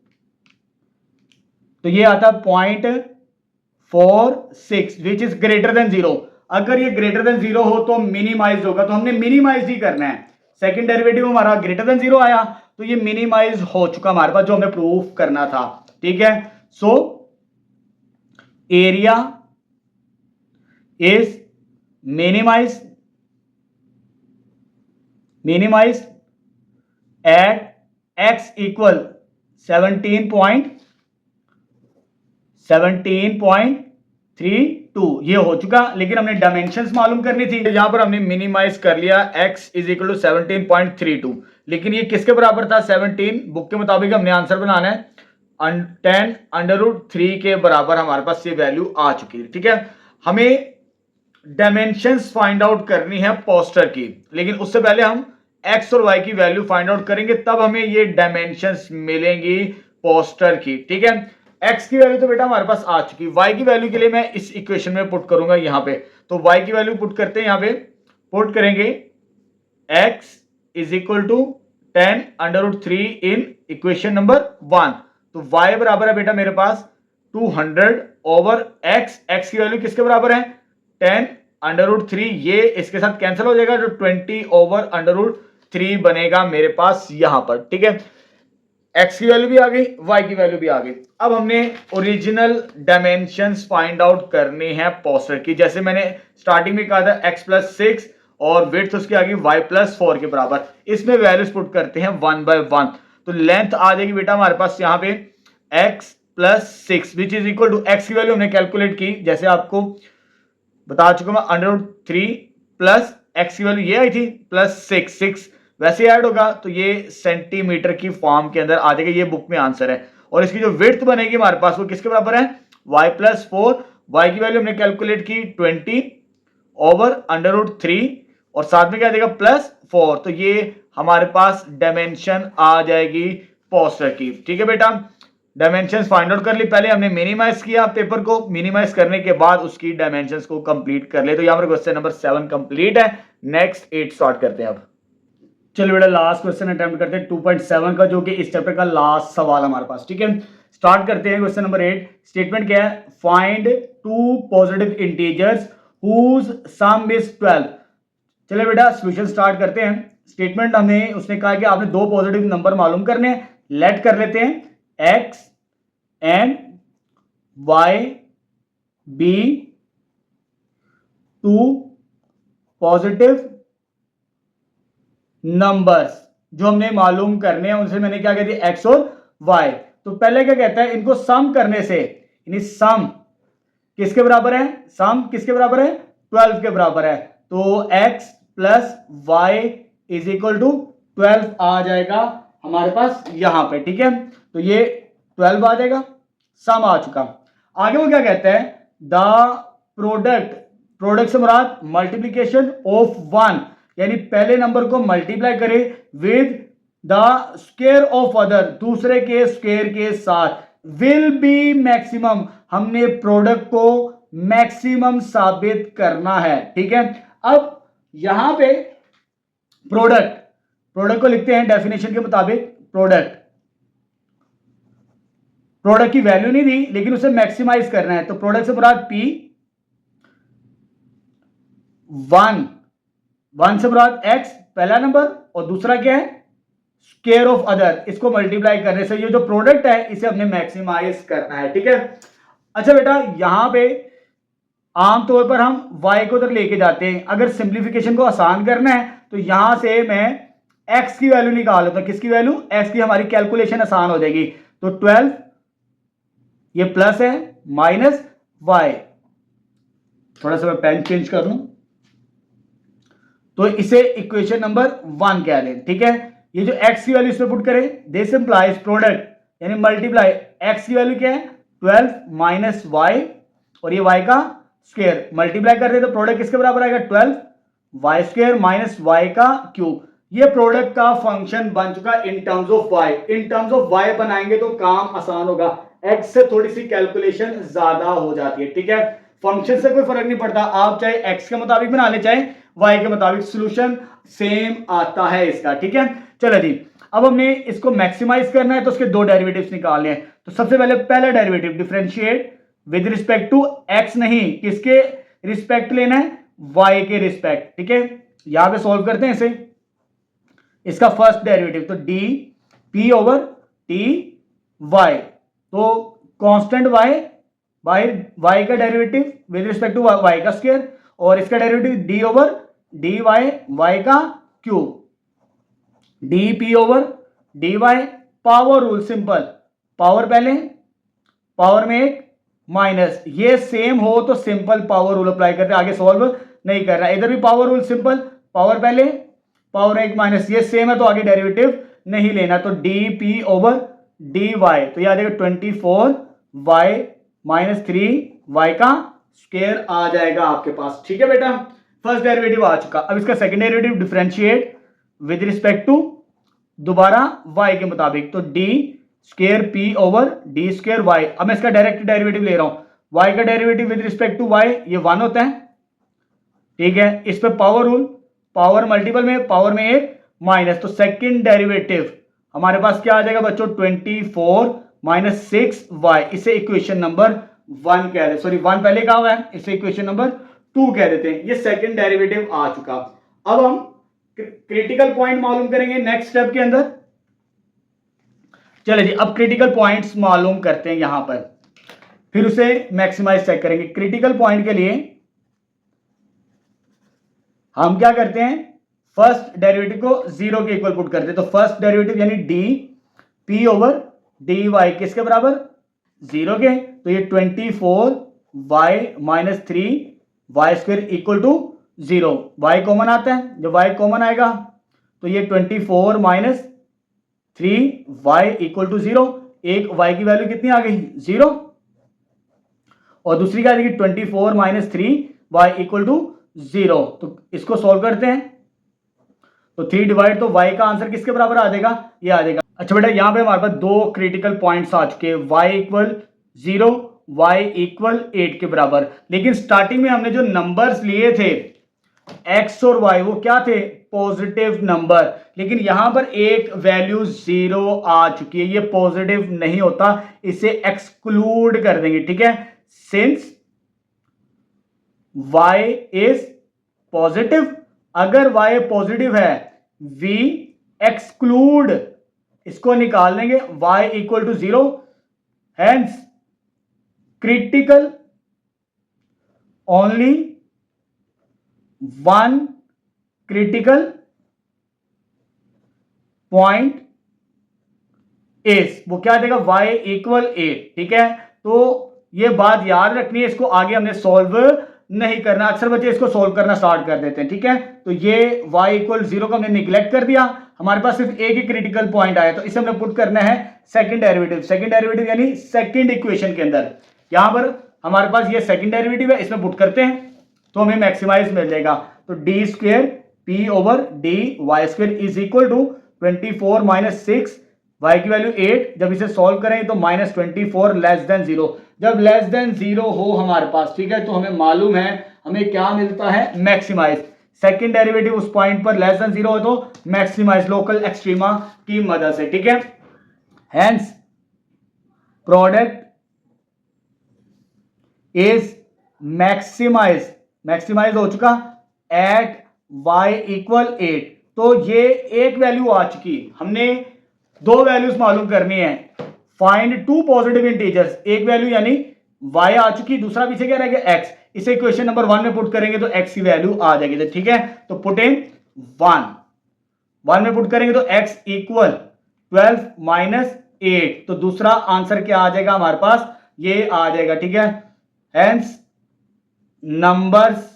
तो ये आता 0.46 विच इज ग्रेटर देन 0। अगर ये ग्रेटर देन 0 हो तो मिनिमाइज होगा, तो हमने मिनिमाइज ही करना है। सेकंड डेरिवेटिव हमारा ग्रेटर देन 0 आया तो ये मिनिमाइज हो चुका हमारे पास, जो हमें प्रूफ करना था, ठीक है। So area is minimise at x equal 17.32, ये हो चुका, लेकिन हमने डायमेंशंस मालूम करनी थी, यहां पर हमने मिनिमाइज कर लिया x इज इक्वल टू 17.32, लेकिन ये किसके बराबर था 17, बुक के मुताबिक हमने आंसर बनाना है 10 अंडर रूट 3 के बराबर हमारे पास ये वैल्यू आ चुकी है, ठीक है। हमें डायमेंशंस फाइंड आउट करनी है पोस्टर की, लेकिन उससे पहले हम एक्स और वाई की वैल्यू फाइंड आउट करेंगे, तब हमें ये डायमेंशंस मिलेंगी पोस्टर की। ठीक है, एक्स की वैल्यू तो बेटा हमारे पास आ चुकी, वाई की वैल्यू के लिए मैं इस इक्वेशन में पुट करूंगा यहां पे। तो वाई की वैल्यू पुट करते हैं, यहां पे पुट करेंगे x is equal to 10√3 in equation number 1। तो y बराबर है बेटा मेरे पास 200 ओवर x, x की वैल्यू किसके बराबर है 10√3, ये इसके साथ कैंसिल हो जाएगा, जो 20/√3 बनेगा मेरे पास यहां पर। ठीक है, x की वैल्यू भी आ गई, y की वैल्यू भी आ गई। अब हमने ओरिजिनल डायमेंशंस फाइंड आउट करनी है पोस्टर की। जैसे मैंने स्टार्टिंग में कहा था x+6 और विड्थ उसकी आ गई y+4 के बराबर। इसमें वैल्यूज पुट करते हैं 1 by 1। तो लेंथ आ जाएगी बेटा हमारे पास यहाँ पे x+6 which is equal to, x की वैल्यू हमने कैलकुलेट की, जैसे आपको बता चुका मैं, √3 प्लस x की वैल्यू ये आई थी +6 वैसे ऐड होगा तो ये सेंटीमीटर की फॉर्म के अंदर आ जाएगा। ये बुक में आंसर है। और इसकी जो विड्थ बनेगी हमारे पास वो किसके बराबर है y+4। y की वैल्यू हमने कैलकुलेट की 20/√3 और साथ में क्या देगा +4। तो ये हमारे पास डायमेंशन आ जाएगी पोस्टर की। ठीक है बेटा, डायमेंशंस फाइंड आउट कर ली। पहले हमने मिनिमाइज किया पेपर को, मिनिमाइज करने के बाद उसकी डायमेंशंस को कंप्लीट कर ले। तो यहां पर क्वेश्चन नंबर 7 कंप्लीट है। नेक्स्ट 8 स्टार्ट करते हैं। अब चलो बेटा लास्ट क्वेश्चन अटेम्प्ट करते हैं 2.7 का, जो कि इस चैप्टर का लास्ट सवाल हमारे पास। ठीक है, स्टार्ट करते हैं। क्वेश्चन नंबर 8 स्टेटमेंट क्या है, find 2 positive integers whose sum is 12। चलिए बेटा सॉल्यूशन स्टार्ट करते हैं। स्टेटमेंट हमें उसने कहा कि आपने 2 पॉजिटिव नंबर मालूम करने हैं। लेट कर लेते हैं x and y be 2 positive numbers जो हमने मालूम करने हैं। उनसे मैंने क्या कहती है x और y। तो पहले क्या कहता है, इनको सम करने से, यानी सम किसके बराबर है, सम किसके बराबर है 12 के बराबर है। तो x plus y is equal to 12 आ जाएगा हमारे पास यहां पे। ठीक है, तो ये 12 आ जाएगा, सम आ चुका। आगे वो क्या कहता है, द प्रोडक्ट से मुराद मल्टीप्लीकेशन ऑफ 1, यानी पहले नंबर को मल्टीप्लाई करे with the square of other, दूसरे के स्क्वायर के साथ, विल बी मैक्सिमम, हमने प्रोडक्ट को मैक्सिमम साबित करना है। ठीक है, अब यहां पे प्रोडक्ट को लिखते हैं डेफिनेशन के मुताबिक, प्रोडक्ट की वैल्यू नहीं दी लेकिन उसे मैक्सिमाइज करना है। तो प्रोडक्ट से मुराद P 1 से मुराद x पहला नंबर, और दूसरा क्या है स्क्वायर ऑफ अदर, इसको मल्टीप्लाई करने से ये जो प्रोडक्ट है इसे हमने मैक्सिमाइज करना है। ठीक है, अच्छा बेटा यहां पे आमतौर पर हम y को उधर लेके जाते हैं। अगर सिंप्लीफिकेशन को आसान करना है तो यहां से मैं x की वैल्यू निकाल लेता हूं। किसकी वैल्यू, x की, हमारी कैलकुलेशन आसान हो जाएगी। तो 12 ये प्लस है माइनस y, थोड़ा सा मैं पेन चेंज कर लूं तो इसे इक्वेशन नंबर 1 कह लें। ठीक है, ये जो x की वैल्यू इसमें पुट करें, दिस इंप्लाइज प्रोडक्ट यानी मल्टीप्लाई, x की वैल्यू क्या है 12 माइनस y और ये y का स्क्वायर, मल्टीप्लाई करते तो प्रोडक्ट किसके बराबर आएगा 12 y स्क्वायर माइनस y का क्यूब। ये प्रोडक्ट का फंक्शन बन चुका in terms of y। In terms of y बनाएंगे तो काम आसान होगा, x से थोड़ी सी कैलकुलेशन ज्यादा हो जाती है। ठीक है, फंक्शन से कोई फर्क नहीं पड़ता, आप चाहे x के मुताबिक बना ले चाहे y के मुताबिक, सॉल्यूशन सेम आता है इसका। ठीक है, चलो जी, अब हमने इसको मैक्सिमाइज करना है तो उसके 2 डेरिवेटिव्स निकालने हैं। तो सबसे पहले पहला derivative differentiate with respect to x, नहीं किसके रिस्पेक्ट लेना है y के रिस्पेक्ट। ठीक है, यहां पे सॉल्व करते हैं इसे, इसका फर्स्ट डेरिवेटिव तो d p over t y, तो कांस्टेंट y का derivative with respect to y का स्क्वायर, और इसका derivative d over d y y का cube, d p over d y. Power rule simple, power पहले, पावर में एक माइनस, ये सेम हो तो सिंपल पावर रूल अप्लाई करते, आगे सॉल्व नहीं करना। इधर भी पावर रूल सिंपल, पावर पहले, पावर एक माइनस, ये सेम है तो आगे डेरिवेटिव नहीं लेना। तो d p over d y, तो ये आ जाएगा 24 वाई माइनस 3 वाई का स्क्वायर आ जाएगा आपके पास। ठीक है बेटा, फर्स्ट डेरिवेटिव आ चुका। अब इसका second derivative differentiate with respect to दोबारा y के मुताबिक, तो d square p over d square y. अब मैं इसका डायरेक्ट डेरिवेटिव ले रहा हूं, y का derivative with respect to y ये 1 होता है, ठीक है। इस पे पावर रूल, पावर मल्टीपल में पावर में एक माइनस, तो सेकंड डेरिवेटिव हमारे पास क्या आ जाएगा बच्चों 24 माइनस 6y, इसे इक्वेशन नंबर 1 कह देते, सॉरी 1 पहले कहा हुआ है, इसे इक्वेशन नंबर 2 कह देते हैं। ये सेकंड डेरिवेटिव आ चुका। अब हम क्रिटिकल पॉइंट मालूम करेंगे नेक्स्ट स्टेप के अंदर। चलिए जी, अब क्रिटिकल पॉइंट्स मालूम करते हैं यहां पर, फिर उसे मैक्सिमाइज चेक करेंगे। क्रिटिकल पॉइंट के लिए हम क्या करते हैं, फर्स्ट डेरिवेटिव को 0 के इक्वल पुट करते हैं। तो फर्स्ट डेरिवेटिव यानी d p over d y किसके बराबर 0 के, तो ये 24 y minus 3 y square equal to 0, y common आता है, जब वाई कॉमन आएगा तो ये 24 माइनस 3 वाई इक्वल टू 0, एक वाई की वैल्यू कितनी आ गई 0, और दूसरी क्या आएगी 24 माइनस 3 वाई इक्वल टू 0। तो इसको सॉल्व करते हैं, तो 3 डिवाइड, तो y का आंसर किसके बराबर आ जाएगा, ये आ जाएगा। अच्छा बेटा, यहां पे हमारे पास दो क्रिटिकल पॉइंट्स आ चुके हैं, y इक्वल 0, y इक्वल 8 के बराबर। लेकिन स्टार्टिंग में हमने जो नंबर्स लिए थे x और y, वो क्या थे पॉजिटिव नंबर, लेकिन यहां पर एक वैल्यू 0 आ चुकी है, ये पॉजिटिव नहीं होता, इसे एक्सक्लूड कर देंगे, ठीक है। सिंस y इज पॉजिटिव, अगर y पॉजिटिव है v एक्सक्लूड, इसको निकाल लेंगे, y equal to 0, hence critical only one critical point is, वो क्या देगा y इक्वल 8, ठीक है। तो ये बात याद रखनी है, इसको आगे हमने सॉल्व नहीं करना, अक्सर बच्चे इसको सॉल्व करना स्टार्ट कर देते हैं, ठीक है। तो ये y इक्वल 0 को हमने निगलेक्ट कर दिया, हमारे पास सिर्फ एक ही क्रिटिकल पॉइंट आया, तो इसे हमने पुट करना है सेकंड डेरिवेटिव। सेकंड डेरिवेटिव यानी सेकंड इक्वेशन के अंदर, यहां पर हमारे पास ये सेकंड डेरिवेटिव है, इसमें पुट करते हैं तो हमें मैक्सिमाइज मिल जाएगा। तो d square p over d y square is equal to 24 minus 6, y की वैल्यू 8, जब इसे सॉल्व करें तो माइनस 24 लेस देन 0, जब लेस देन 0 हो हमारे पास, ठीक है, तो हमें मालूम है हमें क्या मिलता है मैक्सिमाइज। सेकंड डेरिवेटिव उस पॉइंट पर लेस देन 0 हो तो मैक्सिमाइज लोकल एक्सट्रीमा की मदद से, ठीक है। हेंस प्रोडक्ट इज मैक्सिमाइज हो चुका एट y इक्वल 8। तो ये एक वैल्यू आ चुकी, हमने दो वैल्यूज मालूम करनी है, फाइंड टू पॉजिटिव इंटीजर्स, एक वैल्यू यानी y आ चुकी, दूसरा पीछे क्या रहेगा x, इसे इक्वेशन नंबर 1 में पुट करेंगे तो x की वैल्यू आ जाएगी, ठीक है। तो पुट इन 1 में पुट करेंगे तो x इक्वल 12 माइनस 8, तो दूसरा आंसर क्या आ जाएगा हमारे पास, ये आ जाएगा, ठीक है। हेंस नंबर्स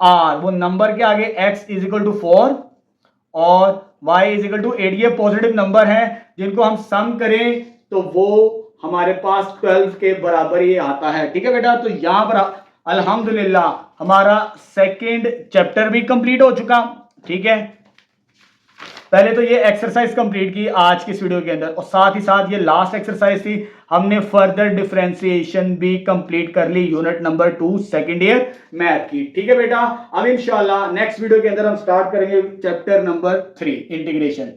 आर, वो नंबर के आगे x इज इक्वल टू 4 और y इज इक्वल टू 8, ये पॉजिटिव नंबर हैं, जिनको हम सम करें तो वो हमारे पास 12 के बराबर ही आता है, ठीक है बेटा। तो यहां पर अल्हम्दुलिल्लाह हमारा सेकंड चैप्टर भी कंप्लीट हो चुका, ठीक है। पहले तो ये एक्सरसाइज कंप्लीट की आज की इस वीडियो के अंदर, और साथ ही साथ ये लास्ट एक्सरसाइज थी, हमने फर्दर डिफरेंशिएशन भी कंप्लीट कर ली unit number 2 second year math की, ठीक है बेटा। अब इंशाल्लाह नेक्स्ट वीडियो के अंदर हम स्टार्ट करेंगे चैप्टर नंबर 3 इंटीग्रेशन।